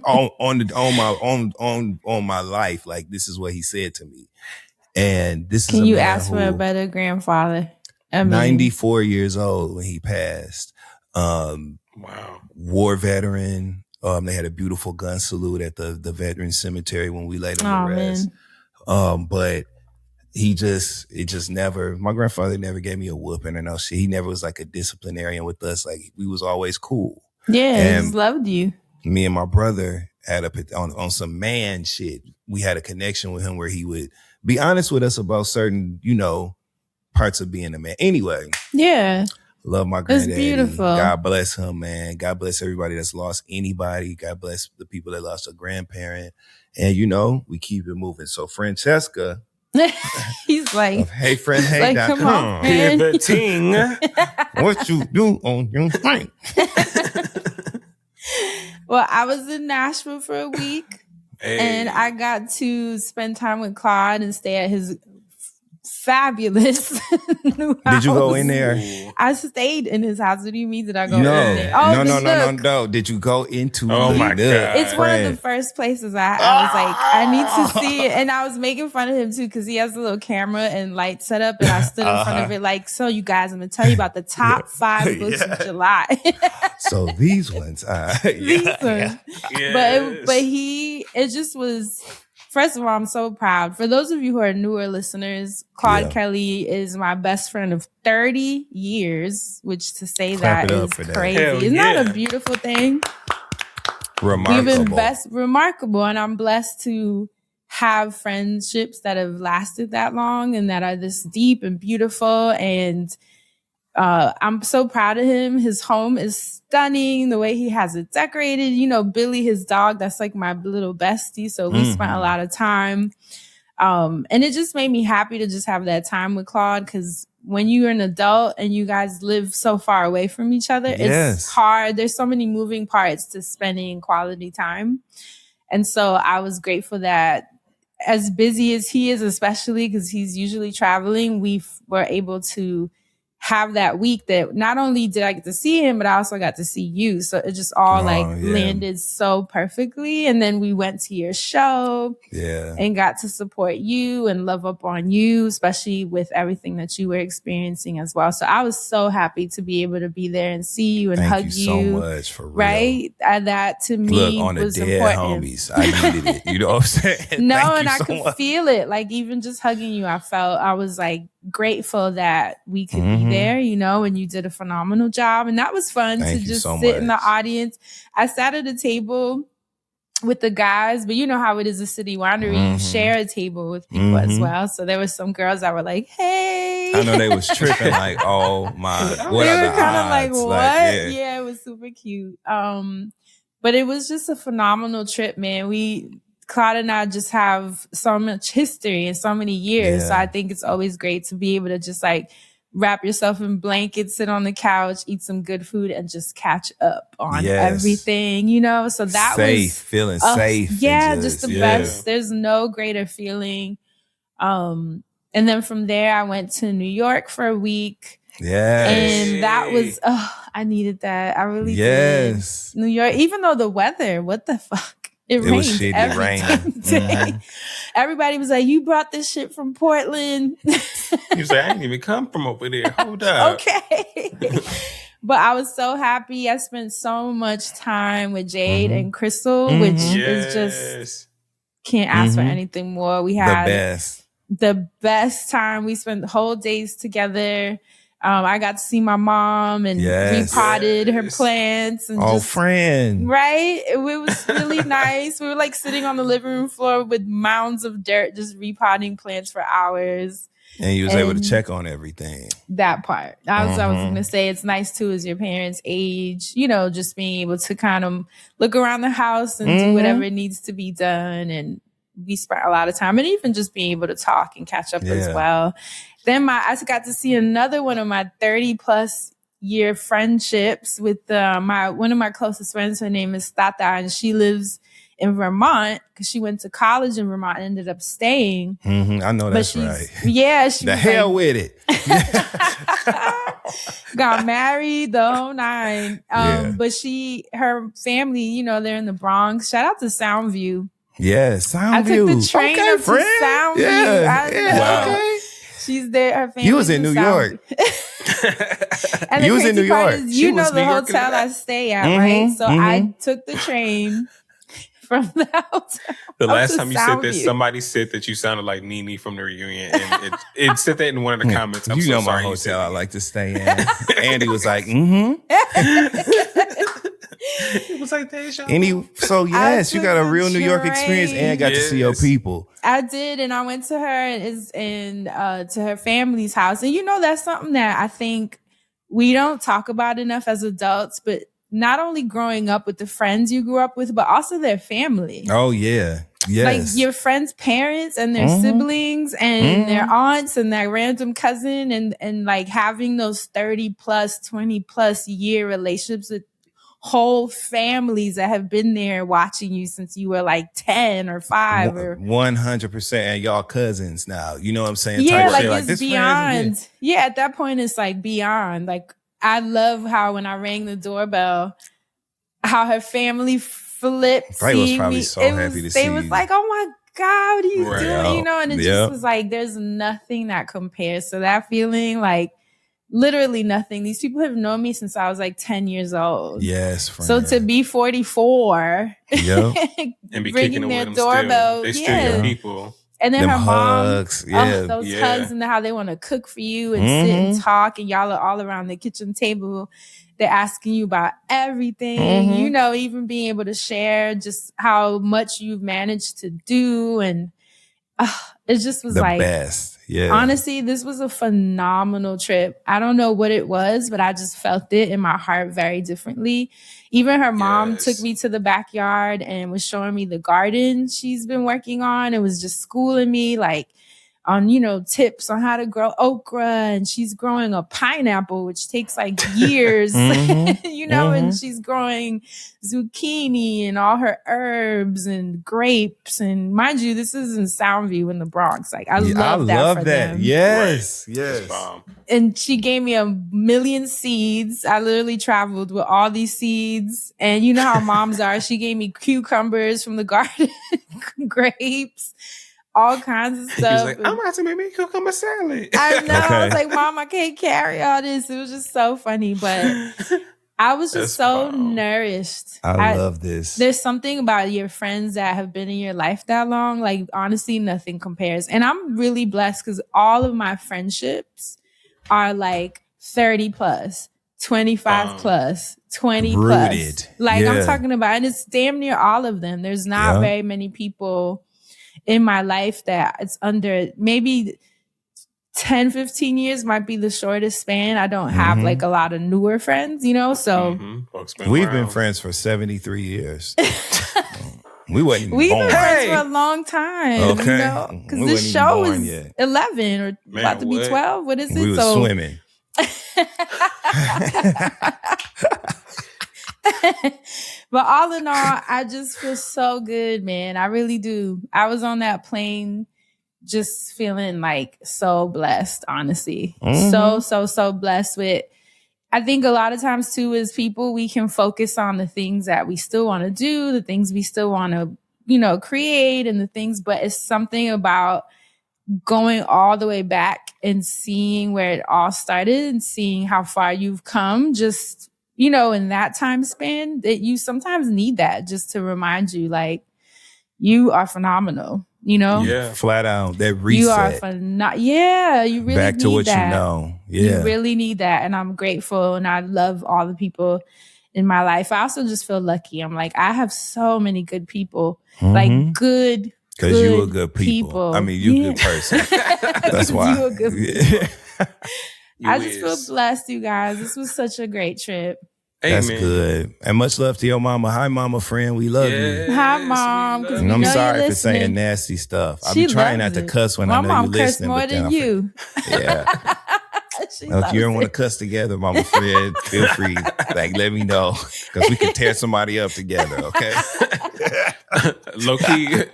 on my life, like this is what he said to me. And this Can is you ask for a better grandfather? 94 years old when he passed. Wow. War veteran. They had a beautiful gun salute at the veteran cemetery when we laid him to rest. But my grandfather never gave me a whooping or no shit. He never was like a disciplinarian with us. Like we was always cool. Yeah, he just loved you. Me and my brother had on some man shit. We had a connection with him where he would be honest with us about certain, parts of being a man. Anyway. Yeah. Love my granddaddy. It's beautiful. God bless him, man. God bless everybody that's lost anybody. God bless the people that lost a grandparent. And we keep it moving. So Francesca. He's like, hey friend, hey, like, come on, man. Pivoting. What you do on your thing? Well, I was in Nashville for a week. And I got to spend time with Claude and stay at his fabulous new house. Did you go in there? I stayed in his house. What do you mean did I go in there? No. Did you go into Oh my God. It's one of the first places I was like, I need to see it. And I was making fun of him too because he has a little camera and light set up. And I stood in front of it like, so you guys, I'm going to tell you about the top 5 books of July. So these ones. These ones. Yes. But it just was... First of all, I'm so proud. For those of you who are newer listeners, Claude Kelly is my best friend of 30 years, which to say that is crazy. Isn't that a beautiful thing? Remarkable. Remarkable. And I'm blessed to have friendships that have lasted that long and that are this deep and beautiful. And I'm so proud of him. His home is stunning. The way he has it decorated. Billy, his dog, that's like my little bestie. So we spent a lot of time. And it just made me happy to just have that time with Claude because when you're an adult and you guys live so far away from each other, it's hard. There's so many moving parts to spending quality time. And so I was grateful that as busy as he is, especially because he's usually traveling, we were able to have that week that not only did I get to see him, but I also got to see you. So it just all landed so perfectly. And then we went to your show and got to support you and love up on you, especially with everything that you were experiencing as well. So I was so happy to be able to be there and see you and hug you. Thank you so much for real. Right? That to me on was the dead important. Homies. I needed it. You know what I'm saying? No, Thank and you I so could much. feel it. Like even just hugging you, I was like grateful that we could be there, and you did a phenomenal job. And that was fun to just sit in the audience. I sat at a table with the guys, but you know how it is a city winery. You share a table with people as well. So there were some girls that were like, "Hey," I know they was tripping like, "Oh my, what they are were the kind of like, odds?" "What?" Like, yeah, it was super cute. But it was just a phenomenal trip, man. Claude and I just have so much history and so many years. So I think it's always great to be able to just like wrap yourself in blankets, sit on the couch, eat some good food, and just catch up on everything, you know? So that was feeling safe. Yeah, just the best. There's no greater feeling. And then from there, I went to New York for a week. And that was, I needed that. I really did. New York, even though the weather, what the fuck? It rained was shitty every day. Everybody was like, "You brought this shit from Portland." He was like, "I didn't even come from over there. Hold up." Okay. But I was so happy. I spent so much time with Jade and Crystal, which is just, can't ask for anything more. We had the best time. We spent whole days together. I got to see my mom and repotted her plants. And friend. Right? It was really nice. We were like sitting on the living room floor with mounds of dirt, just repotting plants for hours. And you was able to check on everything. That part. I was going to say, it's nice too as your parents age, you know, just being able to kind of look around the house and do whatever needs to be done. And we spent a lot of time, and even just being able to talk and catch up as well. Then I got to see another one of my 30+ year friendships with one of my closest friends. Her name is Tata, and she lives in Vermont because she went to college in Vermont and ended up staying. I know that's right. Yeah, she the hell with it. Got married, the whole nine. But her family, you know, they're in the Bronx. Shout out to Soundview. Yeah, Soundview. I took the train up to Soundview. Wow. She's there. Her family. You was in New York. And you was in New York. You know the hotel I stay at, right? So I took the train from the hotel. The last time you said this, somebody said that you sounded like Nene from the reunion, and it said that in one of the comments. I'm so know sorry my hotel I like to stay in. Andy was like, It was like Deja. So yes, you got a real New York experience and got to see your people. I did, and I went to her and to her family's house, and you know that's something that I think we don't talk about enough as adults. But not only growing up with the friends you grew up with, but also their family. Oh yeah. Yes. Like your friends' parents and their siblings and their aunts and their random cousin and like having those 30+, 20+ year relationships with whole families that have been there watching you since you were like 10 or 5 or 100%, and y'all cousins now. You know what I'm saying? Yeah, type like shit. it's this beyond. Yeah, at that point it's like beyond. Like I love how when I rang the doorbell, how her family flipped. They was probably so happy to see you. They was like, "Oh my God, what are you doing?" You know, and it just was like, there's nothing that compares to that feeling. Like literally nothing. These people have known me since I was like 10 years old. Yes, friend. So to be 44 and be kicking their them doorbell, they still your people. And then them her hugs, mom, those hugs, and how they want to cook for you and sit and talk, and y'all are all around the kitchen table. They're asking you about everything, you know, even being able to share just how much you've managed to do. And it just was the like, best. Yeah. Honestly, this was a phenomenal trip. I don't know what it was, but I just felt it in my heart very differently. Even her mom took me to the backyard and was showing me the garden she's been working on. It was just schooling me like on, you know, tips on how to grow okra, and she's growing a pineapple, which takes like years, you know, and she's growing zucchini and all her herbs and grapes. And mind you, this is in Soundview in the Bronx. Like I love that for them. Yes. Yes. And she gave me 1,000,000 seeds. I literally traveled with all these seeds. And you know how moms are. She gave me cucumbers from the garden, grapes, all kinds of stuff. He was like, I'm about to make me a cucumber salad. I know. I was like, Mom, I can't carry all this. It was just so funny. But I was just so nourished. I love this. There's something about your friends that have been in your life that long. Like, honestly, nothing compares. And I'm really blessed because all of my friendships are like 30+, 25 plus, 20 Rooted. plus. Like Yeah. I'm talking about, and it's damn near all of them. There's not very many people in my life that it's under maybe 10, 15 years might be the shortest span. I don't have like a lot of newer friends, you know? So we've been friends for 73 years. We wasn't we've born. been friends for a long time, Okay. you know? Because We this wasn't show even born is yet. 11 or about to be 12. What is it? We was swimming. But all in all, I just feel so good, man. I really do. I was on that plane just feeling like so blessed, honestly. So blessed with. I think a lot of times too, as people, we can focus on the things that we still want to do, the things we still want to, you know, create and the things, but it's something about going all the way back and seeing where it all started and seeing how far you've come just, you know, in that time span that you sometimes need that just to remind you like you are phenomenal, you know? Yeah. Flat out. That reset. You are phenomenal. Yeah. You really back need to what that. you know. Yeah. You really need that. And I'm grateful and I love all the people in my life. I also just feel lucky. I'm like, I have so many good people, like good because you a good people. I mean, you a good person. That's why. You a good people. I just feel blessed, you guys. This was such a great trip. That's good. And much love to your mama. Hi, mama friend. We love you. Hi, mom. And I'm sorry for saying nasty stuff. I've been trying not to cuss when I know you're listening. My mom cussed more than you. Yeah. If you don't want to cuss together, mama friend, feel free. Like, let me know. Because we can tear somebody up together, okay? Low key,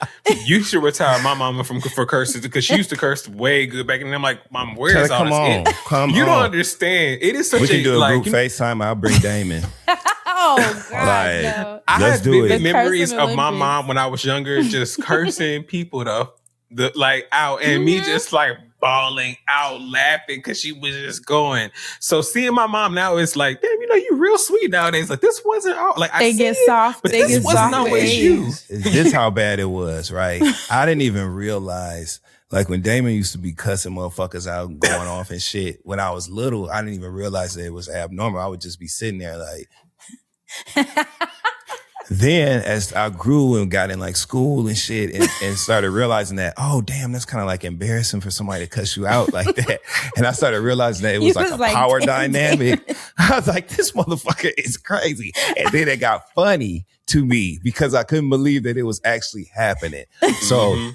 you should retire my mama for cursing because she used to curse way good back. And I'm like, Mom, where's all this? Come on. You don't understand. It is such we can do a group like, FaceTime. I'll bring Damon. Oh, God. Like, no. I let's have do vivid it. memories of my Olympics. mom when I was younger, just cursing people like out, and me just like bawling out, laughing because she was just going. So seeing my mom now is like, damn, you know, you real sweet nowadays. Like this wasn't all. Like They get soft. but They this get wasn't soft. always you. This how bad it was, right? I didn't even realize, like when Damon used to be cussing motherfuckers out, going off and shit. When I was little, I didn't even realize that it was abnormal. I would just be sitting there like. Then as I grew and got in like school and shit and started realizing that, oh, damn, that's kind of like embarrassing for somebody to cuss you out like that. And I started realizing that it was like a power dynamic. I was like, this motherfucker is crazy. And then it got funny to me because I couldn't believe that it was actually happening. So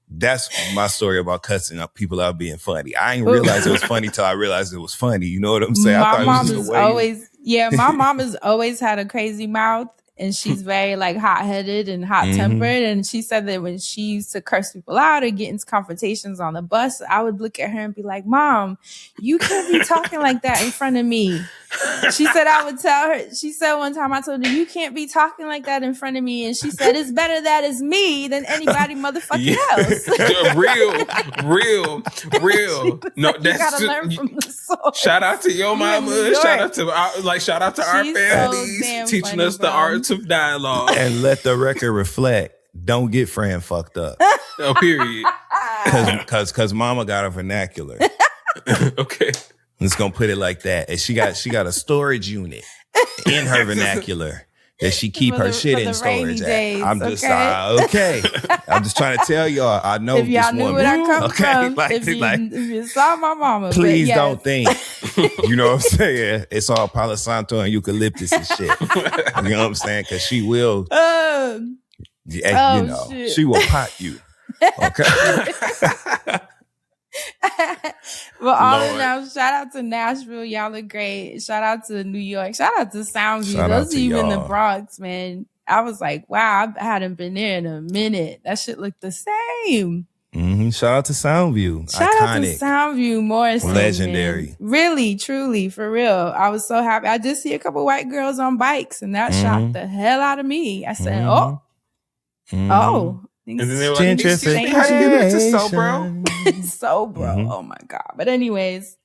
that's my story about cussing up people out being funny. I didn't realize it was funny till I realized it was funny. You know what I'm saying? My mom is always, my mom has always had a crazy mouth. And she's very like hot-headed and hot-tempered. And she said that when she used to curse people out or get into confrontations on the bus, I would look at her and be like, Mom, you can't be talking like that in front of me. She said I would tell her. She said one time I told her, you can't be talking like that in front of me. And she said, it's better that it's me than anybody motherfucking else. real. No, that's you gotta learn from the source. Shout out to your mama. Shout out to our families so teaching funny, us the arts of dialogue. And let the record reflect. Don't get Fran fucked up. Oh, period. Cause mama got a vernacular. Okay. Let's gonna put it like that. And she got a storage unit in her vernacular that she keep her shit in storage at. I'm just okay. I'm just trying to tell y'all. I know if y'all this knew woman. where I come from, Like, if you saw my mama, please don't think. You know what I'm saying? It's all Palo Santo and eucalyptus and shit. You know what I'm saying? Because she will. Shit. She will pot you. Okay. Well, all in all, shout out to Nashville. Y'all look great. Shout out to New York. Shout out to Soundview. Those of you in the Bronx, man. I was like, wow, I hadn't been there in a minute. That shit looked the same. Mm-hmm. Shout out to Soundview. Shout out to Soundview, Morrison. Legendary. Man. Really, truly, for real. I was so happy. I did see a couple white girls on bikes, and that shocked the hell out of me. I said, oh. And then they were like, gentrification. how do you get back to Sobro? Oh my God. But anyways,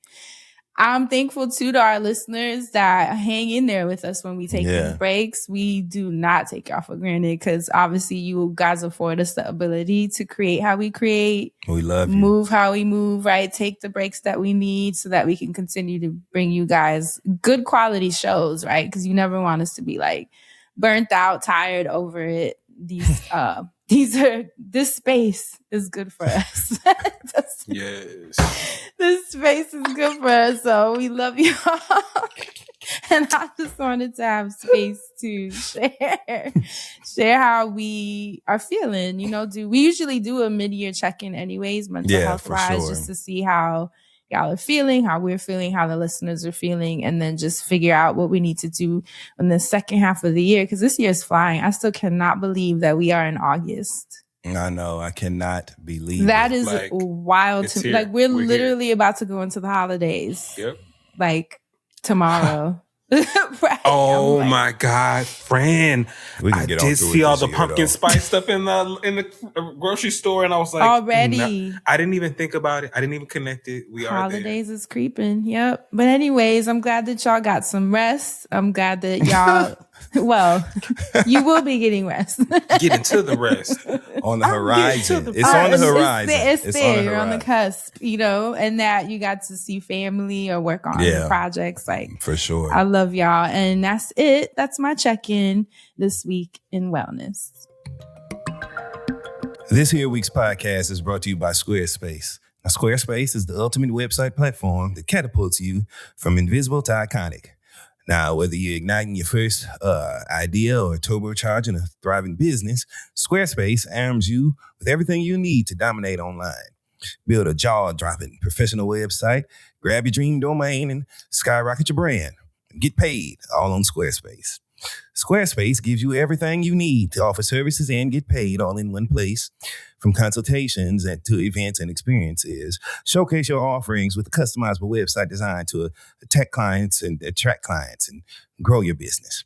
I'm thankful too to our listeners that hang in there with us when we take these breaks. We do not take y'all for granted because obviously you guys afford us the ability to create how we create. We love you. Move how we move, right? Take the breaks that we need so that we can continue to bring you guys good quality shows, right? Because you never want us to be like burnt out, tired over it. This space is good for us. Yes. This space is good for us, so we love you all. And I just wanted to have space to share how we are feeling. You know, we usually do a mid-year check-in anyways, mental health-wise, just to see how y'all are feeling, how we're feeling, how the listeners are feeling, and then just figure out what we need to do in the second half of the year. Because this year is flying. I still cannot believe that we are in August. I know. I cannot believe that it. Is like, wild to me. Like we're literally here. About to go into the holidays. Yep. Like tomorrow. Right. Oh my God, Fran! I did see all the pumpkin spice stuff in the grocery store, and I was like, already. I didn't even think about it. I didn't even connect it. Holidays is creeping. Yep. But anyways, I'm glad that y'all got some rest. I'm glad that y'all. Well, you will be getting rest. Getting to the rest on the horizon. It's on the horizon. It's there. You're on the cusp, you know, and that you got to see family or work on the projects. Like for sure. I love y'all. And that's it. That's my check-in this week in wellness. This here week's podcast is brought to you by Squarespace. Now, Squarespace is the ultimate website platform that catapults you from invisible to iconic. Now, whether you're igniting your first idea or turbocharging a thriving business, Squarespace arms you with everything you need to dominate online. Build a jaw-dropping professional website, grab your dream domain, and skyrocket your brand. Get paid all on Squarespace. Squarespace gives you everything you need to offer services and get paid all in one place. From consultations to events and experiences, showcase your offerings with a customizable website designed to attract clients and grow your business.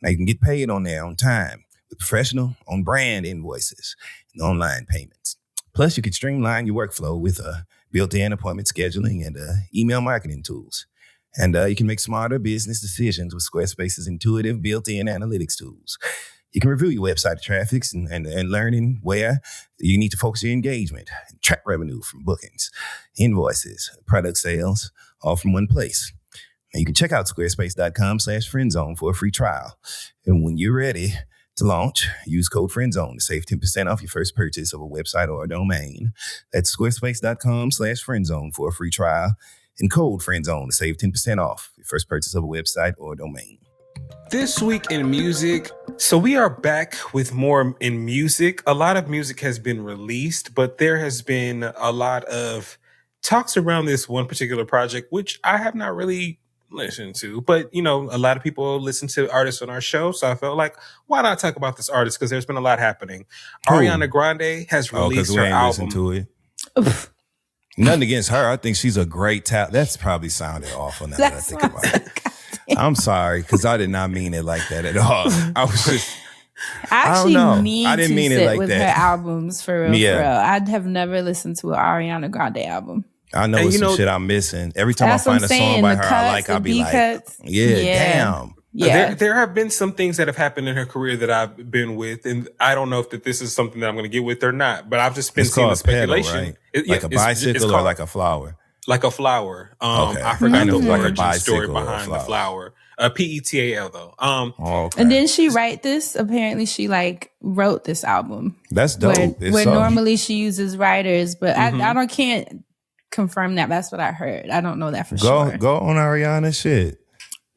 Now you can get paid on there on time with professional on-brand invoices and online payments. Plus, you can streamline your workflow with built-in appointment scheduling and email marketing tools. And you can make smarter business decisions with Squarespace's intuitive built-in analytics tools. You can review your website traffic and learning where you need to focus your engagement, track revenue from bookings, invoices, product sales, all from one place. And you can check out squarespace.com/friendzone for a free trial. And when you're ready to launch, use code FRIENDZONE to save 10% off your first purchase of a website or a domain. That's squarespace.com/friendzone for a free trial. And code FRIENDZONE to save 10% off your first purchase of a website or domain. This week in music, so we are back with more in music. A lot of music has been released, but there has been a lot of talks around this one particular project, which I have not really listened to. But, you know, a lot of people listen to artists on our show, so I felt like, why not talk about this artist? Because there's been a lot happening. Ariana Grande has released her album. To it. Nothing against her. I think she's a great talent. That's probably sounded awful now that I think about it. I'm sorry, because I did not mean it like that at all. I was just... I actually need I didn't to mean sit it like with that. her albums for real, for real. I'd have never listened to an Ariana Grande album. I know it's some shit I'm missing. Every time I find a song by her I like, I'll be like, damn. Yeah. There have been some things that have happened in her career that I've been with, and I don't know if this is something that I'm going to get with or not, but I've just been seeing the speculation. Pedal, right? Like a bicycle or like a flower? Like a flower. Okay. I forgot the like origin story behind the flower. PETAL though. Okay. And didn't she write this? Apparently she wrote this album. That's dope. Where normally she uses writers, but I can't confirm that. That's what I heard. I don't know that for sure. Go on Ariana's shit.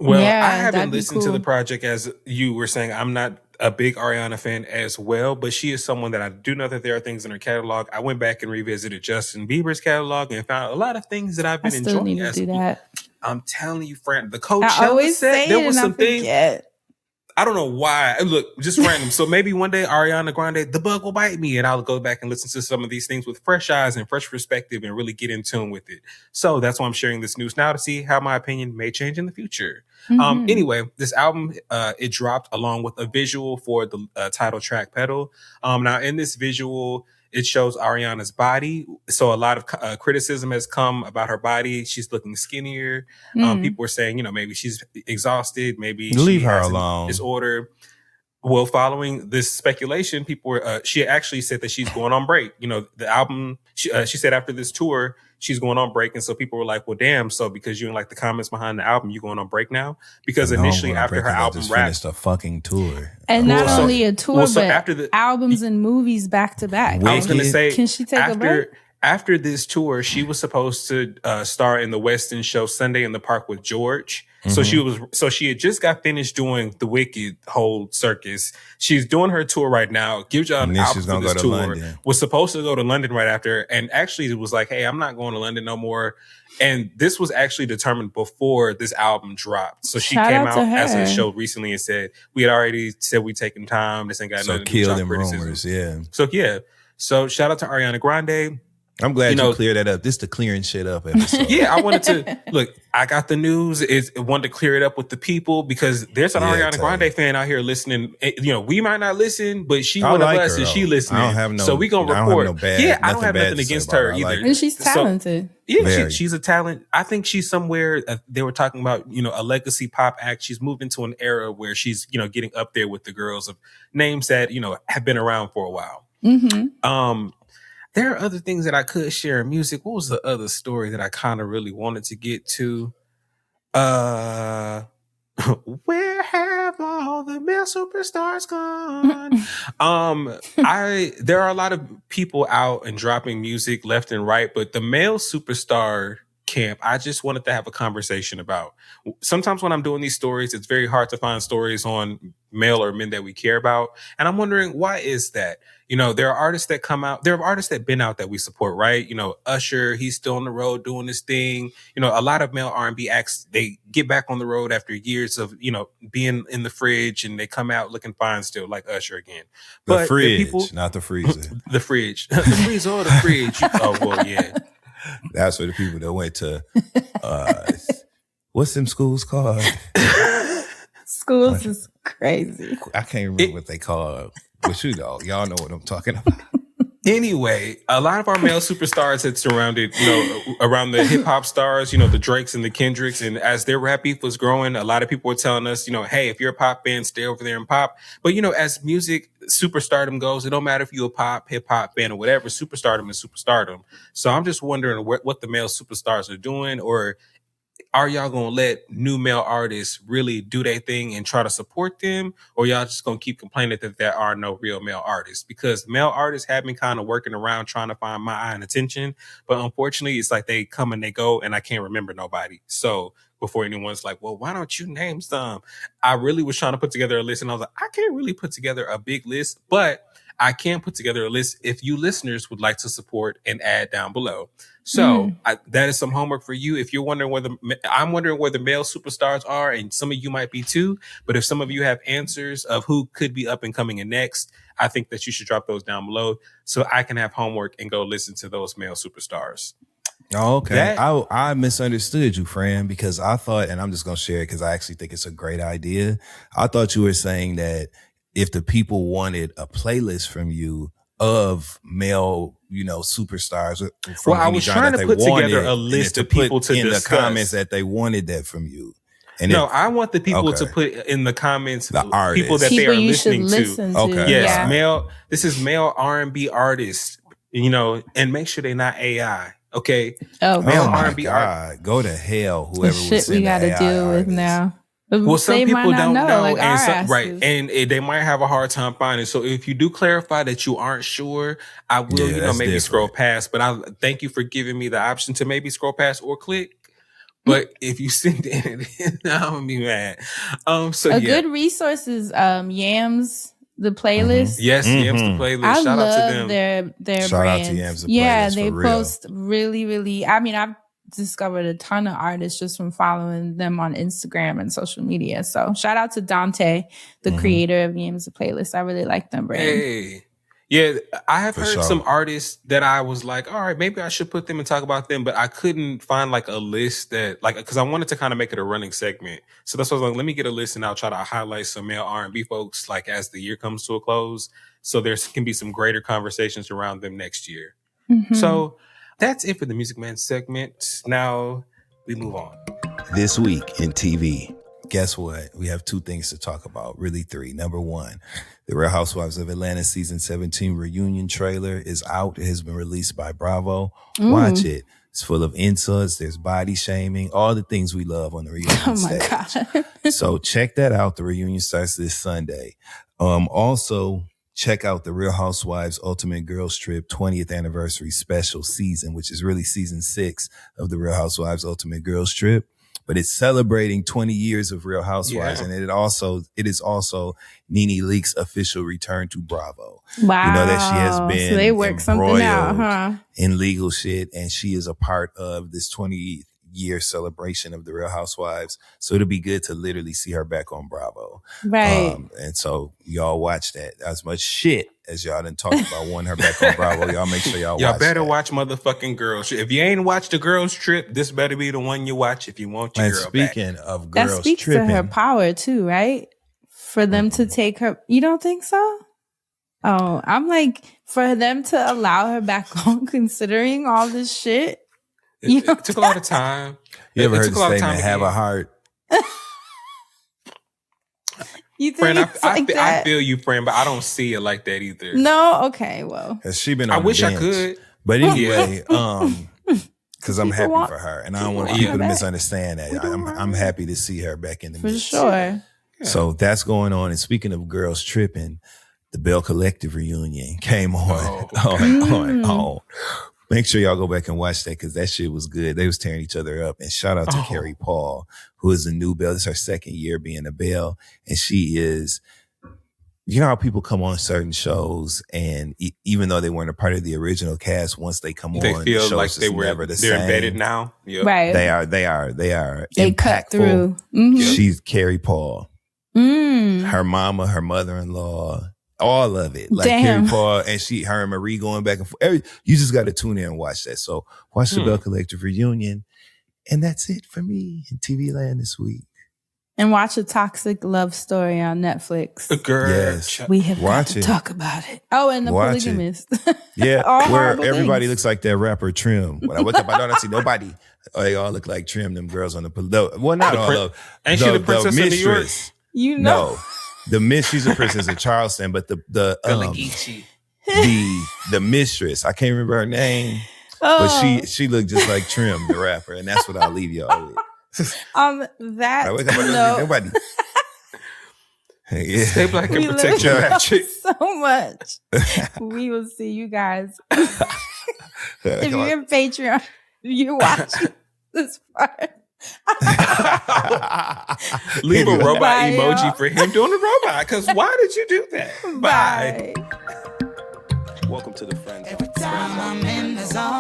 Well, I haven't listened to the project as you were saying. I'm not a big Ariana fan as well, but she is someone that I do know that there are things in her catalog. I went back and revisited Justin Bieber's catalog and found a lot of things that I've been enjoying. I still need to do that. I'm telling you, friend, the Coachella I always set, say there it was and some I forget. things. I don't know why. Look, just random. So maybe one day Ariana Grande, the bug will bite me, and I'll go back and listen to some of these things with fresh eyes and fresh perspective and really get in tune with it. So that's why I'm sharing this news now to see how my opinion may change in the future. Anyway, this album, it dropped along with a visual for the title track Pedal. Now in this visual, it shows Ariana's body. So a lot of criticism has come about her body. She's looking skinnier. People were saying, maybe she's exhausted. Maybe Leave she her has alone. a disorder. Well, following this speculation, people were. She actually said that she's going on break. The album. She said after this tour, she's going on break, and so people were like, "Well, damn." So because you didn't like the comments behind the album, you going on break now? Because initially, after her album finished a fucking tour, and not only a tour, but after the albums and movies back to back. I was going to say, can she take a break? After this tour, she was supposed to star in the Weston show Sunday in the Park with George. So she had just got finished doing the Wicked whole circus. She's doing her tour right now. Give y'all an album for this tour. London. Was supposed to go to London right after, and actually it was like, hey, I'm not going to London no more. And this was actually determined before this album dropped. So she came out as a show recently and said, we had already said we taking time. This ain't got nothing to do with criticism. Rumors, yeah. So shout out to Ariana Grande. I'm glad you cleared that up. This is the clearing shit up episode. Yeah, I wanted to look. I got the news. I wanted to clear it up with the people because there's an Ariana Grande fan out here listening. We might not listen, but she one of us, and she listening. I don't have no. So we gonna report. I don't have nothing against her either. And she's talented. So, she's a talent. I think she's somewhere. They were talking about a legacy pop act. She's moved into an era where she's getting up there with the girls of names that have been around for a while. Mm-hmm. There are other things that I could share in music. What was the other story that I kind of really wanted to get to? Where have all the male superstars gone? There are a lot of people out and dropping music left and right, but the male superstar camp, I just wanted to have a conversation about. Sometimes when I'm doing these stories, it's very hard to find stories on male or men that we care about. And I'm wondering, why is that? There are artists that come out. There are artists that been out that we support, right? Usher, he's still on the road doing his thing. A lot of male R&B acts, they get back on the road after years of, being in the fridge, and they come out looking fine still, like Usher again. The fridge, not the freezer. The fridge. The freezer or the fridge. Oh, well, yeah. That's for the people that went to, what's them schools called? Schools is crazy. I can't remember what they called. But y'all know what I'm talking about. Anyway, a lot of our male superstars had surrounded, around the hip hop stars, the Drakes and the Kendricks. And as their rap beef was growing, a lot of people were telling us, hey, if you're a pop fan, stay over there and pop. But, as music superstardom goes, it don't matter if you're a pop, hip hop fan or whatever, superstardom is superstardom. So I'm just wondering what the male superstars are doing, or are y'all gonna let new male artists really do their thing and try to support them, or y'all just gonna keep complaining that there are no real male artists? Because male artists have been kind of working around trying to find my eye and attention, but unfortunately it's like they come and they go and I can't remember nobody. So before anyone's like, well, why don't you name some? I really was trying to put together a list, and I was like, I can't really put together a big list, but I can put together a list if you listeners would like to support and add down below. So that is some homework for you. If you're wondering I'm wondering where the male superstars are, and some of you might be too, but if some of you have answers of who could be up and coming and next, I think that you should drop those down below so I can have homework and go listen to those male superstars. Oh, okay. I misunderstood you, friend, because I thought, and I'm just going to share it because I actually think it's a great idea. I thought you were saying that if the people wanted a playlist from you of male, superstars. Well, I was trying to put together a list of people to discuss. In the comments that they wanted that from you. And I want the people to put in the comments the artists. People that they are listening to. Okay. Yes, male. This is male R&B artists, and make sure they're not AI. Okay. Oh, male R&B artists. Go to hell, whoever the shit we got to deal with now. Well, some people don't know, like and they might have a hard time finding. So if you do clarify that you aren't sure, I will, maybe different. Scroll past. But I thank you for giving me the option to maybe scroll past or click. But if you send it, I'm gonna be mad. Good resource is Yams, the playlist. Yes, Yams, the playlist. Shout out to them. Their shout brand. out to Yams, the playlist. Yeah, they post really, really. I mean, I've discovered a ton of artists just from following them on Instagram and social media. So shout out to Dante, the creator of Yams, the playlist. I really like them brand. Hey, Yeah, I have For heard sure. some artists that I was like, all right, maybe I should put them and talk about them, but I couldn't find like a list that like, because I wanted to kind of make it a running segment. So that's why I was like, let me get a list and I'll try to highlight some male R&B folks like as the year comes to a close, so there can be some greater conversations around them next year. Mhm. So that's it for the Music Man segment. Now we move on. This week in TV, guess what? We have two things to talk about, really three. Number one, the Real Housewives of Atlanta season 17 reunion trailer is out. It has been released by Bravo. Watch it. It's full of insults. There's body shaming, all the things we love on the reunion stage. God. So check that out. The reunion starts this Sunday. Also, check out the Real Housewives Ultimate Girls Trip 20th Anniversary Special Season, which is really season 6 of the Real Housewives Ultimate Girls Trip. But it's celebrating 20 years of Real Housewives. And it is also Nene Leakes' official return to Bravo. Wow. You know that she has been so they work something out, huh? in legal shit, and she is a part of this 20-year celebration of the Real Housewives. So it'll be good to literally see her back on Bravo. Right. And so y'all watch that. As much shit as y'all done talked about wanting her back on Bravo, y'all make sure y'all Y'all watch better that. watch motherfucking Girls Trip. If you ain't watched the Girls Trip, this better be the one you watch if you want your And girl speaking back. of That girls speaks tripping, to her power too, right? For them to take her. You don't think so? Oh, I'm like, for them to allow her back on, considering all this shit. It took a lot of time. you ever It heard took the a lot of statement, time have a again. heart? You think Friend, it's like I that? feel you, friend, but I don't see it like that either. No? Okay, well. Has she been I on the wish I bench? could. But anyway, because I'm People happy want- for her. And I don't want want people her to back. misunderstand that. I'm happy to see her back in the For mix. sure. So that's going on. And speaking of girls tripping, the Bell Collective reunion came on. Make sure y'all go back and watch that because that shit was good. They was tearing each other up. And shout out to Carrie Paul, who is a new Bell. This is her second year being a Bell. And she is, you know how people come on certain shows and even though they weren't a part of the original cast, once they come They on, feel the like show's they just were never the they're same. embedded now. Yep. Right. They are They impactful. cut through. Mhm. She's Carrie Paul. Her mama, her mother-in-law, all of it. Like Damn. Carrie Paul and her and Marie going back and forth. You just got to tune in and watch that. So watch the Bell Collective reunion. And that's it for me in TV land this week. And watch A Toxic Love Story on Netflix. Girl, Yes. We have got Watch to it. talk about it. Oh, and The Watch it. Polygamist. Yeah, All where horrible everybody things. looks like that rapper Trim. When I wake up, I don't see nobody. Oh, they all look like Trim, them girls on the well, not all of Ain't she the princess of New York? mistress. You know. No. She's a princess of Charleston, but the Galagici. the mistress, I can't remember her name, but she looked just like Trim, the rapper, and that's what I'll leave y'all with. That I wake up, I don't see note, nobody. Yeah. Stay black and we protect your love magic. so much. We will see you guys. If you're in Patreon, you're watching this part. Leave a robot Bye, emoji y'all. for him doing the robot. Because why did you do that? Bye. Bye. Welcome to the Friend Zone. Every time I'm in the zone.